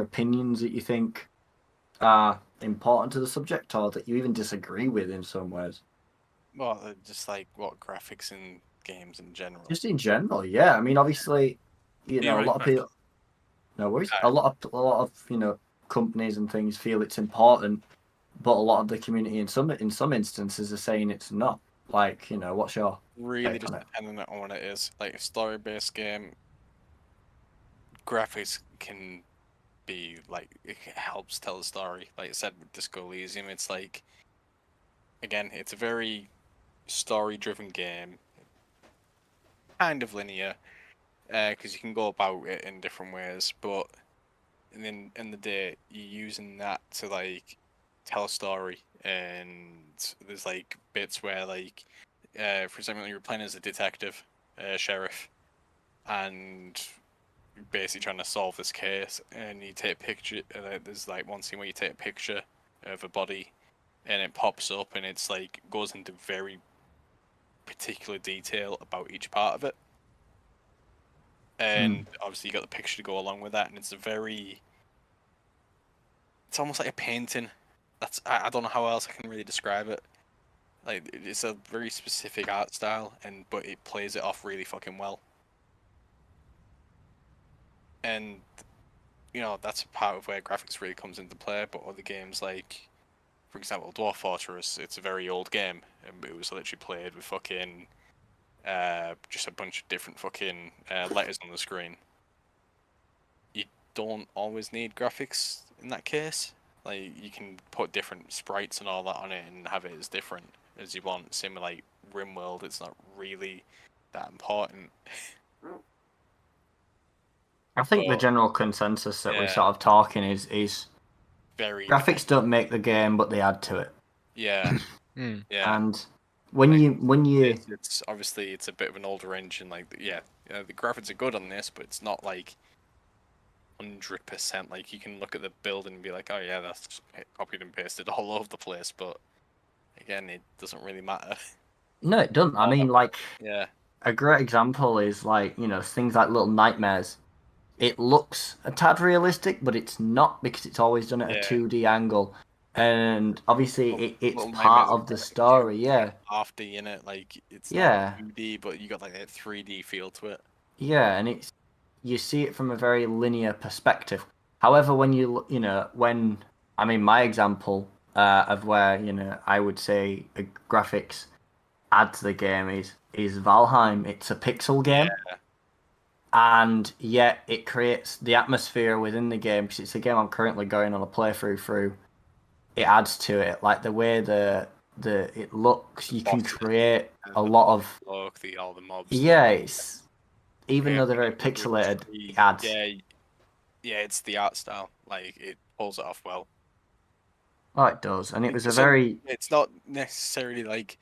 opinions that you think are important to the subject, or that you even disagree with in some ways? well, just like what graphics in games in general. Just in general, yeah. I mean, obviously, Be a right lot of back. people. No worries. A lot of companies and things feel it's important, but a lot of the community in some instances are saying it's not. Like, what's your Really take just on it? depending on what it is. Like a story-based game, graphics can be like it helps tell the story. Like I said with Disco Elysium, it's like again, it's a very story-driven game, kind of linear, because you can go about it in different ways. But in the day, you're using that to like tell a story, and there's like bits where like, for example, you're playing as a detective, sheriff, and you're basically trying to solve this case, and you take a picture. There's like one scene where you take a picture of a body, and it pops up, and it's like goes into very particular detail about each part of it. And obviously you got the picture to go along with that, and it's almost like a painting. I don't know how else I can really describe it. Like it's a very specific art style, but it plays it off really fucking well. And that's part of where graphics really comes into play. But other games like, for example, Dwarf Fortress, it's a very old game, and it was literally played with fucking just a bunch of different fucking letters on the screen. You don't always need graphics in that case. Like you can put different sprites and all that on it and have it as different as you want. Same with like RimWorld, it's not really that important. I think the But, general consensus that we're yeah. sort of talking is Very graphics don't make the game, but they add to it. Yeah. Yeah. And when you it's obviously it's a bit of an older engine. Like the graphics are good on this, but it's not like 100%. Like you can look at the build and be like, oh yeah, that's copied and pasted all over the place. But again, it doesn't really matter. No, it doesn't. I mean, like, Yeah. a great example is like, things like Little Nightmares. It looks a tad realistic, but it's not, because it's always done at a 2D angle. And obviously it's Little part Nightmares of the is like story, yeah. half D in it, like it's Yeah. not 2D, but you got like that 3D feel to it. Yeah, and you see it from a very linear perspective. However, when my example of where I would say the graphics add to the game is Valheim. It's a pixel game, and yet it creates the atmosphere within the game, because it's a game I'm currently going on a playthrough through. It adds to it, like the way the it looks. You can create a lot of look, all the mobs. yeah. It's even Yeah, though they're very with pixelated, tree- it adds. yeah, it's the art style. Like it pulls it off well. Oh, it does, and it was a So, very. It's not necessarily like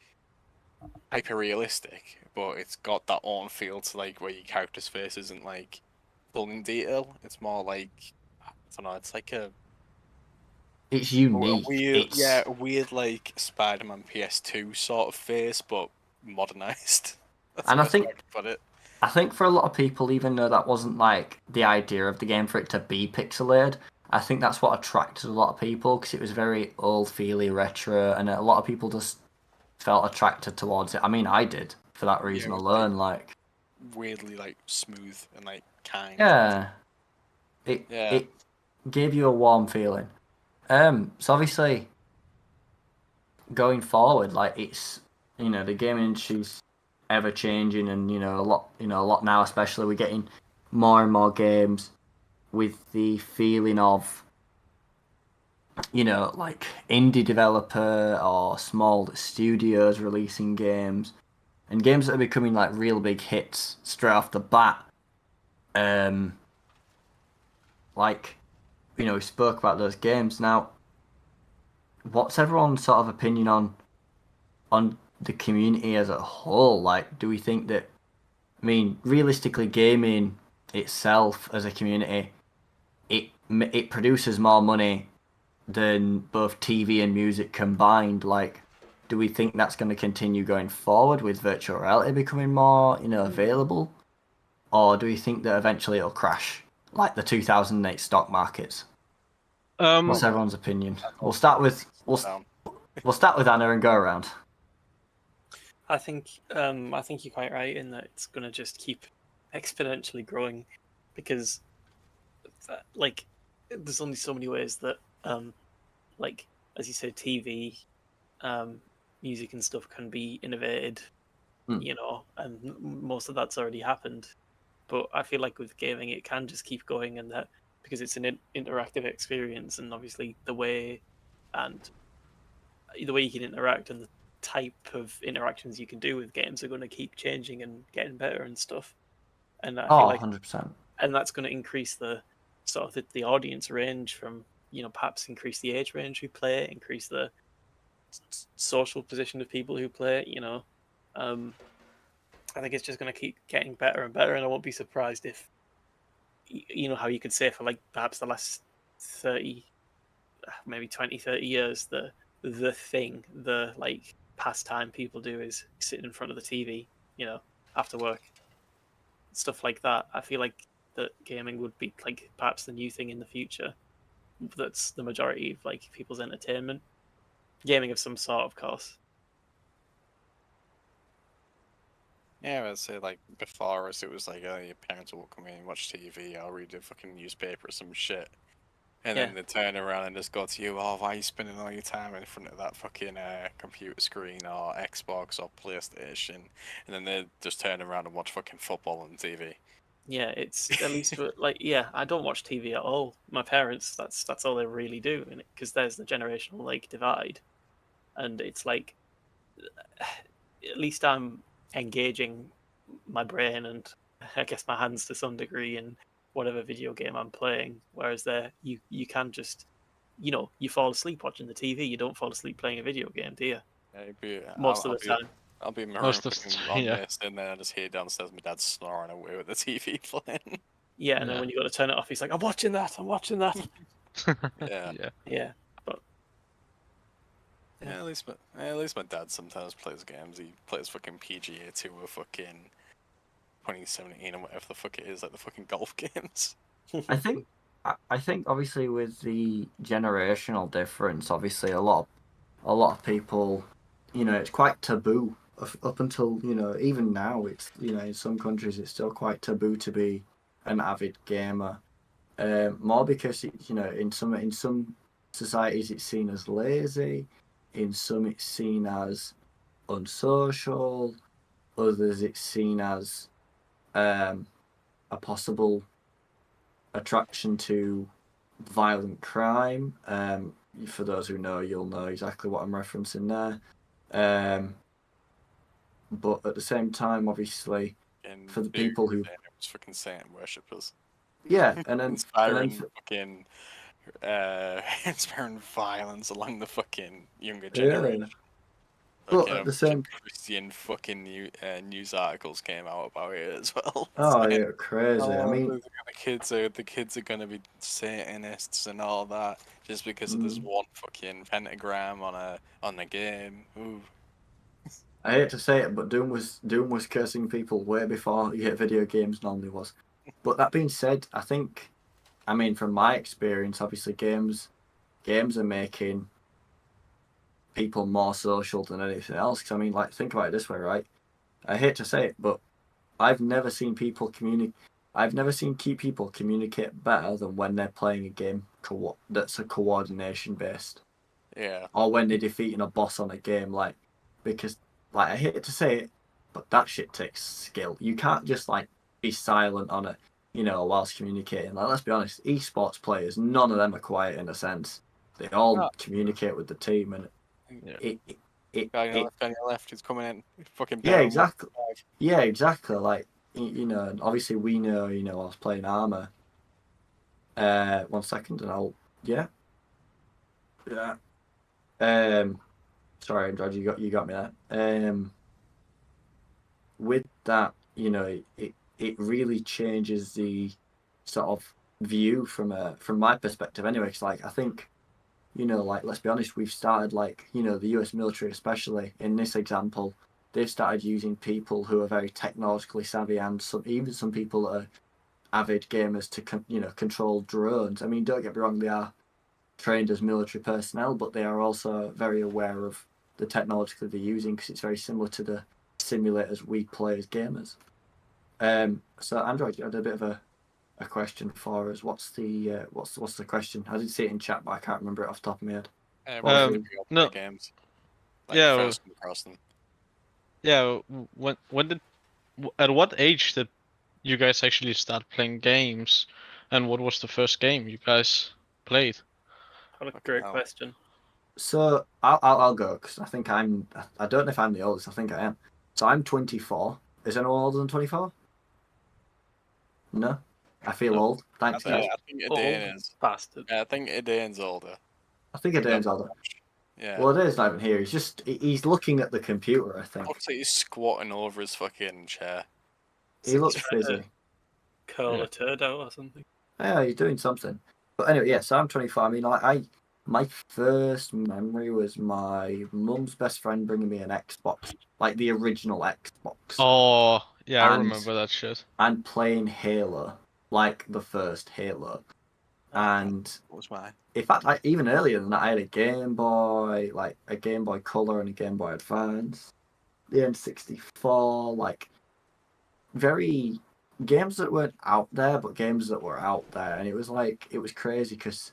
hyper realistic, but it's got that own feel to like where your character's face isn't like full in detail. It's more like I don't know. It's like It's a unique. weird, It's a weird like Spider-Man PS2 sort of face, but modernized. That's and the I best way think I can put it. I think for a lot of people, even though that wasn't like the idea of the game for it to be pixelated, I think that's what attracted a lot of people, because it was very old feely retro, and a lot of people just felt attracted towards it. I mean, I did for that reason it was, alone. Like, weirdly like smooth and like kind. yeah, it Yeah. it gave you a warm feeling. So obviously, going forward, like it's the gaming industry's ever changing, and a lot now, especially we're getting more and more games with the feeling of like indie developer or small studios releasing games, and games that are becoming like real big hits straight off the bat. Like we spoke about those games. Now, what's everyone's sort of opinion on the community as a whole? Like, do we think that, I mean, realistically, gaming itself as a community, it produces more money than both TV and music combined? Like, do we think that's going to continue going forward with virtual reality becoming more, available? Or do we think that eventually it'll crash, like the 2008 stock markets? What's everyone's opinion? We'll start with Anna and go around. I think you're quite right in that it's going to just keep exponentially growing, because like there's only so many ways that like, as you said, TV, music and stuff can be innovated, and most of that's already happened. But I feel like with gaming, it can just keep going, and that because it's an interactive experience, and obviously the way you can interact and the type of interactions you can do with games are going to keep changing and getting better and stuff. And I feel like 100%. and that's going to increase the sort of the audience range from perhaps increase the age range who play it, increase the social position of people who play it. I think it's just going to keep getting better and better, and I won't be surprised if how you could say for like perhaps the last 30, maybe 20, 30 years, the thing, the like pastime people do is sitting in front of the TV, after work, stuff like that. I feel like that gaming would be like perhaps the new thing in the future. That's the majority of like people's entertainment. Gaming of some sort, of course. Yeah, I'd say like before us, it was like, oh, your parents will come in and watch TV or read a fucking newspaper or some shit. And then they turn around and just go to you, oh, why are you spending all your time in front of that fucking computer screen or Xbox or PlayStation? And then they just turn around and watch fucking football on TV. Yeah, it's at least like, I don't watch TV at all. My parents, that's all they really do, because there's the generational like divide, and it's like at least I'm engaging my brain and I guess my hands to some degree in whatever video game I'm playing. Whereas there, you can just, you fall asleep watching the TV. You don't fall asleep playing a video game, do you? Most of the time. I'll be in my room Most of fucking the- on yeah. this, and then I just hear downstairs my dad snoring away with the TV playing. Yeah, and then Yeah. when you got to turn it off, he's like, I'm watching that. Yeah. Yeah, but Yeah, at least my dad sometimes plays games. He plays fucking PGA Tour or fucking 2017 or whatever the fuck it is, like the fucking golf games. I think obviously with the generational difference, obviously a lot of people, it's quite taboo up until even now. It's in some countries it's still quite taboo to be an avid gamer. More because in some societies it's seen as lazy, in some it's seen as unsocial, others it's seen as a possible attraction to violent crime. For those who know, you'll know exactly what I'm referencing there. But at the same time, obviously, And for the dude, people who, it was fucking Satan worshippers. yeah, and then Inspiring for, fucking inspiring violence along the fucking younger yeah. generation. But Fucking at a the bunch of same, Christian fucking news articles came out about it as well. oh Saying, yeah, crazy. I oh, mean, the kids are gonna be Satanists and all that just because of this one fucking pentagram on the game. Ooh. I hate to say it, but Doom was cursing people way before video games normally was. But that being said, I mean, from my experience, obviously games are making people more social than anything else. Because I mean, like, think about it this way, right? I hate to say it, but I've never seen people communicate. I've never seen people communicate better than when they're playing a game that's a coordination based, Yeah. or when they're defeating a boss on a game. Like, because like I hate to say it, but that shit takes skill. You can't just like be silent on it, whilst communicating. Like, let's be honest, esports players, none of them are quiet in a sense. They all communicate with the team, and Guy on your left who's coming in. Fucking yeah, bear exactly. Yeah, exactly. Like, and obviously we know, I was playing armor. 1 second, and yeah. Sorry, Andrew, you got me there. With that, it really changes the sort of view from my perspective anyway. Because like I think, like, let's be honest, we've started, like, the US military, especially in this example, they've started using people who are very technologically savvy, and even some people that are avid gamers to control drones. I mean, don't get me wrong, they are trained as military personnel, but they are also very aware of the technology that they're using, because it's very similar to the simulators we play as gamers. So Android, you had a bit of a question for us. What's the question? I didn't see it in chat, but I can't remember it off the top of my head. No. Games. Yeah, First come across them. Yeah. At what age did you guys actually start playing games, and what was the first game you guys played? What a great question. So I'll go, because I think I don't know if I'm the oldest. I think I am. So I'm 24. Is anyone older than 24? No, I feel old. Thanks, guys. I think Adain is. Bastard. Yeah, I think Adain's older. I think Adain's older. Yeah. Well, Adain's not even here. He's looking at the computer, I think. Looks like he's squatting over his fucking chair. He looks busy. Curl a turd out or something. Yeah, he's doing something. But anyway, yeah, so I'm 24. I mean, my first memory was my mum's best friend bringing me an Xbox, like the original Xbox. Oh, yeah, I remember that shit. And playing Halo, like the first Halo. And what was mine? In fact, even earlier than that, I had a Game Boy, like a Game Boy Color and a Game Boy Advance, the N64, like very games that weren't out there, but games that were out there. And it was crazy, because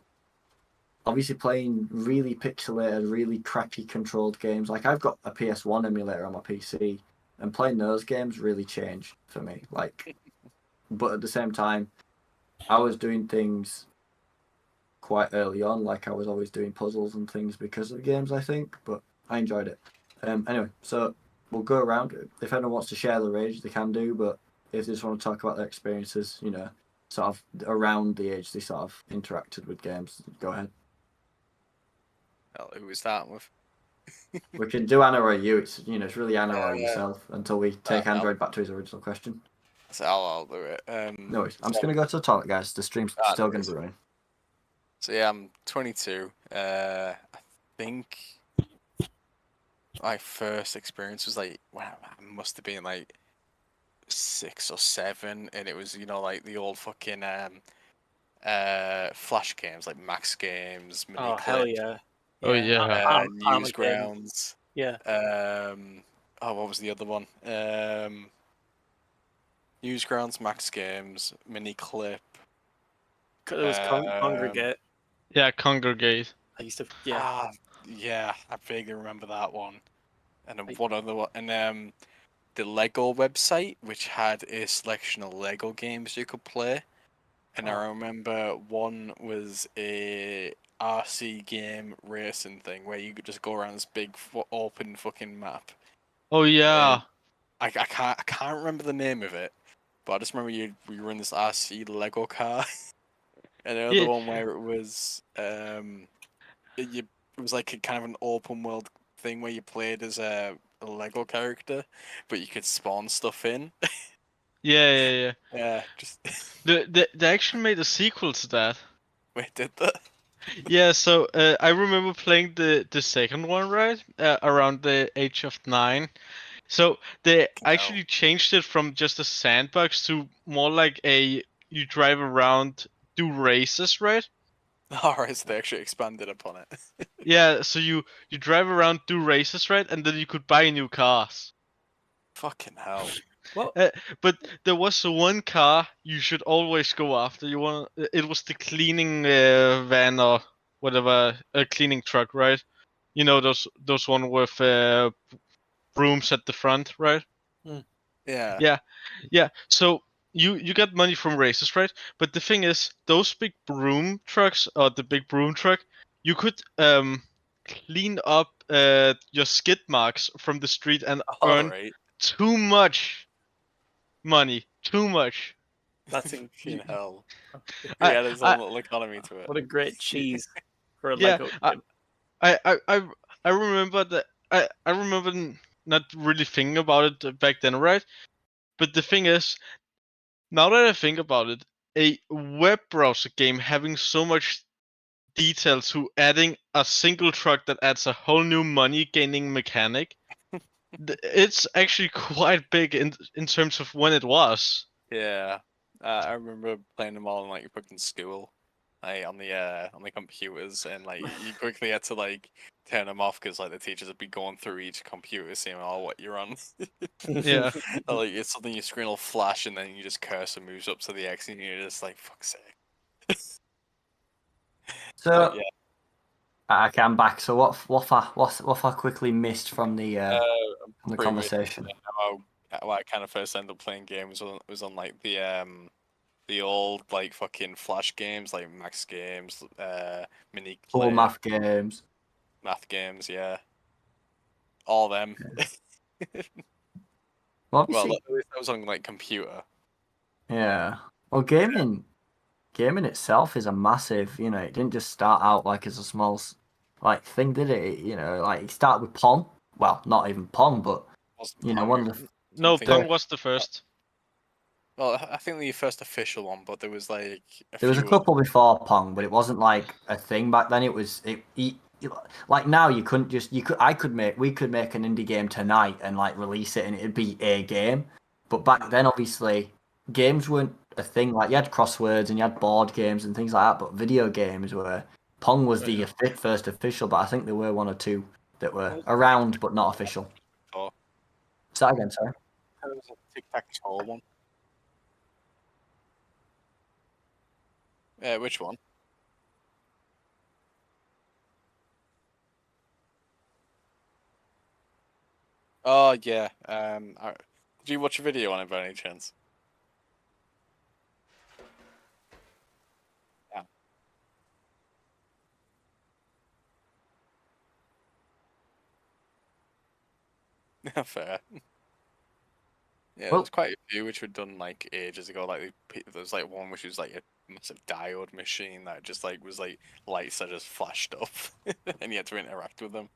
obviously playing really pixelated, really crappy controlled games. Like, I've got a PS1 emulator on my PC, and playing those games really changed for me. Like, but at the same time, I was doing things quite early on, like I was always doing puzzles and things because of the games, I think, but I enjoyed it. Anyway, so we'll go around. If anyone wants to share their age, they can do, but if they just want to talk about their experiences, sort of around the age they sort of interacted with games, go ahead. Well, who we starting with? We can do Anna or you. It's really Anna or yourself until we take Android back to his original question. So I'll do it. No worries. I'm just going to go to the toilet, guys. The stream's still going to be running. So yeah, I'm 22. I think my first experience was like, wow, I must have been like 6 or 7, and it was, like the old fucking flash games, like Max Games, Mini Oh, hell yeah. Oh yeah. Newsgrounds. Yeah. What was the other one? Newsgrounds, Max Games, Mini Clip. There was Congregate. Yeah, Congregate. I used to, yeah. Yeah, I vaguely remember that one. And then one other one, and the Lego website, which had a selection of Lego games you could play. And I remember one was a RC game racing thing where you could just go around this big open fucking map. Oh yeah. I can't remember the name of it, but I just remember we were in this RC Lego car, and the other Yeah. one where it was it was like a kind of an open world thing where you played as a Lego character, but you could spawn stuff in. Yeah. Yeah, just They actually made a sequel to that. wait, did that? Yeah, so I remember playing the second one, right? Around the age of 9. So they actually changed it from just a sandbox to more like you drive around, do races, right? Alright, so they actually expanded upon it. Yeah, so you drive around, do races, right? And then you could buy new cars. Fucking hell. But there was one car you should always go after. It was the cleaning van or whatever, a cleaning truck, right? You know those one with brooms at the front, right? Yeah. Yeah. So you get money from races, right? But the thing is, those big broom trucks or the big broom truck, you could clean up your skid marks from the street and earn Alright. too much money. Too much. That's Fucking hell. I, Yeah, there's a I, little economy to it. what a great cheese for a yeah, Lego I, game. I remember that. I remember not really thinking about it back then, right? But the thing is, now that I think about it, a web browser game having so much detail to adding a single truck that adds a whole new money gaining mechanic, it's actually quite big in terms of when it was. Yeah. I remember playing them all in like fucking school. Like on the computers, and like you quickly had to like turn them off because like the teachers would be going through each computer seeing what you're on. Yeah. Or, like it's something your screen will flash and then you just cursor moves up to the X and you're just like fuck's sake. So But, yeah. okay, I'm back. So what I quickly missed from the Pretty much conversation? how I kind of first ended up playing games was on like the old like fucking flash games like Max Games, Mini All Clip, math games. math games, yeah, all them. Well, Well, obviously, at least that was on like computer. yeah. Well, gaming itself is a massive. You know, it didn't just start out like as a small like thing, did it? You know, like it started with Pong. Well, not even Pong, but Wasn't you know, Pong, one of the No, something- Pong was the first. Well, I think the first official one, but there was like there was a few couple before Pong, but it wasn't like a thing back then. It was like now you couldn't just we could make an indie game tonight and like release it and it'd be a game. But back then, obviously, games weren't a thing. Like you had crosswords and you had board games and things like that, but video games were. Pong was the first official, but I think there were one or two that were around but not official. Oh. Say that again, sorry. There was a tic-tac-toe one. Which one? Oh yeah. Did you watch a video on it by any chance? Yeah. Fair. Yeah, Well- there's quite a few which were done like ages ago. Like there's like one which was like a massive diode machine that just like was like lights that just flashed up, and you had to interact with them.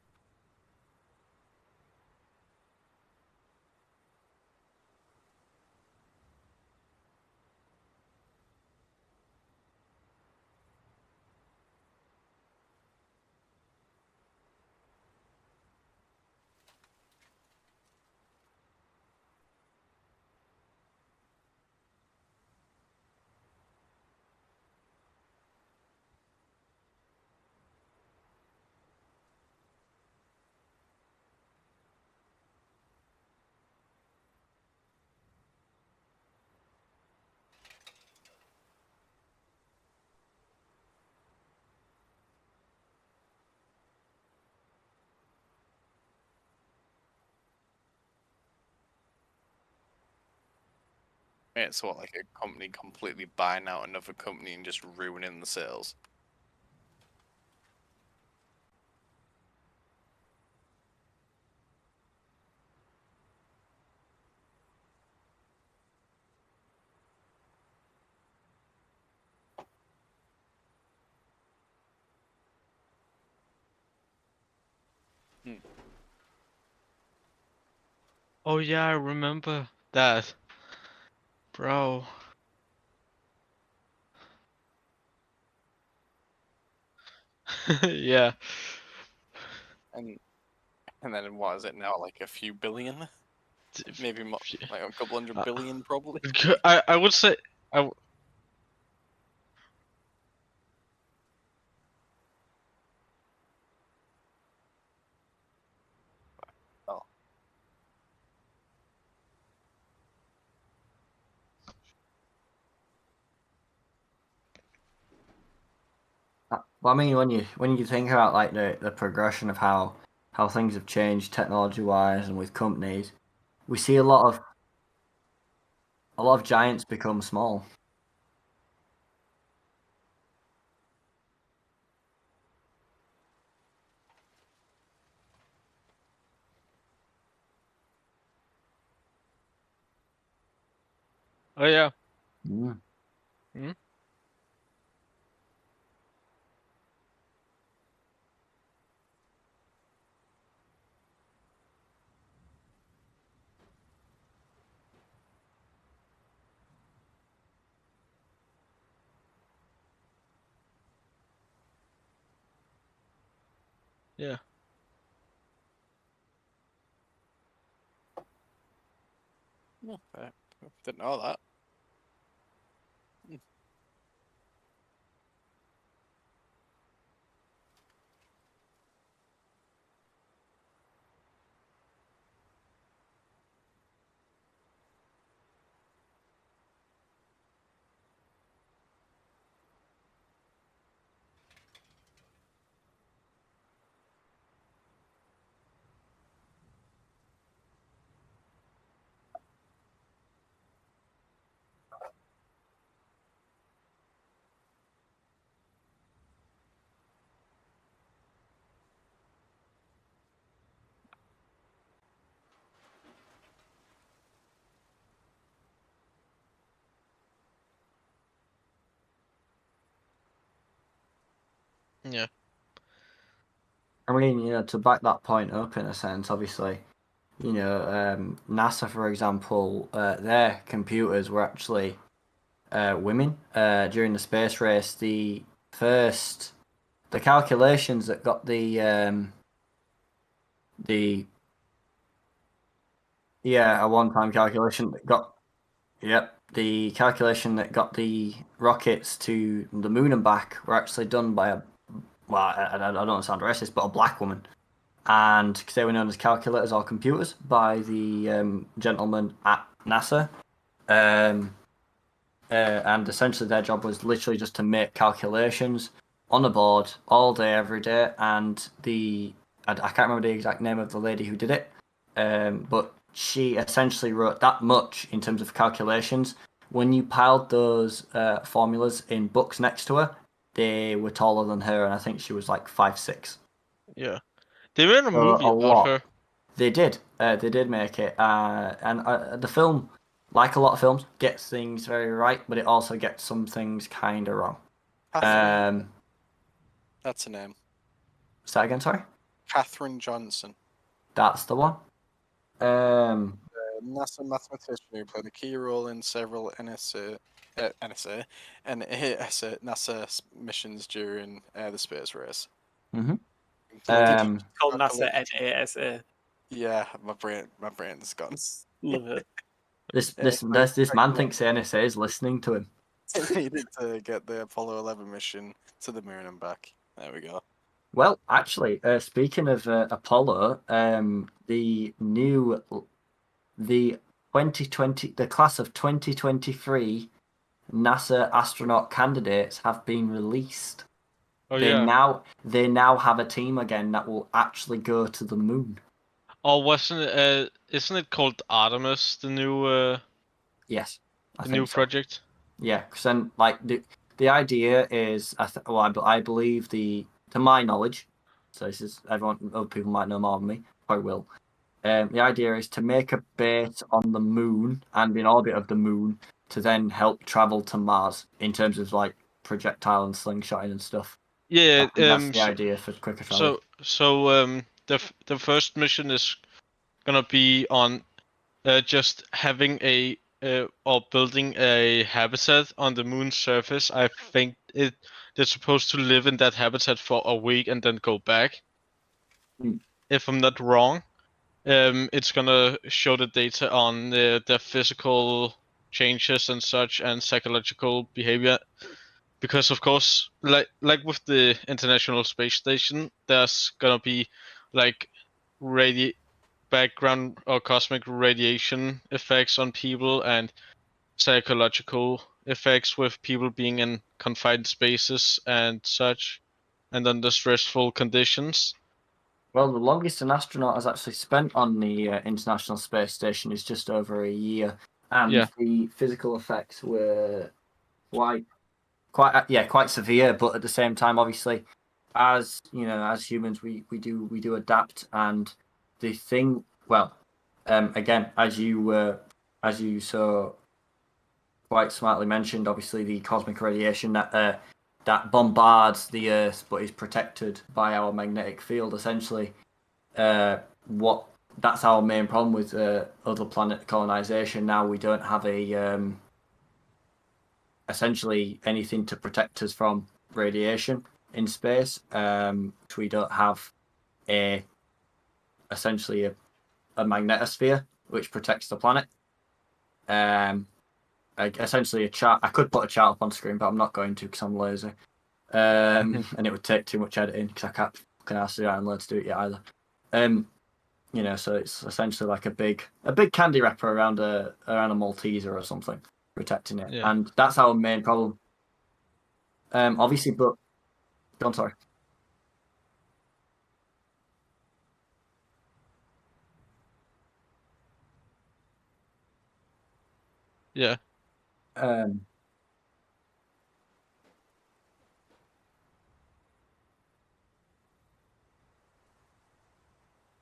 It's what, like a company completely buying out another company and just ruining the sales. Oh yeah, I remember that, bro. Yeah. And then what is it now? Like a few billion? Maybe more, like a couple hundred billion, probably. I would say I. Oh. Well, I mean, when you think about like the progression of how things have changed technology wise and with companies, we see a lot of giants become small. Oh yeah. Mm. Hmm? Yeah. Yeah, I didn't know that. Yeah. I mean, to back that point up in a sense, obviously, NASA, for example, their computers were actually women during the space race. The calculations that got the a one-time calculation that got the calculation that got the rockets to the moon and back were actually done by I don't want to sound racist, but a black woman. And because they were known as calculators or computers by the gentleman at NASA. And essentially their job was literally just to make calculations on a board all day, every day. And I can't remember the exact name of the lady who did it, but she essentially wrote that much in terms of calculations. When you piled those formulas in books next to her, they were taller than her, and I think she was like 5'6". Yeah. They made a So movie a about lot. her. They did. They did make it, and the film, like a lot of films, gets things very right, but it also gets some things kind of wrong. Catherine, that's a name. Say that again, sorry. Catherine Johnson. That's the one. NASA mathematician who played a key role in several NSA and NASA missions during the space race. Mm-hmm. Including Called NASA calculation- NASA. Yeah, my brain's gone. Love it. This man thinks the NSA is listening to him. It needed to get the Apollo 11 mission to the moon and back. There we go. Well, actually, speaking of Apollo, the 2020, the class of 2023 NASA astronaut candidates have been released. Oh they yeah. now have a team again that will actually go to the moon. Oh, isn't it called Artemis, the new Yes. The new project. Yeah, because then like the idea is, I believe to my knowledge, so this is everyone. Other people might know more than me. Probably will. The idea is to make a base on the moon and in orbit of the moon to then help travel to Mars in terms of like projectile and slingshotting and stuff. Yeah, I think that's the idea for quicker travel. So the first mission is gonna be on just having or building a habitat on the moon's surface. I think they're supposed to live in that habitat for a week and then go back. If I'm not wrong. It's gonna show the data on their physical changes and such and psychological behavior, because of course, like with the International Space Station, there's gonna be like background or cosmic radiation effects on people and psychological effects with people being in confined spaces and such, and under stressful conditions. Well, the longest an astronaut has actually spent on the International Space Station is just over a year, and the physical effects were quite severe. But at the same time, obviously, as as humans, we do adapt. And the thing, well, again, as you so quite smartly mentioned, obviously the cosmic radiation that bombards the Earth but is protected by our magnetic field, essentially. That's our main problem with other planet colonization. Now we don't have essentially anything to protect us from radiation in space. We don't have essentially a magnetosphere which protects the planet. Essentially a chart. I could put a chart up on screen, but I'm not going to because I'm lazy. And it would take too much editing because I can't ask the download to do it yet either. So it's essentially like a big candy wrapper around a Malteser or something, protecting it, and that's our main problem. Obviously, but I'm sorry. Yeah.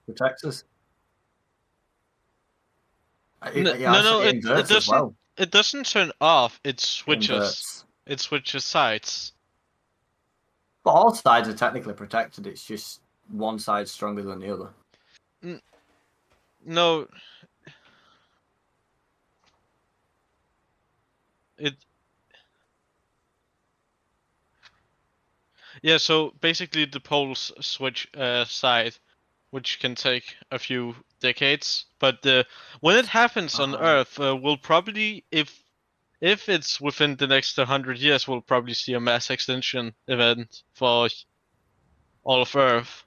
Protects us. No, it doesn't. As well. It doesn't turn off. It switches. Inverts. It switches sides. But all sides are technically protected. It's just one side stronger than the other. No. Yeah, so basically the poles switch side, which can take a few decades. But when it happens on Earth, we'll probably, if it's within the next 100 years, we'll probably see a mass extinction event for all of Earth.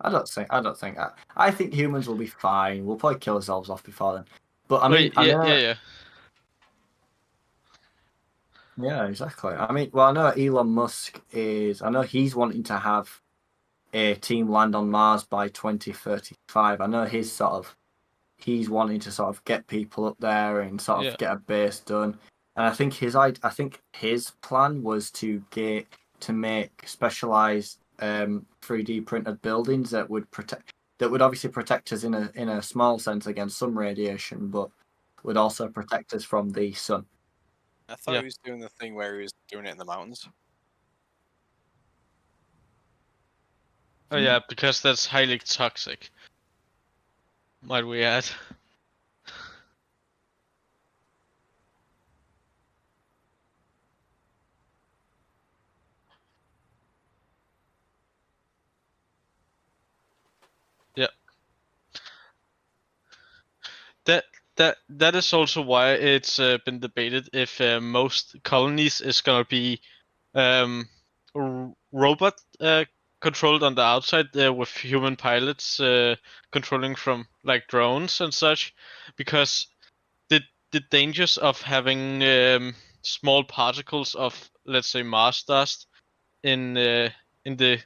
I don't think that. I think humans will be fine. We'll probably kill ourselves off before then. But I mean, yeah. Yeah, exactly. I mean, well, I know Elon Musk is. I know he's wanting to have a team land on Mars by 2035. I know he's wanting to sort of get people up there and sort of get a base done. And I think his plan was to make specialized 3D printed buildings that would obviously protect us in a small sense against some radiation, but would also protect us from the sun. I thought he was doing the thing where he was doing it in the mountains. Oh yeah, because that's highly toxic. Might we add? Yeah. That is also why it's been debated if most colonies is gonna be robot controlled on the outside with human pilots controlling from like drones and such, because the dangers of having small particles of, let's say, Mars dust in the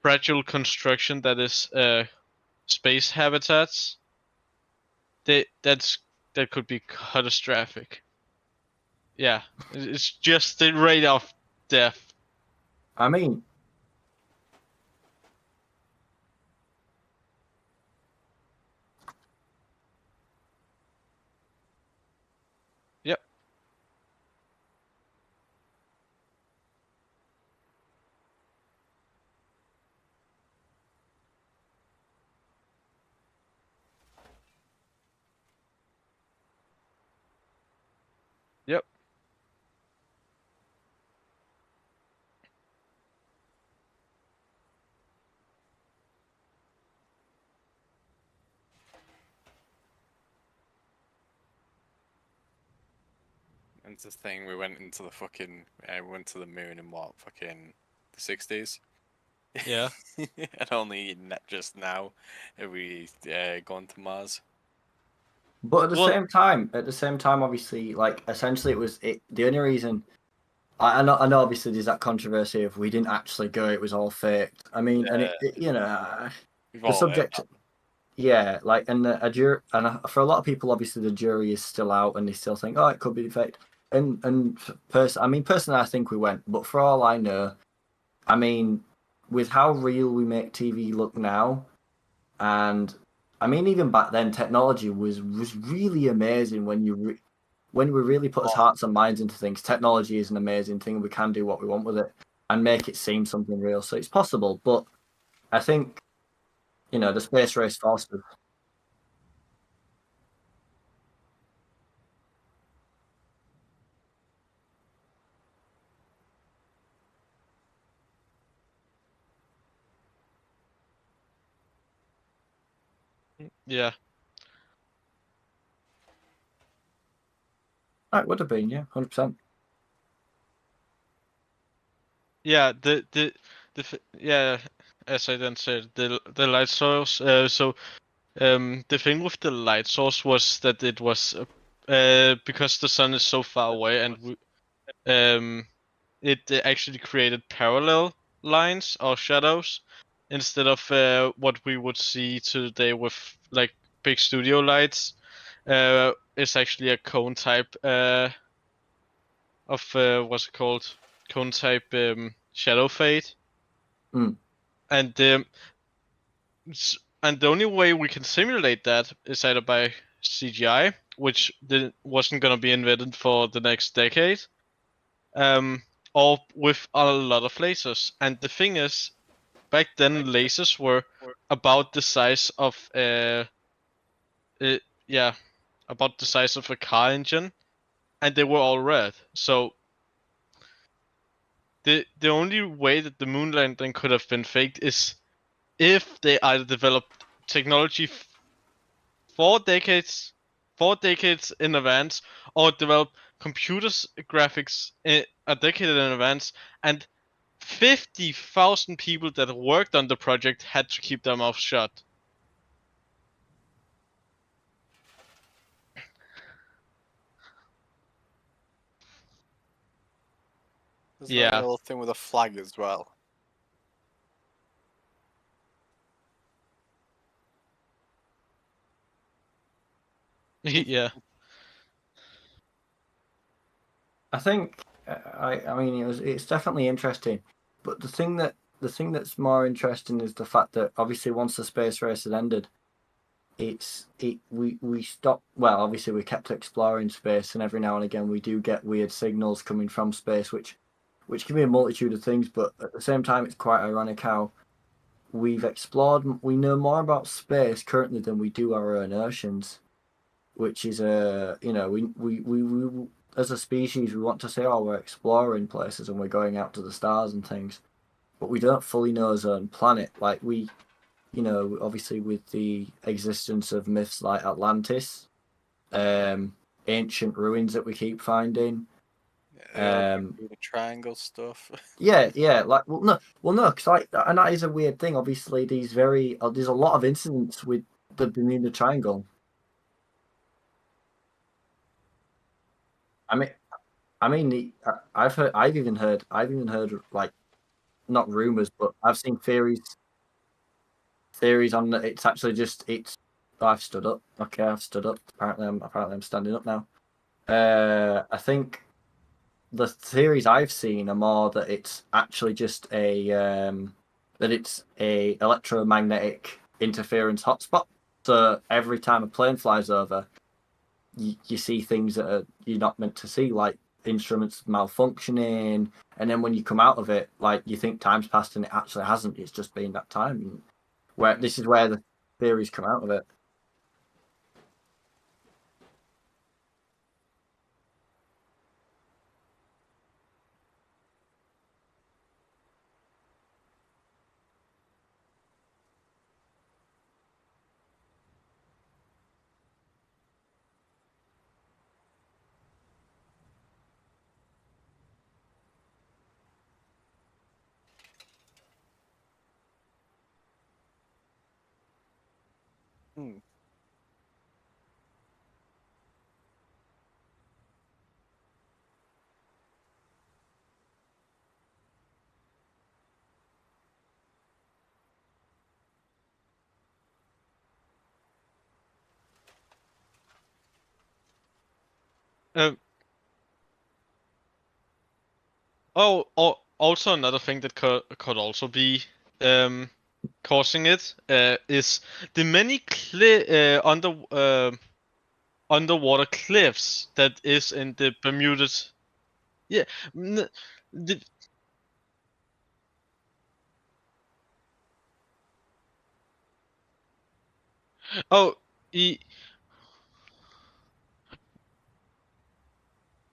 fragile construction that is space habitats, that could be catastrophic. Yeah, it's just the rate of death. I mean, Yep. Yep. And it's the thing, we went into the fucking, we went to the moon in what, fucking the 60s? Yeah. And only just now have we gone to Mars. but at the Well- same time, obviously, like essentially, the only reason. I know, obviously, there's that controversy of we didn't actually go; it was all faked. I mean, and We've the all subject, yeah, like, and for a lot of people, obviously, the jury is still out, and they still think, oh, it could be faked. Personally, I think we went, but for all I know, I mean, with how real we make TV look now, and I mean, even back then, technology was really amazing when we really put our hearts and minds into things. Technology is an amazing thing. We can do what we want with it and make it seem something real. So it's possible, but I think the space race forced us. Yeah. It would have been, yeah, 100%. Yeah. Yeah. As I then said, the light source. So the thing with the light source was that it was because the sun is so far away, and it actually created parallel lines or shadows instead of what we would see today with like big studio lights. It's actually a cone type of what's it called, cone type shadow fade. Mm. And and the only way we can simulate that is either by CGI, which wasn't gonna be invented for the next decade, or with a lot of lasers. And the thing is, back then lasers were about the size of yeah, about the size of a car engine, and they were all red. So the only way that the moon landing could have been faked is if they either developed technology 4 decades in advance, or developed computers graphics a decade in advance, and 50,000 people that worked on the project had to keep their mouth shut. There's that Yeah. little thing with a flag as well. Yeah. I think I mean it's definitely interesting, but the thing that's more interesting is the fact that obviously once the space race had ended, we stopped. Well, obviously we kept exploring space, and every now and again we do get weird signals coming from space, which can be a multitude of things. But at the same time, it's quite ironic how we know more about space currently than we do our own oceans, which is we as a species we want to say, oh, we're exploring places and we're going out to the stars and things, but we don't fully know our own planet. Like obviously with the existence of myths like Atlantis, ancient ruins that we keep finding. The triangle stuff. Yeah. Like, no, because and that is a weird thing. Obviously, there's a lot of incidents with the Bermuda Triangle. I've even heard like, not rumors, but I've seen theories on that it's actually I've stood up. Okay, I've stood up. Apparently I'm standing up now. I think the theories I've seen are more that it's actually just a electromagnetic interference hotspot. So every time a plane flies over, you see things that you're not meant to see, like instruments malfunctioning, and then when you come out of it, like you think time's passed and it actually hasn't. It's just been that time. Where this is where the theories come out of it. Hmm. Um, also another thing that could also be causing it is the many underwater cliffs that is in the Bermudas. Yeah, the, oh, e,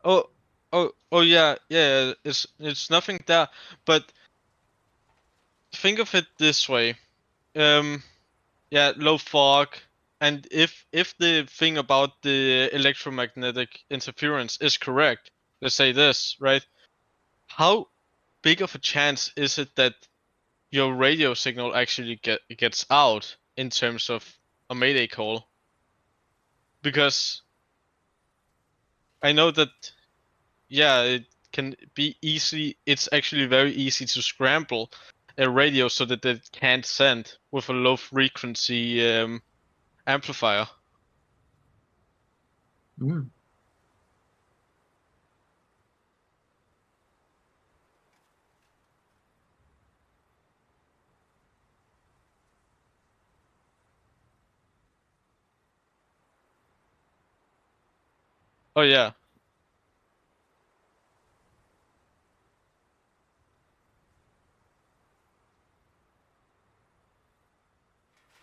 oh yeah, yeah. It's nothing there, but think of it this way. Yeah, low fog, and if the thing about the electromagnetic interference is correct, let's say this, right? How big of a chance is it that your radio signal actually gets out in terms of a mayday call? Because I know that, yeah, it can be easy. It's actually very easy to scramble a radio so that it can't send with a low frequency amplifier. Mm. Oh yeah.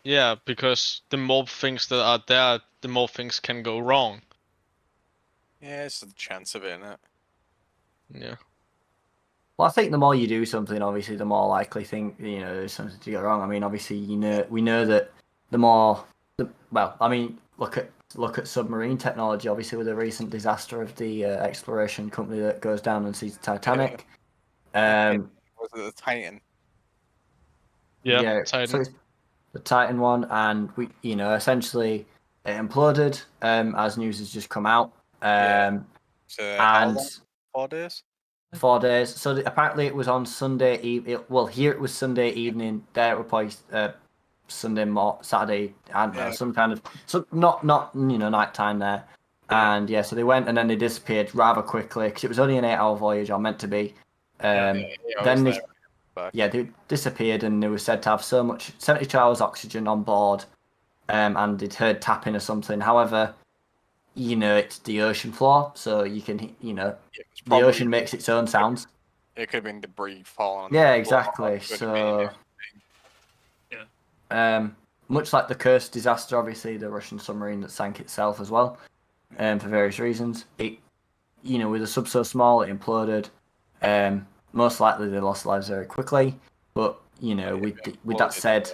Yeah, because the more things that are there, the more things can go wrong. Yeah, it's a chance of it, isn't it? Yeah. Well, I think the more you do something, obviously, the more likely there's something to go wrong. I mean, obviously, we know that look at submarine technology. Obviously, with the recent disaster of the exploration company that goes down and sees the Titanic. Was it the Titan? Yeah, So Titan. it's the Titan one, and we, essentially, it imploded. As news has just come out. Yeah. So how And long? 4 days? 4 days. So apparently it was on Sunday well, here it was Sunday evening. There it was probably Saturday. I don't know, some kind of not nighttime there. Yeah. And yeah, so they went and then they disappeared rather quickly because it was only an 8-hour voyage, or meant to be. Then they disappeared, and they were said to have 72 hours oxygen on board, and they'd heard tapping or something. However, it's the ocean floor, so you can, the ocean makes its own sounds. It could have been debris falling. Yeah, exactly. So, much like the Kursk disaster, obviously the Russian submarine that sank itself as well, for various reasons. It, with a sub so small, it imploded. Most likely they lost lives very quickly. But with that said,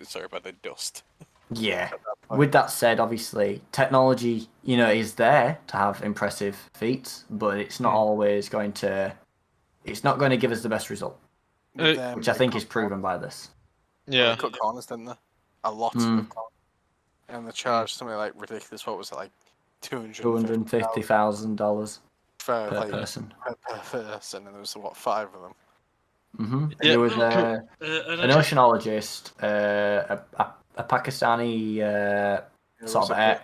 sorry about the dust. Yeah. With that said, obviously, technology, is there to have impressive feats, but it's not always going to. It's not going to give us the best result, which I think is proven by this. Yeah. Well, they cut corners, didn't they? A lot of corners. And they charged something like ridiculous. What was it, like $250,000 per person. Per person, and there was 5 of them. Yeah. There was an oceanologist, a Pakistani sort of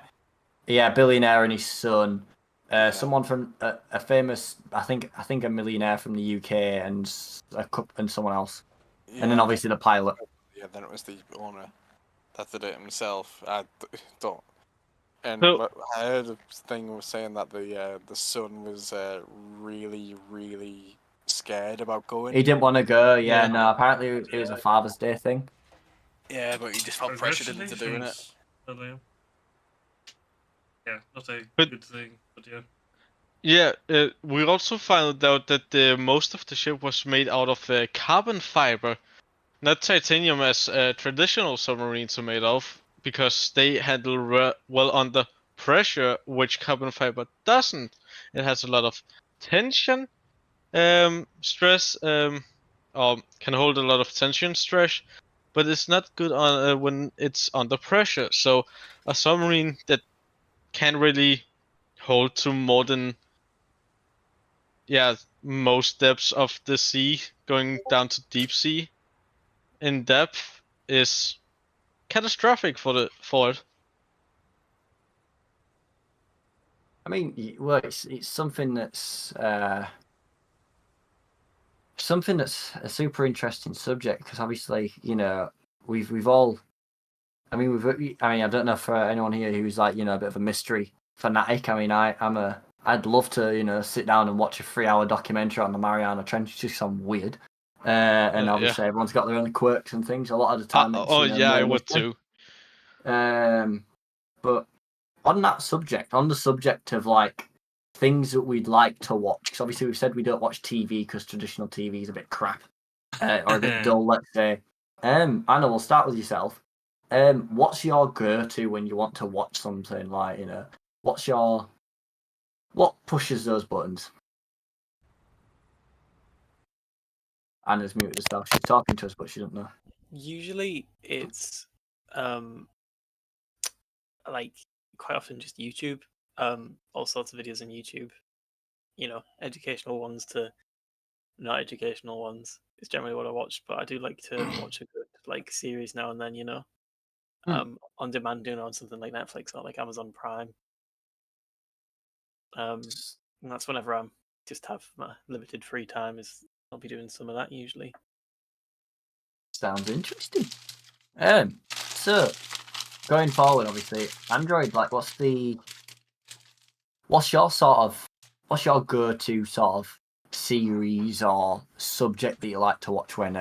billionaire, and his son, Someone from a famous, I think a millionaire from the UK, and and someone else, and then obviously the pilot. Yeah, then it was the owner that did it himself. Don't. And So- I heard a thing was saying that the son was really, really scared about going. He didn't want to go. Yeah. No. Apparently, it was a Father's Day thing. Yeah, but he just felt pressured into doing it. Congratulations, yeah, not a But- good thing, but yeah. Yeah, we also found out that most of the ship was made out of carbon fiber, not titanium as traditional submarines are made of, because they handle well under pressure, which carbon fiber doesn't. It has a lot of tension, stress, or can hold a lot of tension stress, but it's not good on when it's under pressure. So a submarine that can't really hold to more than most depths of the sea, going down to deep sea in depth, is catastrophic for it. I mean, well, it's something that's a super interesting subject, because obviously, we've all. I mean, I don't know for anyone here who's like, a bit of a mystery fanatic. I mean, I'd love to, sit down and watch a 3-hour documentary on the Mariana Trench. It's just some weird. And obviously everyone's got their own quirks and things. A lot of the time, it's, I no would mystery. too. But on that subject, on the subject of like things that we'd like to watch, because obviously we've said we don't watch TV because traditional TV is a bit crap or a bit dull, let's say. Anna, we'll start with yourself. What's your go-to when you want to watch something? Like, what pushes those buttons? Anna's muted herself. She's talking to us, but she doesn't know. Usually it's like quite often just YouTube. All sorts of videos on YouTube. Educational ones to not educational ones is generally what I watch. But I do like to watch a good like series now and then. On demand, on something like Netflix or like Amazon Prime. And that's whenever I'm just have my limited free time. I'll be doing some of that usually. Sounds interesting. So going forward, obviously, Android. Like, what's your go-to sort of series or subject that you like to watch when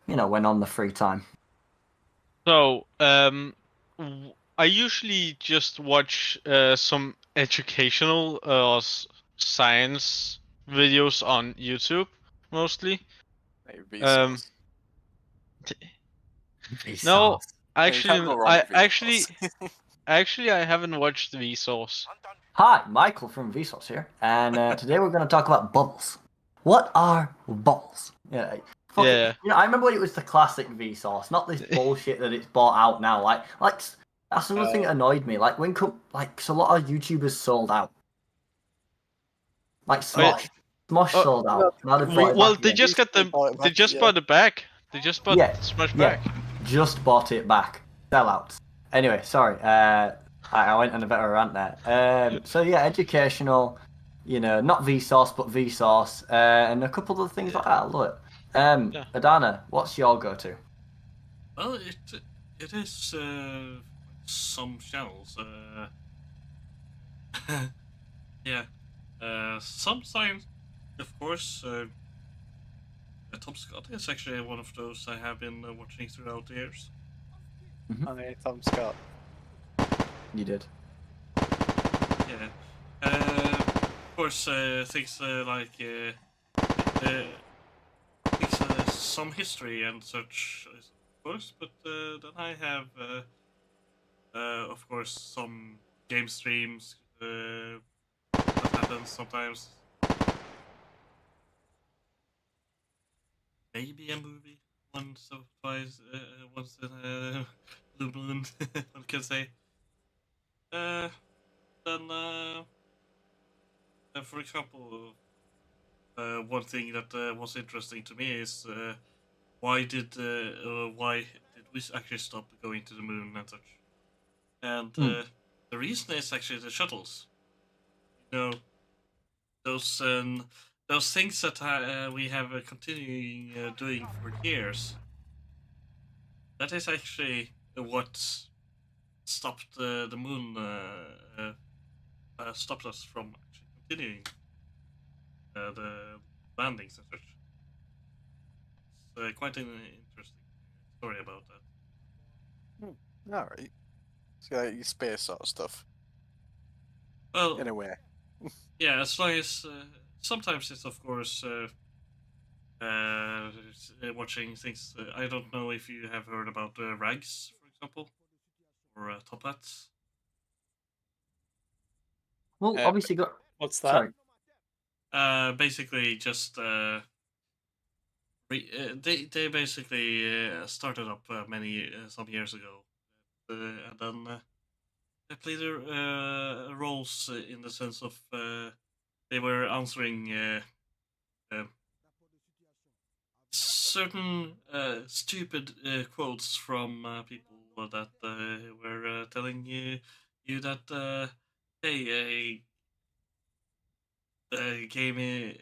when on the free time? So, I usually just watch some educational or science videos on YouTube, mostly. Maybe Um, Vsauce. No, you can't actually, go wrong with actually, I haven't watched Vsauce. Hi, Michael from Vsauce here, and today we're going to talk about bubbles. What are bubbles? Yeah. Yeah. I remember when it was the classic Vsauce, not this bullshit that it's bought out now. Like that's another thing that annoyed me. Like when so a lot of YouTubers sold out. Like Smosh. Smosh sold out. Now they've bought it Well, back they again. just got them. They just bought it back. They just bought Smash back. Just bought it back. Sellouts. Anyway, sorry. I went on a bit of a rant there. So yeah, educational. Not Vsauce, but Vsauce, and a couple of things like that. I love it. Adana, what's your go-to? Well, it is some channels. Yeah. Some science, of course. Tom Scott is actually one of those I have been watching throughout the years. Hi, Tom Scott. You did. Yeah. Of course, things like some history and such, of course. But then I have, of course, some game streams that happens sometimes. Maybe a movie once or twice, once in a blue moon, one can say. Then, for example, one thing that was interesting to me is why did we actually stop going to the moon and such? And the reason is actually the shuttles. know, those things that we have continuing doing for years. That is actually what stopped the moon, stopped us from actually continuing the landings and such. It's quite an interesting story about that. All right. So like space sort of stuff. Well, In a way. yeah, as long as sometimes it's of course watching things. I don't know if you have heard about rags, for example, or top hats. Well, Uh, obviously, got. What's that? Sorry. Basically, just they basically started up many some years ago, and then they played their roles in the sense of they were answering certain stupid quotes from people that were telling you that hey, game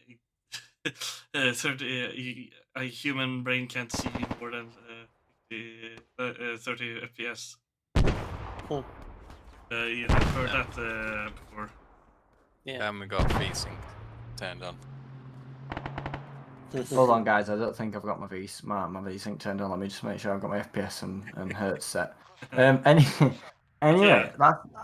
30 a human brain can't see more than 30 FPS. Hmm. You have heard that before. Yeah. And we got VSync turned on. Hold on, guys. I don't think I've got my VSync turned on. Let me just make sure I've got my FPS and hertz set. Anyway,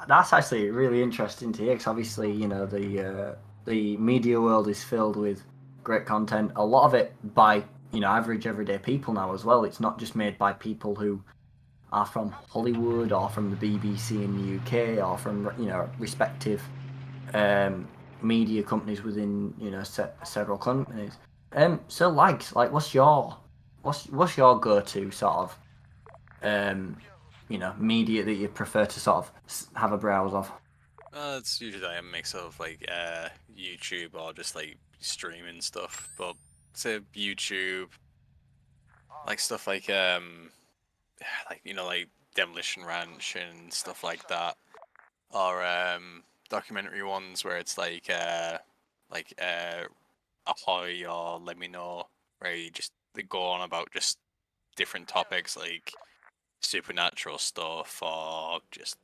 that's actually really interesting to hear because obviously, you know, the media world is filled with great content. A lot of it by, you know, average everyday people now as well. It's not just made by people who are from Hollywood or from the BBC in the UK or from, you know, respective media companies within, you know, several companies. So like what's your go-to sort of you know, media that you prefer to sort of have a browse of? It's usually like a mix of like YouTube or just like streaming stuff. But say YouTube, like stuff like you know, like Demolition Ranch and stuff like that, or documentary ones where it's like Ahoy or Let Me Know, where you just they go on about just different topics like supernatural stuff or just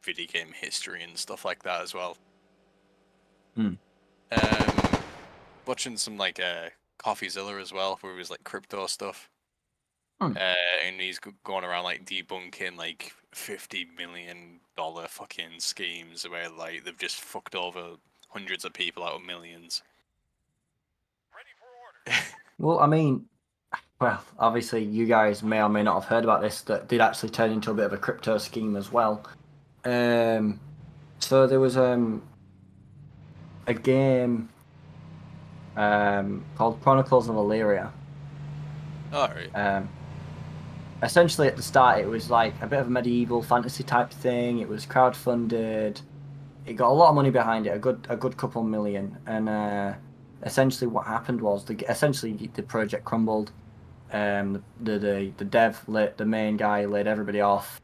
video game history and stuff like that as well. Hmm. Watching some like CoffeeZilla as well, where it was like crypto stuff. Hmm. And he's going around like debunking like $50 million fucking schemes where like they've just fucked over hundreds of people out of millions. Well, I mean, well, obviously you guys may or may not have heard about this. That did actually turn into a bit of a crypto scheme as well. So there was a game called Chronicles of Illyria. Alright. Essentially, at the start, it was like a bit of a medieval fantasy type thing. It was crowdfunded. It got a lot of money behind it, a good couple million. And essentially, what happened was the project crumbled. The dev the main guy laid everybody off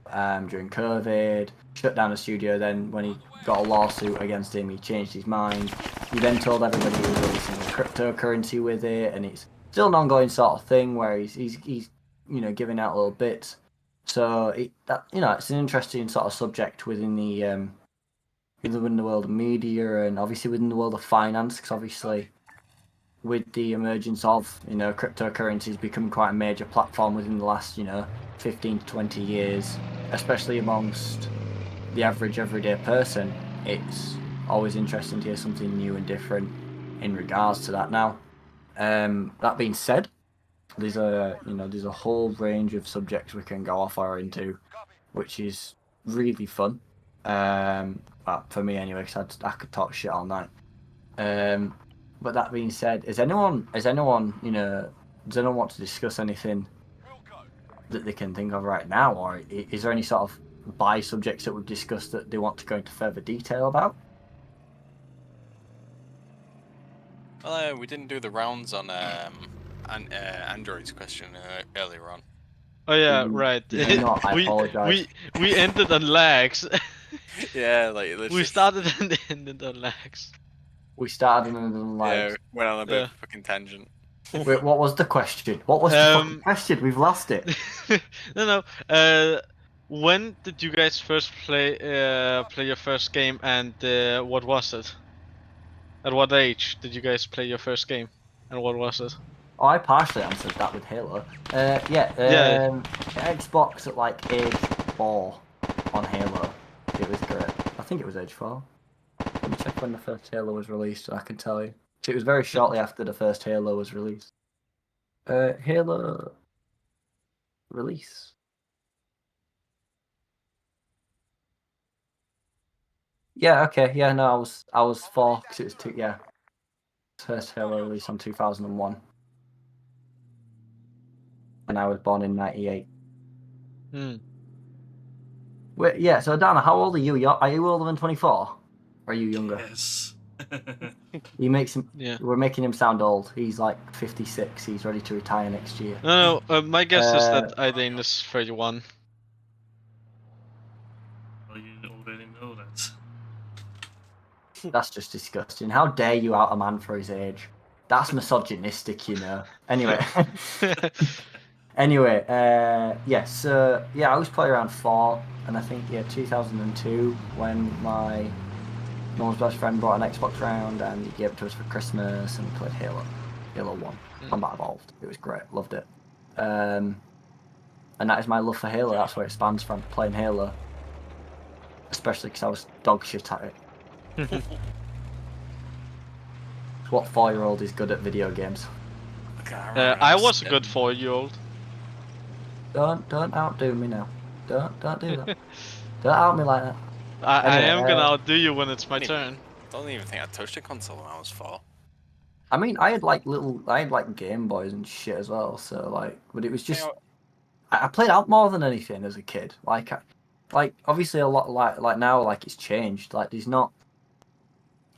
during COVID. Shut down the studio. Then when he got a lawsuit against him, he changed his mind. He then told everybody he was releasing a cryptocurrency with it, and it's still an ongoing sort of thing where he's you know, giving out little bits. So you know, it's an interesting sort of subject within the world of media and obviously within the world of finance, because obviously with the emergence of, you know, cryptocurrencies becoming quite a major platform within the last, you know, 15 to 20 years, especially amongst the average everyday person, it's always interesting to hear something new and different in regards to that. Now, that being said, there's a whole range of subjects we can go off or into, which is really fun. For me anyway, because I could talk shit all night. But that being said, does anyone you know, does anyone want to discuss anything that they can think of right now, or is there any sort of by subjects that we've discussed that they want to go into further detail about? Well, we didn't do the rounds on Android's question earlier on. Oh yeah, Mm, right. did we not? I apologize. We ended on lags. Yeah, like literally. We started and ended on lags. We started and then Yeah, like, went on a bit Yeah. of a fucking tangent. wait, what was the question? What was the fucking question? We've lost it. No. When did you guys first play your first game, and what was it? At what age did you guys play your first game, and what was it? Oh, I partially answered that with Halo. Yeah. Xbox at like age 4 on Halo. It was great. I think it was age 4. Let me check when the first Halo was released, and I can tell you. It was very shortly after the first Halo was released. Halo release. Yeah, okay, yeah, no, I was 4 because it was first Halo released on 2001, and I was born in 98. Wait, yeah. So Dana, how old are you? Are you older than 24? Or are you younger? Yes. He makes him. Yeah. We're making him sound old. He's like 56. He's ready to retire next year. No, my guess is that Aiden is 31. Well, you already know that. That's just disgusting. How dare you out a man for his age? That's misogynistic, you know. Anyway. Anyway, I always play around 4, and I think 2002 when my mum's best friend brought an Xbox round and he gave it to us for Christmas, and we played Halo 1, Combat Evolved. It was great, loved it. And that is my love for Halo. That's where it spans from, playing Halo, especially because I was dog shit at it. What 4-year-old is good at video games? I was a good 4-year-old. Don't outdo me now. Don't do that. Don't out me like that. I am gonna outdo you when it's my turn. I don't even think I touched a console when I was 4. I mean, I had Game Boys and shit as well. So like, but it was just I played out more than anything as a kid. Like obviously a lot like now like it's changed. Like there's not.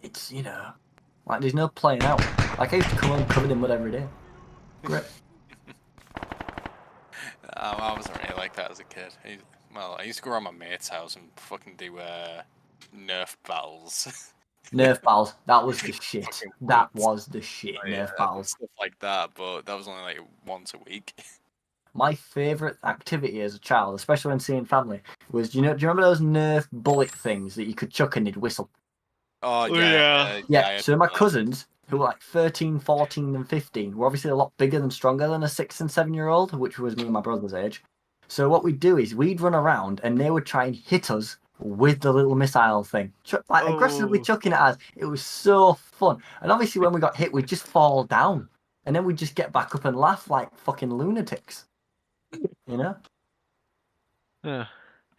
It's like there's no playing out. Like I used to come home covered in mud every day. Great. I wasn't really like that as a kid. I used to go around my mate's house and fucking do Nerf battles. Nerf battles. That was the shit. That was the shit. Nerf battles. Stuff like that, but that was only like once a week. My favourite activity as a child, especially when seeing family, was do you remember those Nerf bullet things that you could chuck and they'd whistle? Oh yeah. Yeah. So my cousins, who were like 13, 14, and 15, were obviously a lot bigger and stronger than a 6 and 7-year-old, which was me and my brother's age. So what we'd do is we'd run around and they would try and hit us with the little missile thing, aggressively chucking at us. It was so fun. And obviously when we got hit, we'd just fall down. And then we'd just get back up and laugh like fucking lunatics. You know? Yeah.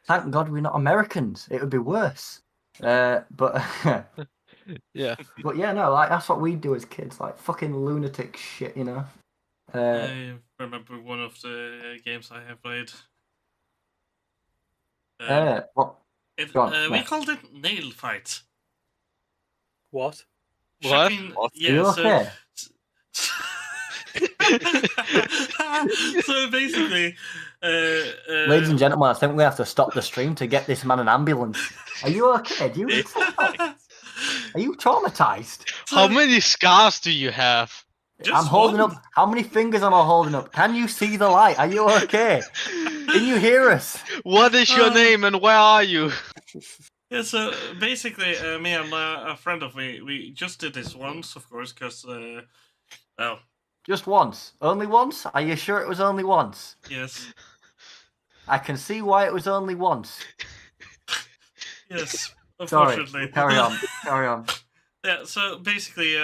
Thank God we're not Americans. It would be worse. But yeah. But yeah, no, like that's what we do as kids, like fucking lunatic shit, you know. I remember one of the games I have played. What? We called it nail fight. What? Shocking, What? Yeah, Are you okay? So basically, Ladies and gentlemen, I think we have to stop the stream to get this man an ambulance. Are you okay? Are you traumatized? How many scars do you have? I'm holding up. How many fingers am I holding up? Can you see the light? Are you okay? Can you hear us? What is your name and where are you? Yeah, so basically, me and a friend of me, we just did this once, of course, because, well... Just once? Only once? Are you sure it was only once? Yes. I can see why it was only once. Yes, unfortunately. Sorry, carry on. Yeah, so basically,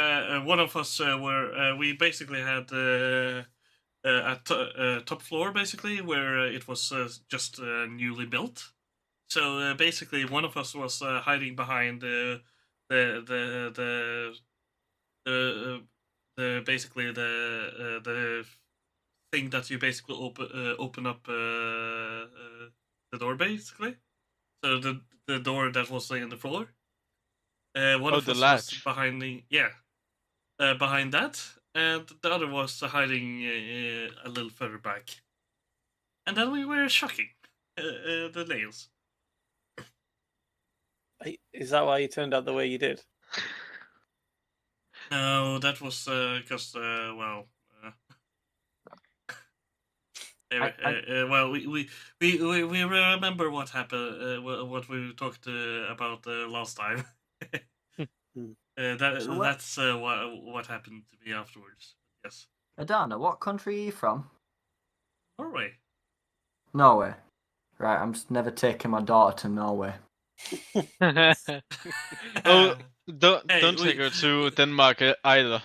one of us we basically had a top floor, basically, where it was just newly built. So basically, one of us was hiding behind the thing that you basically open up the door, basically. So the door that was in the floor. One of us was behind behind that, and the other was hiding a little further back. And then we were shocking the nails. Is that why you turned out the way you did? No, that was because well. Well, we remember what happened, what we talked about last time. That's what happened to me afterwards. Yes. Adana, what country are you from? Norway. Norway. Right, I'm just never taking my daughter to Norway. Oh, don't Hey, take her to Denmark either.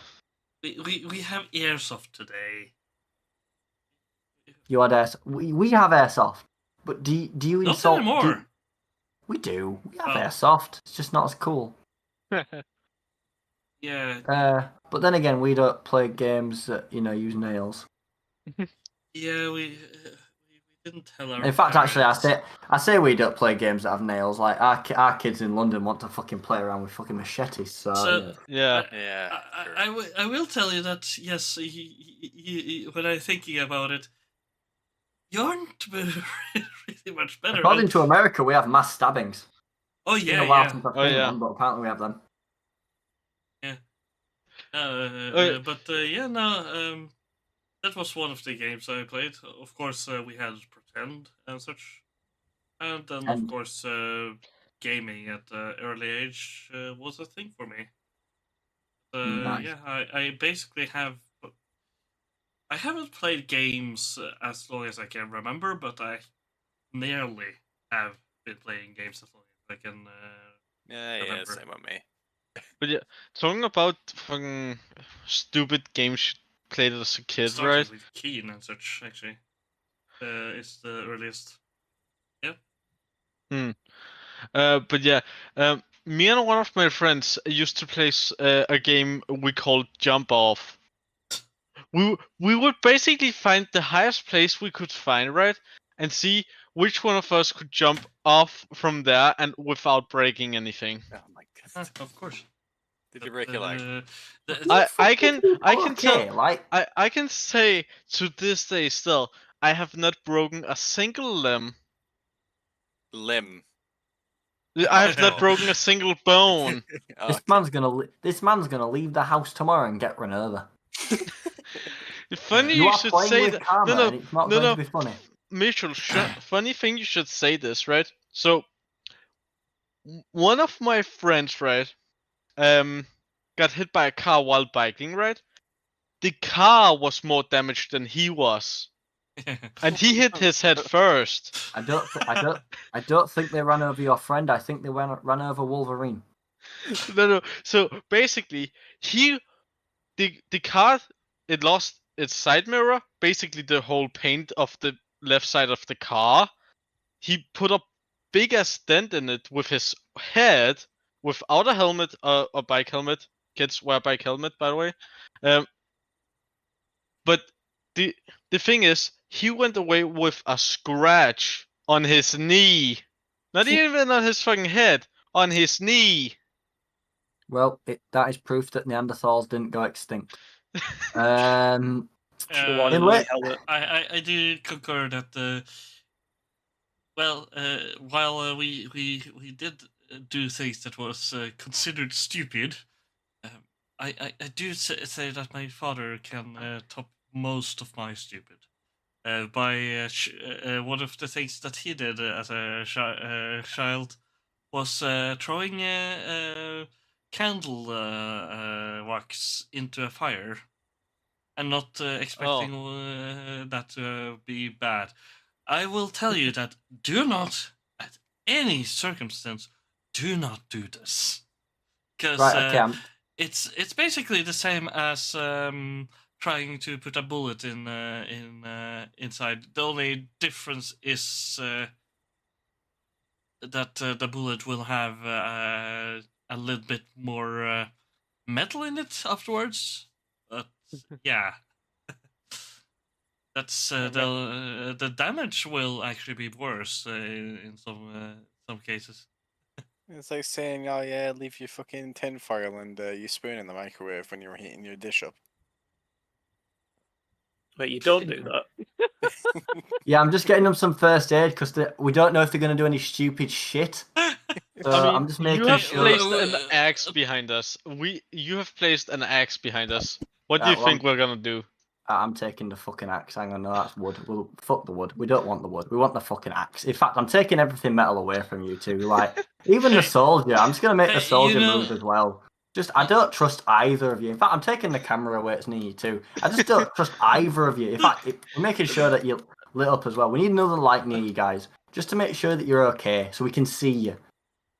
We have airsoft today. You had airsoft. We have airsoft, but do you Not insult? anymore. We do. We have Oh. airsoft. It's just not as cool. Yeah. But then again, we don't play games that use nails. Yeah, we didn't tell our. In fact, actually, parents. I say we don't play games that have nails. Like our kids in London want to fucking play around with fucking machetes. So Yeah. I will tell you that yes, when I'm thinking about it, you aren't really much better. according to America, we have mass stabbings. Oh It's been yeah, a while yeah. since I've Oh, seen yeah. them, but apparently we have them. Yeah. But yeah, no. That was one of the games I played. Of course, we had Pretend and such, and then of course, gaming at an early age was a thing for me. Nice. Yeah, I basically have. I haven't played games as long as I can remember, but I nearly have been playing games as long as I can. Yeah, remember. same with me. But yeah, talking about fucking stupid games you played as a kid, Started right? with Keen and such. Actually, it's the earliest. Yeah. But yeah, me and one of my friends used to play a game we called Jump Off. We would basically find the highest place we could find, right, and see which one of us could jump off from there and without breaking anything. Oh my god! Of course. Did you break your leg? I can tell. Like I can say to this day still, I have not broken a single limb. Limb. I have not Oh. broken a single bone. this man's gonna leave the house tomorrow and get run over. Funny You you are should playing say with that. karma, No, and it's not going to be funny. Mitchell, funny thing you should say this, right? So, one of my friends, right, got hit by a car while biking, right? The car was more damaged than he was, and he hit his head first. I don't think they ran over your friend. I think they ran over Wolverine. No. So basically, the car, it lost its side mirror, basically the whole paint of the left side of the car. He put a big ass dent in it with his head, without a helmet, or bike helmet. Kids wear bike helmet, by the way. But the thing is, he went away with a scratch on his knee. Not even on his fucking head, on his knee. Well, that is proof that Neanderthals didn't go extinct. I do concur that. While we did do things that was considered stupid, I do say that my father can top most of my stupid. One of the things that he did as a child was throwing candle wax into a fire, and not expecting that to be bad. I will tell you that do not, at any circumstance, do not do this, because it's basically the same as trying to put a bullet in inside. The only difference is that the bullet will have a little bit more metal in it afterwards. But yeah. That's the damage will actually be worse in some cases. It's like saying, "Oh yeah, leave your fucking tin foil and your spoon in the microwave when you're heating your dish up." But you don't do that. Yeah, I'm just getting them some first aid because we don't know if they're going to do any stupid shit. I'm just making you have sure. placed an axe behind us. You have placed an axe behind us. What do you Well, think we're gonna do? I'm taking the fucking axe. Hang on, no, that's wood. Well, fuck the wood. We don't want the wood. We want the fucking axe. In fact, I'm taking everything metal away from you two. Like, even the soldier. I'm just gonna make the soldier move as well. I don't trust either of you. In fact, I'm taking the camera away. It's near you too. I just don't trust either of you. In fact, we're making sure that you're lit up as well. We need another light near you guys, just to make sure that you're okay, so we can see you.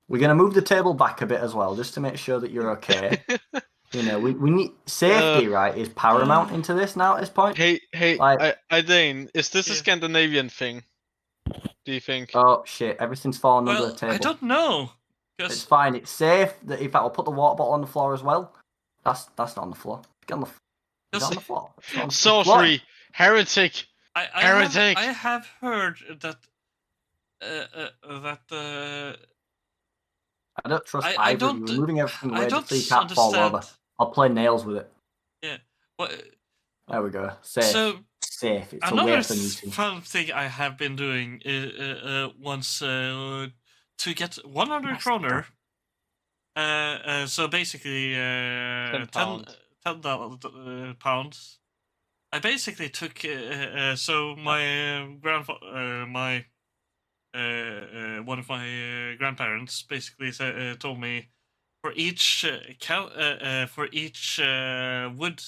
We're gonna move the table back a bit as well, just to make sure that you're okay. You know, we need safety, right? Is paramount into this now at this point. Hey, Like- Dane, is this a Yeah. Scandinavian thing? Do you think? Oh shit! Everything's fallen under Well, the table. I don't know. It's 'Cause fine. It's safe. In fact, I'll put the water bottle on the floor as well. That's not on the floor. Get on the. It's on the floor. It's on the floor. Sorcery, heretic. Heretic! I have heard that that I don't trust I either of don't- you. We're moving everything I away don't just so you can't fall over. understand. I'll play nails with it. Yeah. What? There we go. Safe. So Safe. It's another away from you two. fun thing I have been doing once to get 100 Nice. kroner. So basically, 10 pounds. £10. I basically took so my grandfather, one of my grandparents basically told me for each wood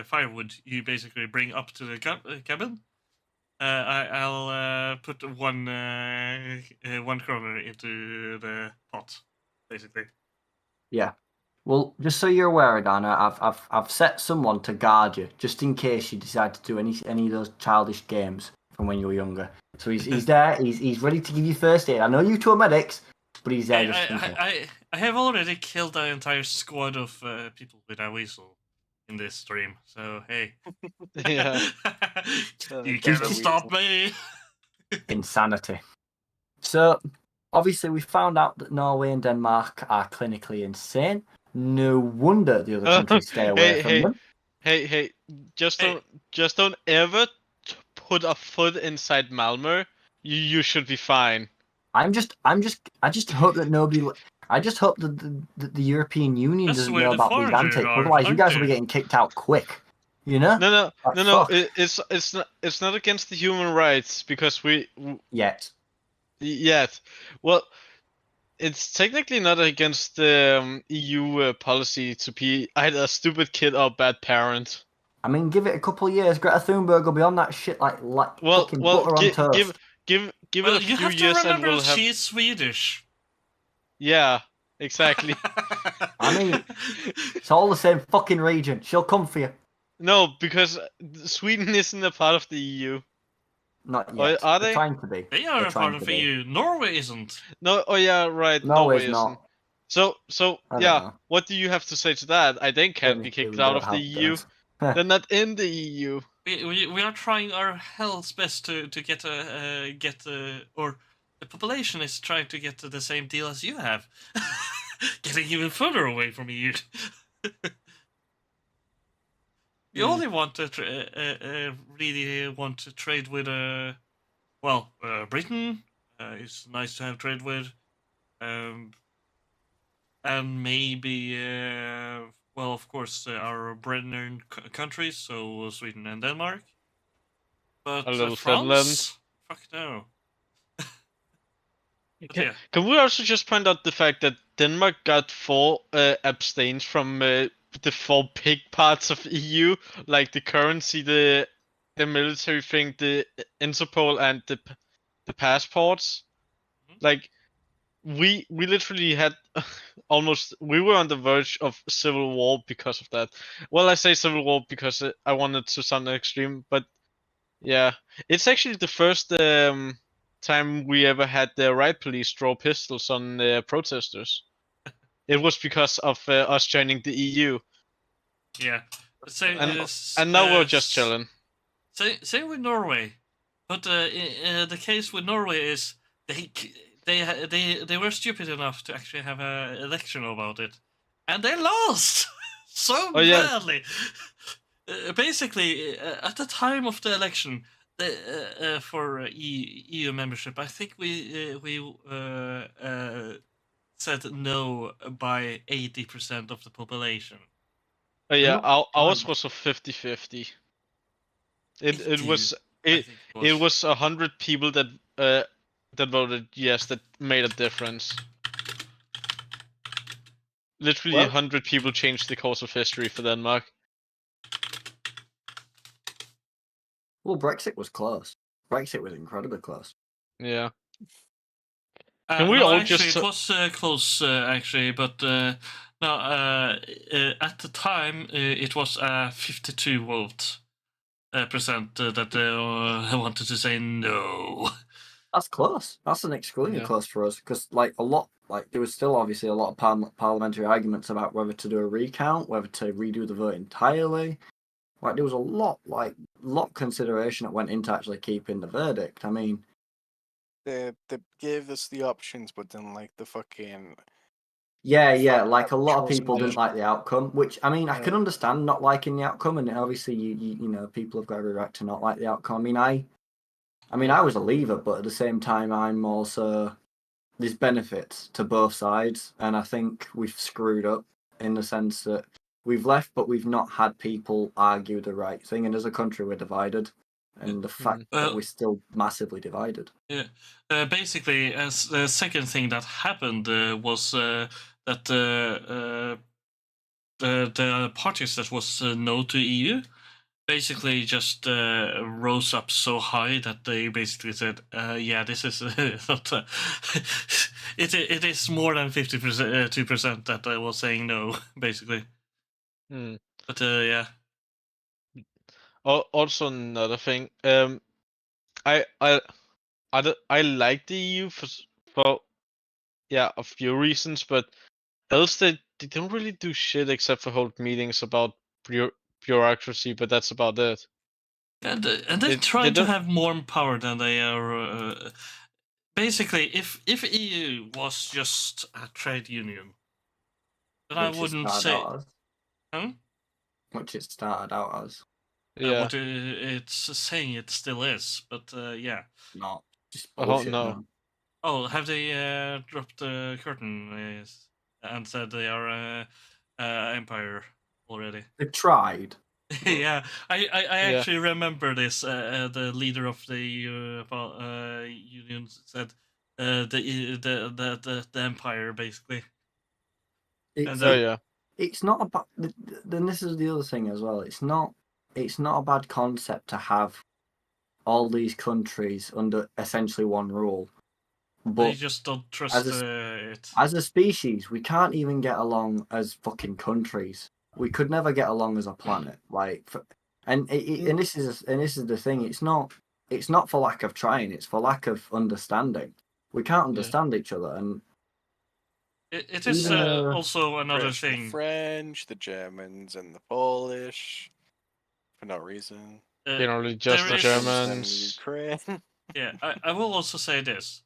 firewood you basically bring up to the cabin. I'll put one kroner into the pot, basically. Yeah. Well, just so you're aware, Adana, I've set someone to guard you, just in case you decide to do any of those childish games from when you were younger. So he's there. He's ready to give you first aid. I know you two are medics, but he's there just in case. I have already killed an entire squad of people with a weasel in this stream. So hey, Yeah. you can't stop me. Insanity. So, obviously, we found out that Norway and Denmark are clinically insane. No wonder the other countries stay away from them. Hey, just don't ever put a foot inside Malmö. You should be fine. I just hope that nobody. I just hope that the European Union That's doesn't where know the about these foreigners antics. are, Otherwise, you aren't guys will they? be getting kicked out quick. You know? No. Fuck. It's not against the human rights because Yet. Well, it's technically not against the EU policy to be either a stupid kid or a bad parent. I mean, give it a couple of years. Greta Thunberg will be on that shit like fucking butter on toast. Give it Well, a you few have to years and remember we'll have. she's Swedish. Yeah, exactly. I mean, it's all the same fucking region. She'll come for you. No, because Sweden isn't a part of the EU. Not Or yet. are They're they? trying to be. They are They're a part trying of to be. EU. Norway isn't. No. Oh yeah, right. Norway's Norway not. isn't. So I don't yeah. know. What do you have to say to that? They can't Only be kicked two out don't of the have EU. those. They're not in the E EU. We are trying our hell's best to get or the population is trying to get to the same deal as you have, getting even further away from EU. You only want to really want to trade with Britain. It's nice to have trade with, and maybe of course our brethren countries, so Sweden and Denmark. But A little France, Finland. fuck no. But Can, yeah. can we also just point out the fact that Denmark got 4 abstains from the 4 big parts of EU, like the currency, the military thing, the Interpol, and the passports? Like, we literally had we were on the verge of civil war because of that. Well, I say civil war because I wanted to sound extreme, but yeah, it's actually the first time we ever had the riot police draw pistols on protesters. It was because of us joining the EU. Yeah. So, And now we're just chilling. Same with Norway, but the case with Norway is they were stupid enough to actually have an election about it, and they lost so Oh, yeah. badly. Basically, at the time of the election, For EU membership, I think we said no by 80% of the population. Yeah, not ours quite. was a 50-50. It 80, was I think it was 100 people that voted yes that made a difference. Literally Well- 100 people changed the course of history for Denmark. Well, Brexit was close. Brexit was incredibly close. Yeah. Can we no, all actually, just it was close, actually, but no. At the time, it was 52 vote percent that wanted to say no. That's close. That's an extremely Yeah. close for us because, like, there was still obviously a lot of parliamentary arguments about whether to do a recount, whether to redo the vote entirely. Like, there was a lot consideration that went into actually keeping the verdict. I mean, They gave us the options, but then like the fucking yeah, fact like that a lot of chosen people didn't like the outcome, which I mean, I can Yeah. understand not liking the outcome, and obviously you know people have got every right to not like the outcome. I mean, I was a leaver, but at the same time, I'm also there's benefits to both sides, and I think we've screwed up in the sense that we've left, but we've not had people argue the right thing, and as a country, we're divided, and the fact that Well- we're still massively divided. Yeah. Basically, as the second thing that happened was that the parties that was no to EU basically just rose up so high that they basically said, "Yeah, this is not. It is more than 50%, 2% that I was saying no, basically." Hmm. But yeah. Also another thing, I like the EU for a few reasons, but else they don't really do shit except for hold meetings about bureaucracy, but that's about it. And they're They trying to don't- have more power than they are. Basically, if EU was just a trade union, then I Which it wouldn't started say. out as. Huh? Which it started out as. Yeah. What it's saying it still is, but yeah. Not just Oh bullshit. no. Man. Oh, have they dropped the curtain and said they are empire already? They've tried. Yeah, I Yeah. actually remember this. The leader of the union said the empire basically. It's, Oh yeah. it's not about. Then this is the other thing as well. It's not a bad concept to have all these countries under essentially one rule, They but just don't trust as it. as a species, we can't even get along as fucking countries. We could never get along as a planet. Like, and this is the thing. It's not for lack of trying. It's for lack of understanding. We can't understand each other, and It is even though- also another British and the thing. French, the Germans, and the Polish for no reason. Generally just the there is- Russians and Germans. Ukraine. Yeah, I will also say this.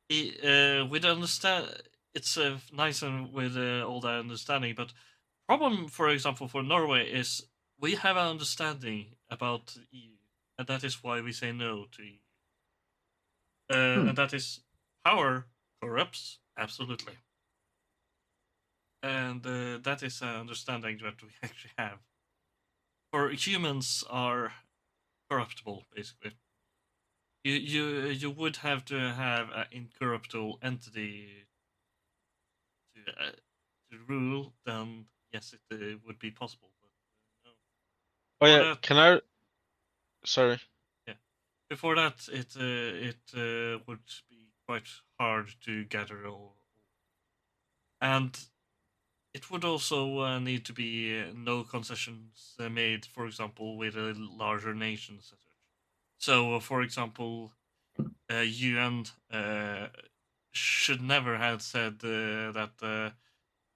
With understand, it's nice and with all that understanding, but problem, for example, for Norway is we have an understanding about EU, and that is why we say no to EU. And that is power corrupts absolutely, and that is an understanding that we actually have. For humans are corruptible, basically. You would have to have an incorruptible entity to rule, then yes, it would be possible. But no. Oh yeah. that- Can I? Sorry. Before that, it would be quite hard to gather all, and it would also need to be no concessions made, for example, with larger nations. So, for example, UN should never have said that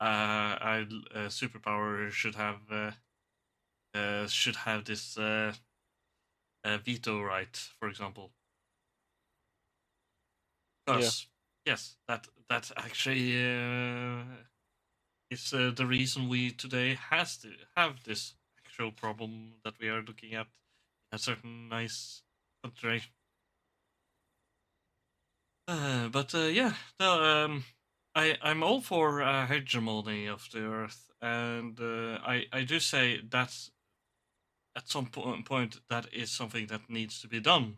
a superpower should have this veto right, for example. Because yes, that actually is the reason we today has to have this actual problem that we are looking at in a certain nice country. Yeah, no, I'm all for hegemony of the Earth, and I do say that at some point that is something that needs to be done.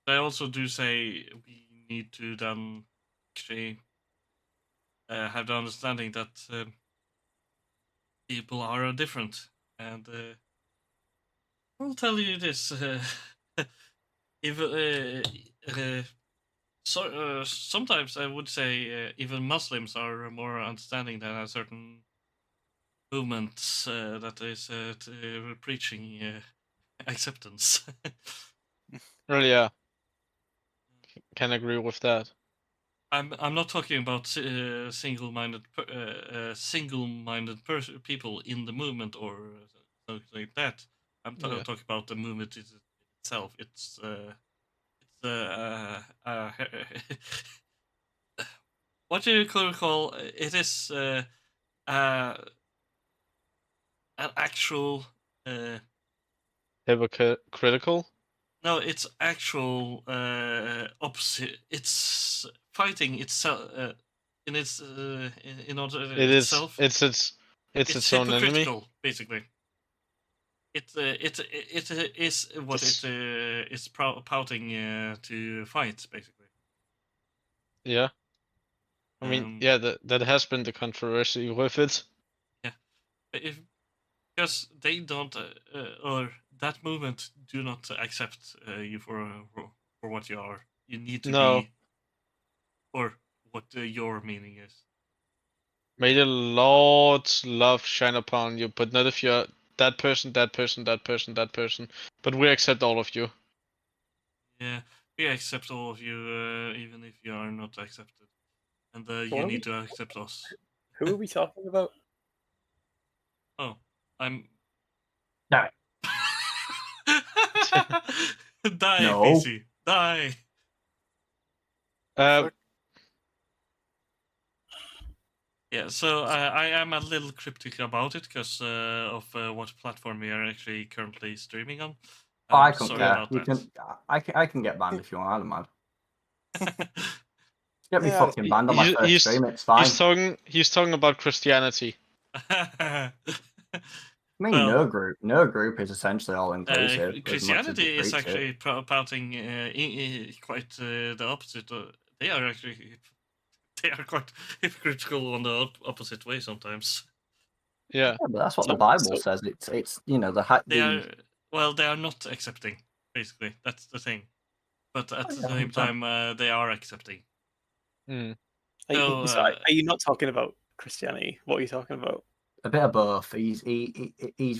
I also do say we need to then actually have the understanding that people are different, and I'll tell you this: if sometimes I would say even Muslims are more understanding than a certain movement that is preaching acceptance. Well, yeah, can agree with that. I'm not talking about single-minded people in the movement or something like that. I'm Yeah. talking about the movement itself. It's what do you call it? Is an actual Hypocritical. no, it's actual opposite. It's fighting itself in its in order It is. itself. It's its own enemy. Hypocritical, basically. It is what It's- it is pouting to fight, basically. Yeah. I mean, yeah, that has been the controversy with it. If because they don't or that movement do not accept you for what you are. You need to No. be, or what your meaning is. May the Lord's love shine upon you, but not if you're that person, that person, that person, that person. But we accept all of you. Yeah, we accept all of you, even if you are not accepted, and What you are need to accept us. Who are we talking about? Oh, I'm. Die. Die, No. PC. Die. Yeah, so I am a little cryptic about it because of what platform we are actually currently streaming on. I don't sorry care. about You that. can. I can get banned if you want. I don't mind. Get me Yeah, fucking banned on my first stream. It's fine. He's talking about Christianity. I mean, well, no group is essentially all inclusive. Christianity is actually pouting quite the opposite. They are actually quite hypocritical on the opposite way sometimes. Yeah, but that's what the Bible says. It's they are not accepting. Basically, that's the thing. But at the same time, they are accepting. Mm. Are you not talking about Christianity? What are you talking about? A bit of both. He's essentially he's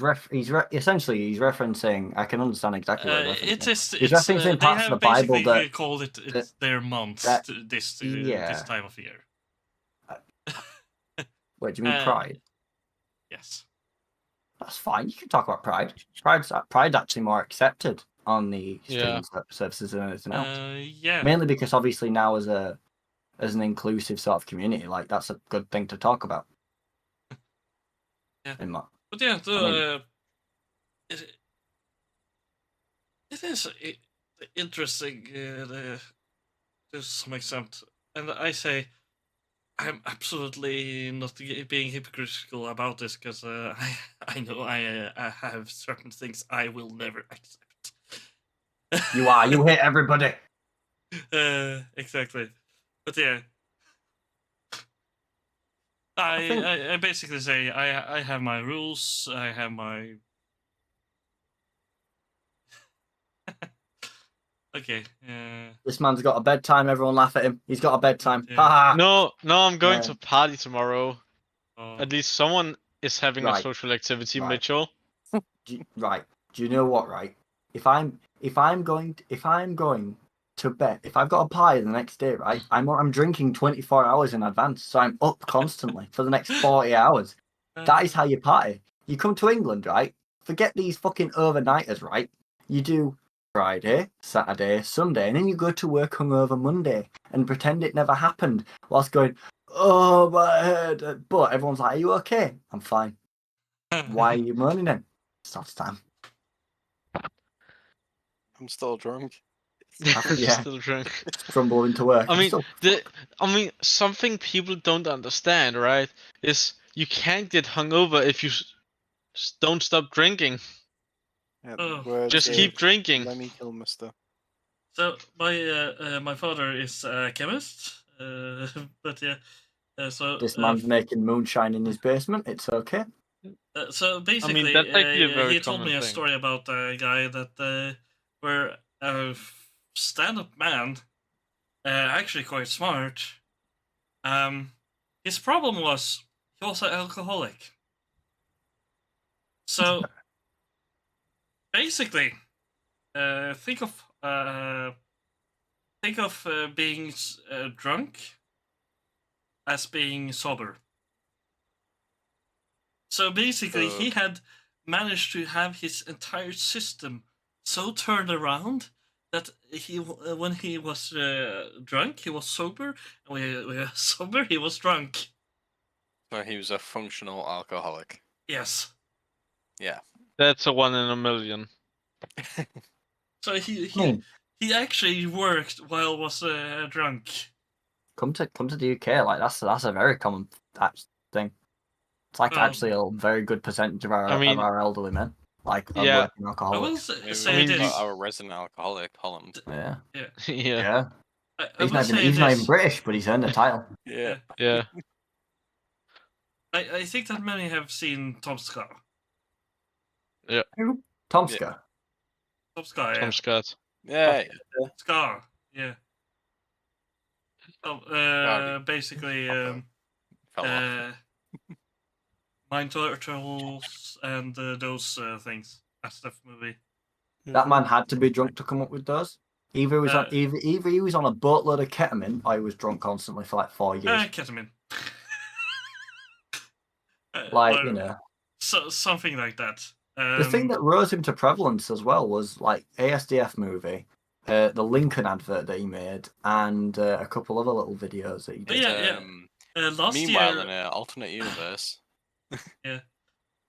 referencing. I can understand exactly what he's referencing. He's referencing parts of the Bible that called it's their month this time of year. Wait, do you mean Pride? Yes. That's fine. You can talk about Pride. Pride's actually more accepted on the streaming services than anything else. Yeah. Mainly because obviously now as an inclusive sort of community, like that's a good thing to talk about. Yeah. But yeah, it is interesting to some extent, and I say I'm absolutely not being hypocritical about this because I know I have certain things I will never accept. You hit everybody. Exactly, but yeah. I basically say I have my rules. I have my. Okay. This man's got a bedtime. Everyone laugh at him. He's got a bedtime. Yeah. No, I'm going to party tomorrow. Oh. At least someone is having a social activity, Mitchell. Right. Do you know what? Right. If I'm going to bed, if I've got a party the next day, right, I'm drinking 24 hours in advance, so I'm up constantly for the next 40 hours. That is how you party. You come to England, right? Forget these fucking overnighters, right? You do Friday, Saturday, Sunday, and then you go to work hungover Monday and pretend it never happened whilst going, oh my head. But everyone's like, are you okay? I'm fine. Why are you moaning then? It's not time. I'm still drunk. Yeah. Still drunk. Stumble into work. I I'm mean, still something people don't understand, right? Is you can't get hungover if you don't stop drinking. Yeah, Oh, words Just of keep drinking. Lemmy Kilmister. So my father is a chemist, but yeah. This man's making moonshine in his basement. It's okay. So basically, that's actually a very he told common me a thing. story about a guy that were a stand-up man, actually quite smart. His problem was he was an alcoholic. So basically, think of being drunk as being sober. So basically, he had managed to have his entire system so turned around that when he was drunk, he was sober, and when he was sober, he was drunk. So he was a functional alcoholic. Yes. Yeah. That's a 1 in a million. So he mean- he actually worked while was drunk. Come to the UK, like that's a very common thing. It's like actually a very good percentage of our elderly men like are Yeah. working alcoholics. I will Maybe say we've this. got our resident alcoholic, Holland. Yeah. Yeah. Yeah. I He's will not say even this. British, but he's earned the title. Yeah. Yeah. I think that many have seen Tom Scott. Who? Tom Scott. Tom Scott, yeah. Tom Scott. Yeah. Scar, yeah. Oh, Howdy. basically, Fell off. Mind Turtles and those things. That's the movie. That man had to be drunk to come up with those. Either he was on either he was on a boatload of ketamine, or he was drunk constantly for like 4 years. Ketamine. Like, you know, so something like that. the thing that rose him to prevalence as well was like ASDF movie, the Lincoln advert that he made, and a couple other little videos that he did. Yeah. Last Meanwhile, year, in an alternate universe. yeah.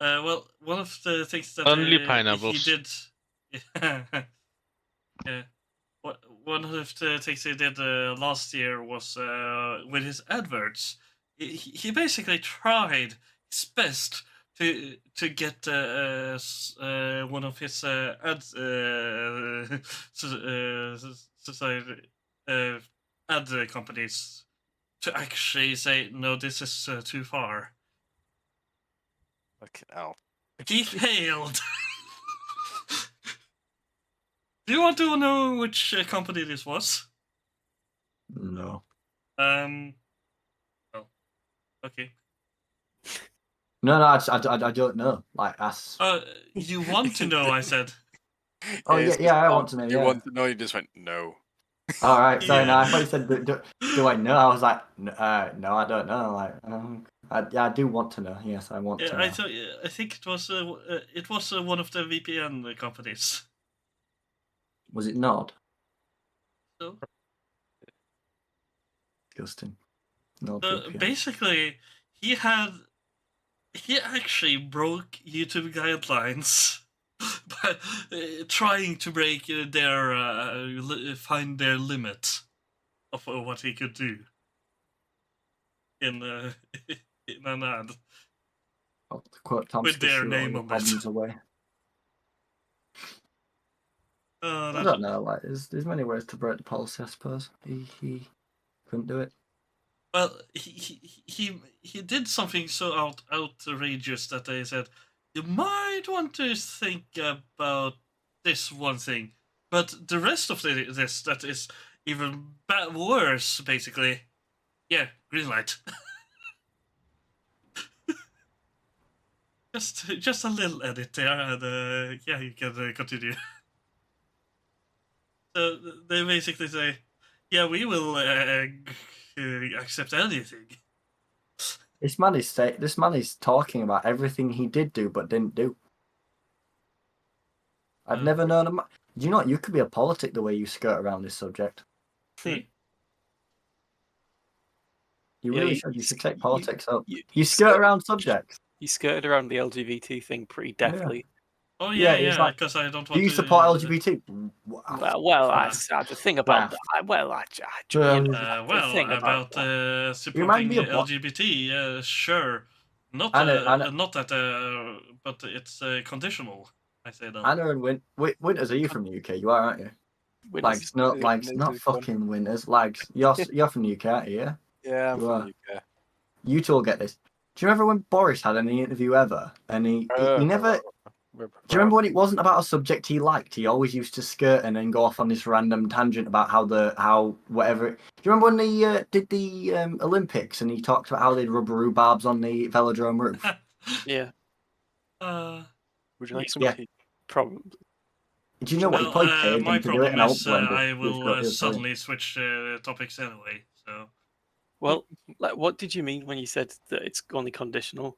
Well, one of the things that Only he pineapples. did, yeah. One of the things he did last year was with his adverts. He basically tried his best to get one of his ads society ad companies to actually say no, this is too far. Fucking hell. He failed. Do you want to know which company this was? No. Oh, okay. No, I don't know. Like, that's. You want to know? I said. Oh yeah, I want to know. You Yeah. want to know? You just went no. All right, sorry. Yeah. No, I thought you said, do I know? I was like, no, I don't know. Like, I do want to know. Yes, I want to know. I think it was one of the VPN companies. Was it Nord? So, Justin. Nord. basically, he actually broke YouTube guidelines by trying to break find their limit of what he could do in an ad. To quote Tom With their name on it. problems away. I don't know. Like, there's many ways to break the policy. I suppose he couldn't do it. Well, he did something so outrageous that they said you might want to think about this one thing, but the rest of this that is even worse. Basically, yeah, green light. just a little edit there, and yeah, you can continue. So they basically say, yeah, we will accept anything. This man is talking about everything he did do but didn't do. I've never known him. Do you know what? You could be a politic the way you skirt around this subject. See? You really should. You should take politics up. You skirt around subjects. You skirted around the LGBT thing pretty deftly. Oh Yeah, yeah, it's yeah. like, Because I don't do want you to. support LGBT? Well, the thing about Daft. Well, about You supporting remind me of what? LGBT, sure. Not, Anna, not that, but it's conditional. I say that. Anna and Winters, are you from the UK? You are, aren't you? Lags, no, Yeah, Lags, Winters not is fun. fucking Winters. Lags, you're from the UK, aren't you? Yeah. Yeah, I'm You from are. the UK. You two will get this. Do you remember when Boris had any interview ever, and he never? Do you remember when it wasn't about a subject he liked? He always used to skirt and then go off on this random tangent about how whatever. Do you remember when they did the Olympics and he talked about how they'd rub rhubarbs on the velodrome roof? Yeah. Would you like some Yeah. tea? Probably. Do you know what? He Well, probably paid my them to do it, problem and I is won't blend it. I It was will brilliant. suddenly switch topics anyway. So Well, like, what did you mean when you said that it's only conditional?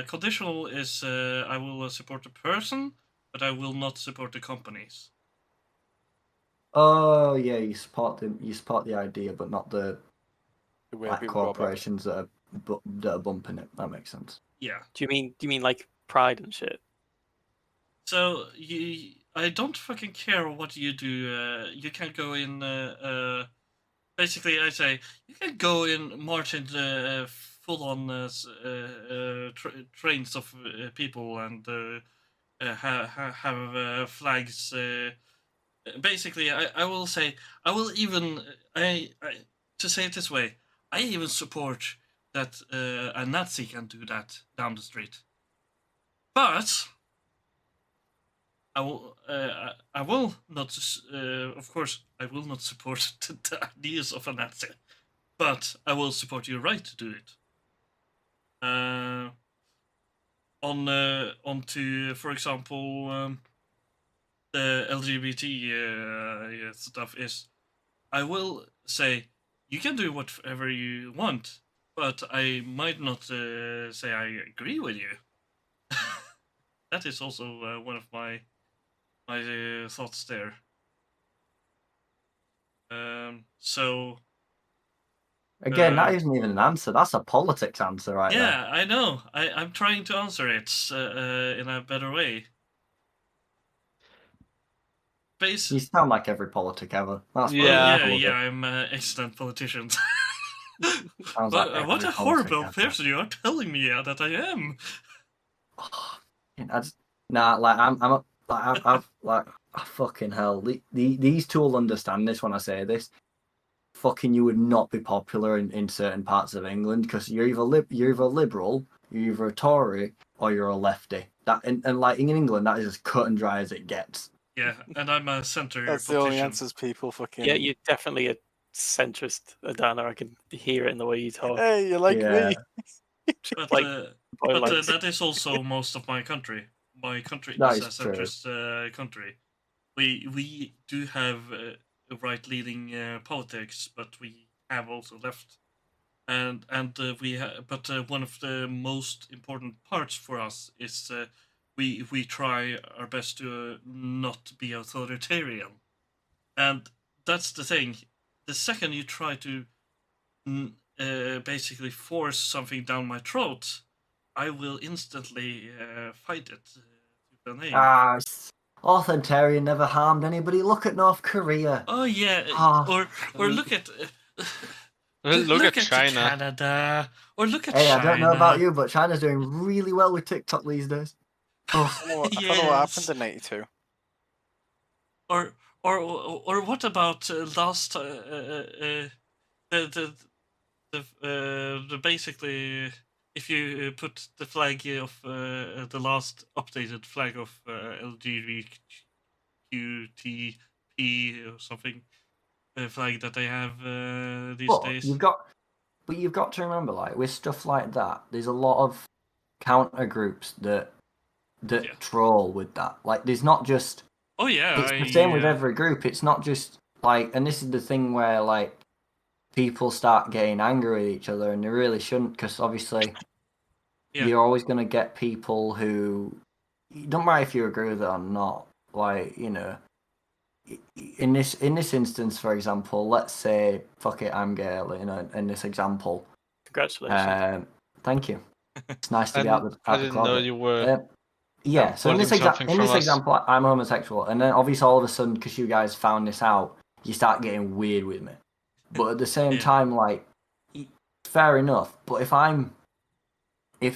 conditional is I will support the person, but I will not support the companies. Oh yeah, you support the idea, but not the The way like people go about it. corporations that are bumping it. That makes sense. Yeah. Do you mean like Pride and shit? So I don't fucking care what you do. You can go in. Basically, I say you can go in march in full on trains of people and have flags. Basically, I will say I will even I to say it this way. I even support that a Nazi can do that down the street, but I will not. Of course, I will not support the ideas of a Nazi, but I will support your right to do it. On to, for example, the LGBT stuff is, I will say you can do whatever you want, but I might not say I agree with you. That is also one of my thoughts there. So Again, that isn't even an answer. That's a politics answer, right there. yeah, I know. I'm trying to answer it in a better way. You sound like every politic ever. That's yeah. I'm an excellent politician. Sounds But like what every a horrible politic ever. person you are telling me that I am. Fucking hell. These two will understand this when I say this. Fucking, you would not be popular in certain parts of England because you're either liberal, you're either a Tory, or you're a lefty. And like in England, that is as cut and dry as it gets. Yeah, and I'm a centre That's the only politician. answers people fucking. Yeah, you're definitely a centrist, Adana. I can hear it in the way you talk. Hey, you like me? But, like, that is also most of my country. My country That is a is true. centrist country. We do have right-leaning politics, but we have also left, and but one of the most important parts for us is we try our best to not be authoritarian, and that's the thing. The second you try to basically force something down my throat, I will instantly fight it to the name. Authoritarian never harmed anybody. Look at North Korea. Oh yeah, or look at Look at China. Canada, or look at Hey, China. I don't know about you, but China's doing really well with TikTok these days. I don't know what happened in '92. Or what about last the basically, if you put the flag of the last updated flag of LGBTQTP or something, flag that they have these days. You've got to remember, like with stuff like that, there's a lot of counter groups that troll with that. Like, there's not just. Oh yeah, it's the same with every group. It's not just like, and this is the thing where like people start getting angry with each other, and they really shouldn't, because obviously you're always going to get people who, it don't matter if you agree with it or not. Like, you know, in this instance, for example, let's say, fuck it, I'm gay. You know, in this example. Congratulations. Thank you. It's nice to be out the I didn't know closet. you were. Yeah, so in holding something from us. example, I'm homosexual, and then obviously all of a sudden, because you guys found this out, you start getting weird with me. But at the same Yeah. time, like, fair enough. But if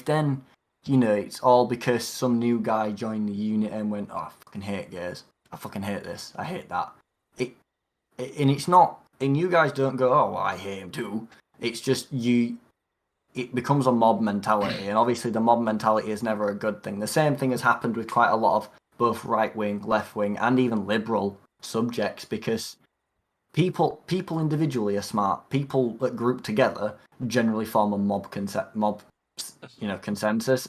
then, it's all because some new guy joined the unit and went, oh, I fucking hate gays. I fucking hate this. I hate that. And it's not, and you guys don't go, oh, well, I hate him too. It's just it becomes a mob mentality, and obviously the mob mentality is never a good thing. The same thing has happened with quite a lot of both right wing, left wing, and even liberal subjects, because people individually are smart. People that group together generally form a mob consensus,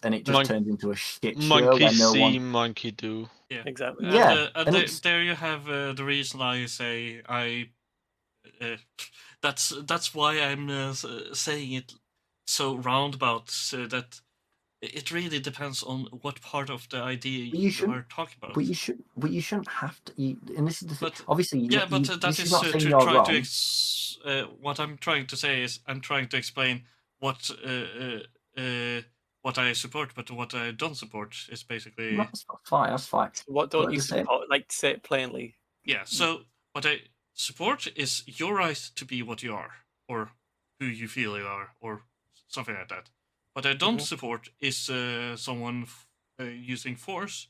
and it just turns into a shit show Monkey where no see, one. monkey do. Yeah. Exactly. Yeah, And there you have the reason I say that's why I'm saying it so roundabout, that it really depends on what part of the idea But you you shouldn't- are talking about. But you shouldn't have to. And this is the thing. But Obviously, yeah, but that this is not to saying you're try wrong. to what I'm trying to say is I'm trying to explain what I support, but what I don't support is basically That's fine. That's fine. So what But don't at you the same- support? Like, say it plainly. yeah. So what I support is your right to be what you are, or who you feel you are, or something like that. What I don't support is someone using force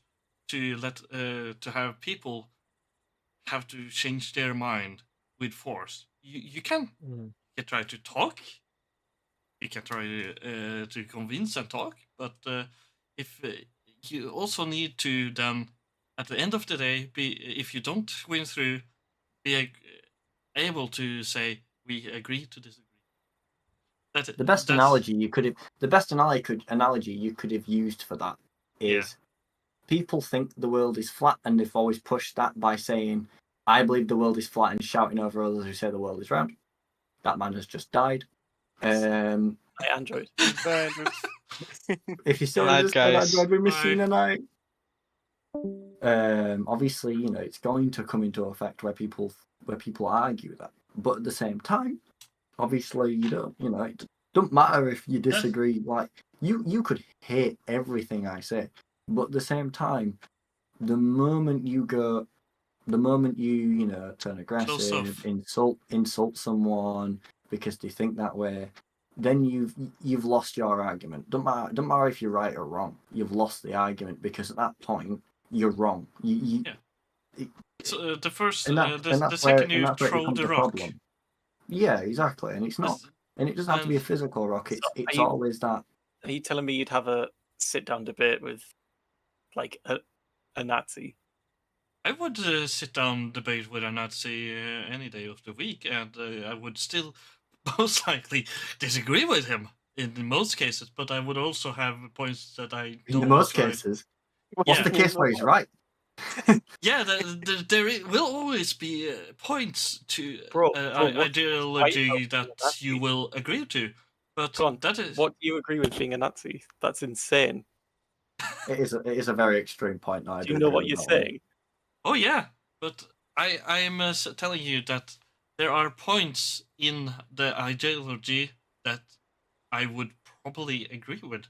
to to have people have to change their mind with force. You can try to talk, you can try to convince and talk, but if you also need to then at the end of the day if you don't win through, be able to say we agree to disagree. the best analogy you could have used for that is people think the world is flat, and they've always pushed that by saying, I believe the world is flat, and shouting over others who say the world is round. That man has just died. Hi, Android. If you still Night, understand guys. Android, we miss you Bye. tonight. Obviously, it's going to come into effect where people argue that, but at the same time, obviously, it don't matter if you disagree. Like you could hate everything I say, but at the same time, the moment you turn aggressive, insult someone because they think that way, then you've lost your argument. Don't matter if you're right or wrong. You've lost the argument, because at that point you're wrong. So the first, and the that's second where you it throw becomes the a rock. problem. Yeah, exactly, and it's not, and it doesn't have to be a physical rock. It's always that. Are you telling me you'd have a sit-down debate with, like, a Nazi? I would sit down debate with a Nazi any day of the week, and I would still most likely disagree with him in most cases. But I would also have points that I don't. In most cases, what's the case where he's right? Yeah, there will always be points to Bro, ideology that you will agree to. But that is what do you agree with being a Nazi? That's insane. It is a very extreme point. No, Do you know what you're saying? Oh yeah, but I am telling you that there are points in the ideology that I would probably agree with,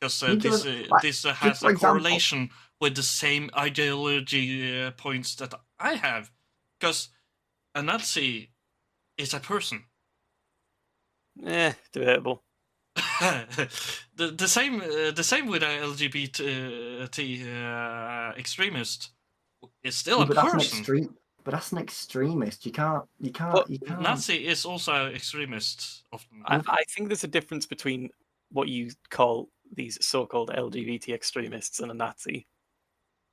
because this has a correlation with the same ideology points that I have, because a Nazi is a person. Debatable. the same with an LGBT extremist. It's still a person. But that's an extremist. You can't. Nazi is also an extremist. Often. I think there's a difference between what you call these so-called LGBT extremists and a Nazi.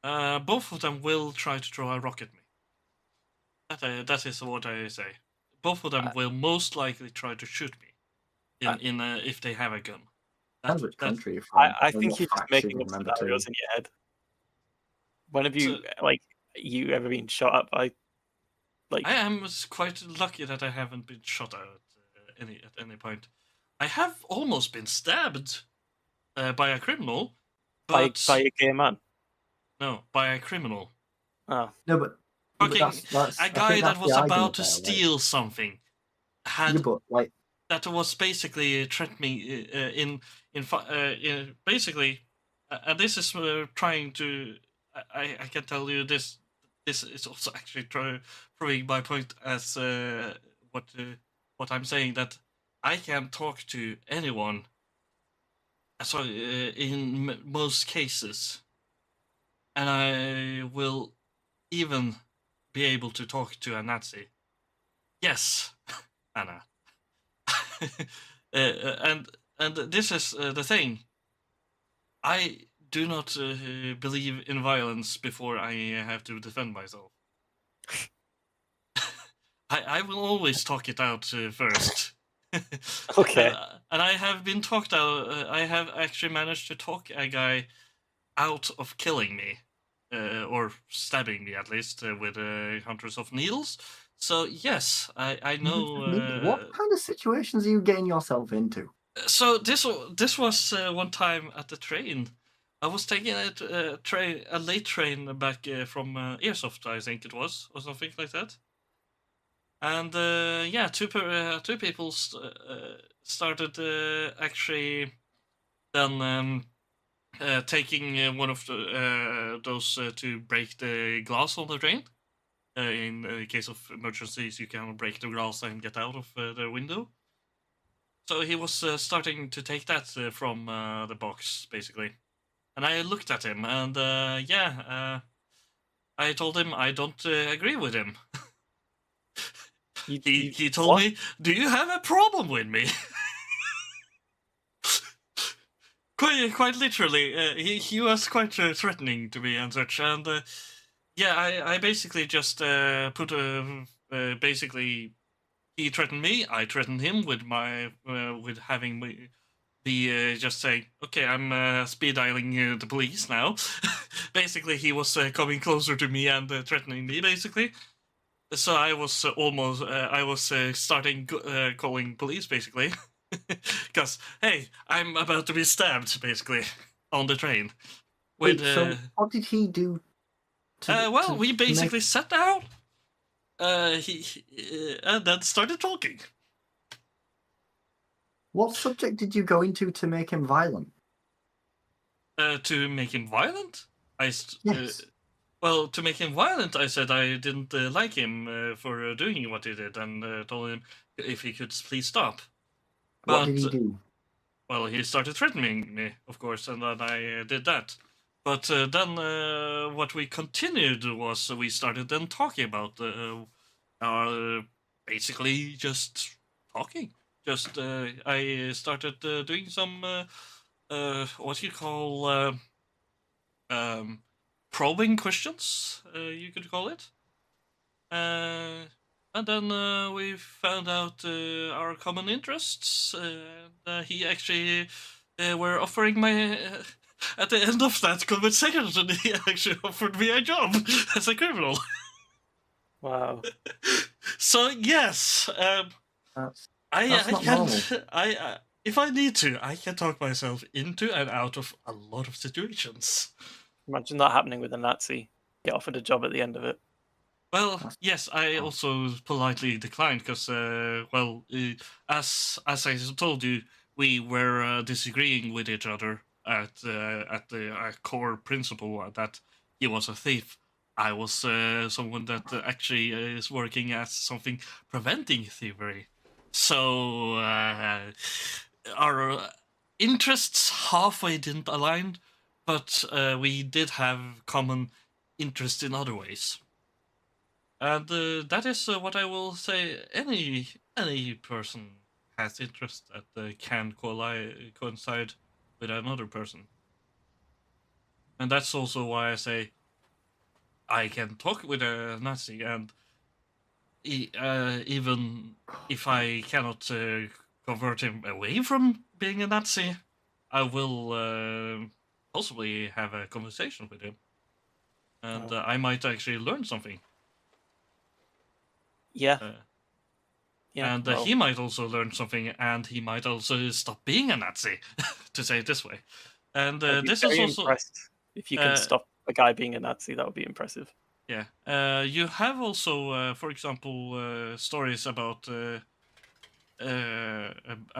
Both of them will try to throw a rock at me. That is what I say. Both of them will most likely try to shoot me if they have a gun. Depends which country you're from. I think you're just making up scenarios in your head. When have you you ever been shot at by? I am quite lucky that I haven't been shot at any point. I have almost been stabbed by a criminal, but by a gay man. No, by a criminal. Oh no, but that's a guy that was about to steal something that was basically threatening basically and this is trying to. I can tell you this. This is also actually proving my point as what I'm saying, that I can talk to anyone. So in most cases, and I will even be able to talk to a Nazi. Yes, Anna. And this is the thing. I do not believe in violence before I have to defend myself. I will always talk it out first. Okay. And I have been talked out. I have actually managed to talk a guy out of killing me, or stabbing me at least, with hundreds of needles. So yes, I know. What kind of situations are you getting yourself into? So this was one time at the train. I was taking a late train back from Airsoft, I think it was, or something like that. And yeah, two people started actually then taking one of those to break the glass on the train. In case of emergencies, you can break the glass and get out of the window. So he was starting to take that from the box, basically. And I looked at him, and I told him I don't agree with him. He told what? me, "Do you have a problem with me?" quite literally. He was quite threatening to me and such, and yeah, I basically just put basically. He threatened me. I threatened him with my with having me be just saying, "Okay, I'm speed dialing the police now." Basically, he was coming closer to me and threatening me. Basically, so I was almost I was starting calling police. Basically, because hey, I'm about to be stabbed. Basically, on the train. With Wait, so what did he do? we to basically make... sat down. He and then started talking. What subject did you go into to make him violent? To make him violent? Yes. Well, to make him violent, I said I didn't like him for doing what he did, and told him if he could please stop. What did he do? Well, he started threatening me, of course, and then I did that. But then what we continued was we started then talking about basically just talking. Just I started doing some what you call probing questions, you could call it. And then we found out our common interests. He actually were offering my. At the end of that conversation, he actually offered me a job as a criminal. Wow. So yes, That's I not can. normal. If I need to, I can talk myself into and out of a lot of situations. Imagine that happening with a Nazi. Get offered a job at the end of it. Well, yes, I also politely declined because, as I told you, we were disagreeing with each other at the core principle that he was a thief. I was someone that actually is working as something preventing thievery. So our interests halfway didn't align, but we did have common interest in other ways. And that is what I will say. Any person has interest that can coincide with another person, and that's also why I say I can talk with a Nazi, and even if I cannot convert him away from being a Nazi, I will possibly have a conversation with him, and I might actually learn something. Yeah. Yeah. And well, he might also learn something, and he might also stop being a Nazi, to say it this way. And I'd be this very is also impressed if you can stop a guy being a Nazi. That would be impressive. yeah. You have also, for example, stories about a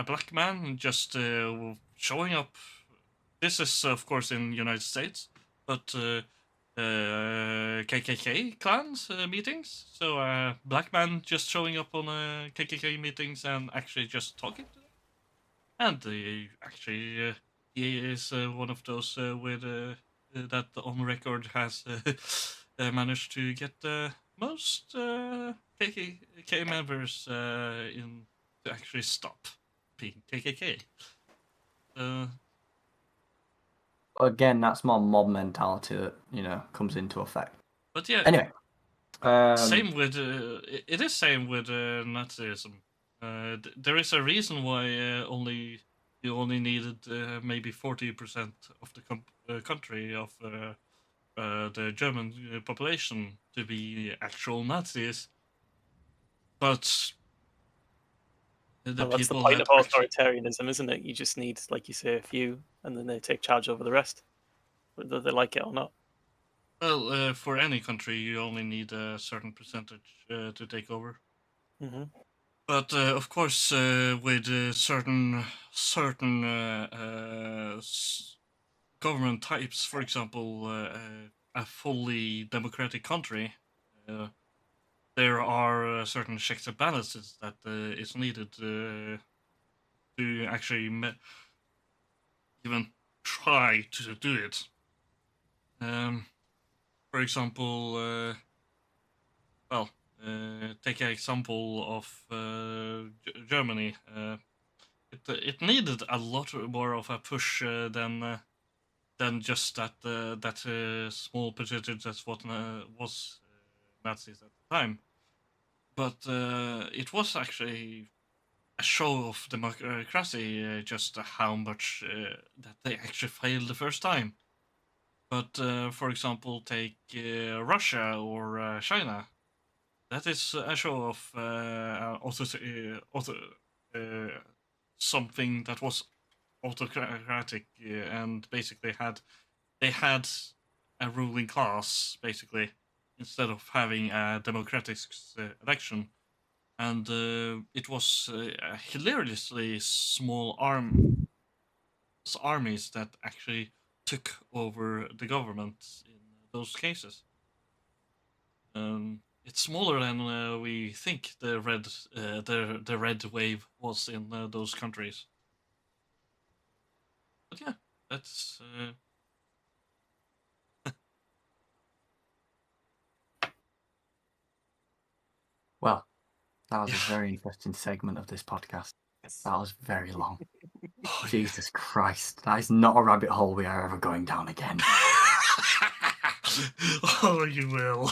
black man just showing up this is of course in United States, but KKK clans meetings. So black man just showing up on KKK meetings and actually just talking to them, and actually he is one of those with that on record has managed to get most KKK members in to actually stop being KKK. Again, that's more mob mentality that comes into effect. But yeah, Anyway, same with it is same with Nazism. There is a reason why you only needed maybe 40% of the country of the German population to be actual Nazis, but the Well, that's the people point that of actually authoritarianism, isn't it? You just need, like you say, a few, and then they take charge over the rest, whether they like it or not. well, for any country, you only need a certain percentage to take over. Mm-hmm. But of course, with certain government types, for example, a fully democratic country, there are certain checks and balances that is needed to actually even try to do it. For example, take an example of Germany. It needed a lot more of a push than just that small percentage that's what was Nazis at the time. But it was actually a show of democracy, just how much that they actually failed the first time. But for example, take Russia or China. That is a show of something that was autocratic and basically had a ruling class basically instead of having a democratic election, and it was a hilariously small armies that actually took over the government in those cases. It's smaller than we think the red wave was in those countries. But yeah, that's well, that was Yeah. a very interesting segment of this podcast. That was very long. Oh, yeah. Jesus Christ, that is not a rabbit hole we are ever going down again. Oh, you will.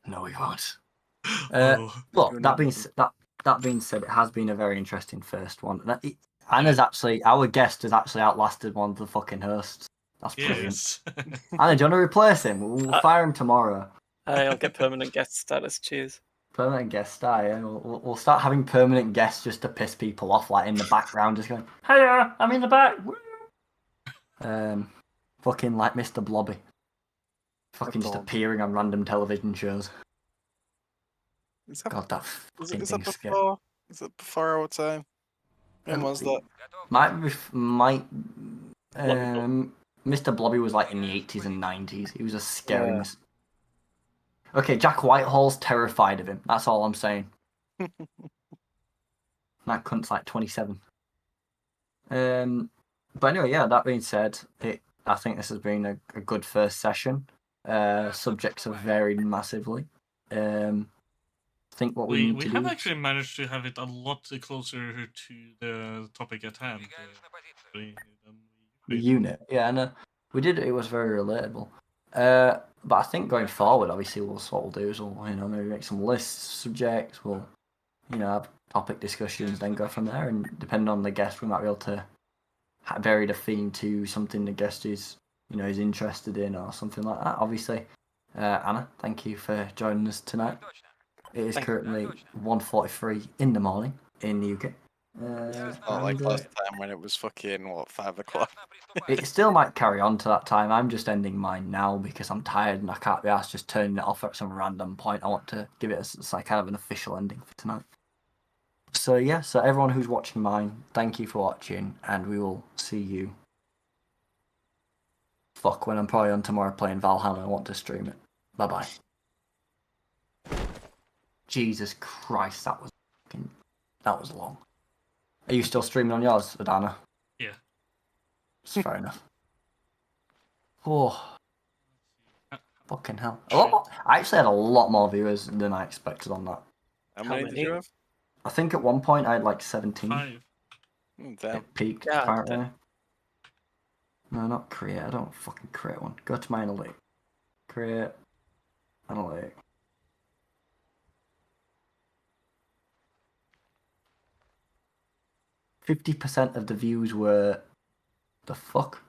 No, we won't. Oh, Well, You're that not being wrong. that being said, it has been a very interesting first one. Anna's actually, our guest has actually outlasted one of the fucking hosts. That's brilliant. yes. Anna, do you want to replace him? We'll fire him tomorrow. I'll get permanent guest status. Cheers. Permanent guest star, yeah. We'll start having permanent guests just to piss people off, like in the background, just going, "Hiya, I'm in the back." Woo. Fucking like Mr. Blobby. Fucking just Blob. appearing on random television shows. Is that, God, that is, fucking is that thing's scary. before? Is it before our time? When was that? Mr. Blobby was like in the 80s and 90s. He was a scary Okay, Jack Whitehall's terrified of him. That's all I'm saying. That cunt's like 27. But anyway, yeah, that being said, I think this has been a good first session. Subjects have varied massively. I think what we need to have do... actually managed to have it a lot closer to the topic at hand. The unit, yeah, and we did. It was very relatable. But I think going forward, obviously, what we'll do is we'll maybe make some lists, subjects. We'll have topic discussions, then go from there. And depending on the guest, we might be able to vary the theme to something the guest is is interested in or something like that. Obviously, Anna, thank you for joining us tonight. It is currently 1:43 in the morning in the UK. It's not like last time when it was fucking 5 o'clock. It still might carry on to that time. I'm just ending mine now because I'm tired and I can't be asked just turning it off at some random point. I want to give it as like kind of an official ending for tonight. So yeah, so everyone who's watching mine, thank you for watching, and we will see you fuck, when I'm probably on tomorrow playing Valhalla, I want to stream it. Bye bye. Jesus Christ, that was long. Are you still streaming on yours, Adana? Yeah. It's fair enough. Oh, Uh, fucking hell. Shit. Oh, I actually had a lot more viewers than I expected on that. How How many did many? you have? I think at one point I had like 17. 5. Damn. It peaked, God apparently. damn. No, not create. I don't fucking create one. Go to my analytics. Create. Analytics. %50 of the views were... The fuck?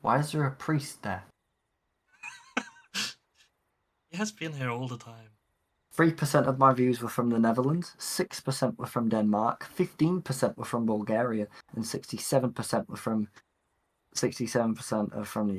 Why is there a priest there? He has been here all the time. 3% of my views were from the Netherlands, 6% were from Denmark, 15% were from Bulgaria, and 67% are from the UK.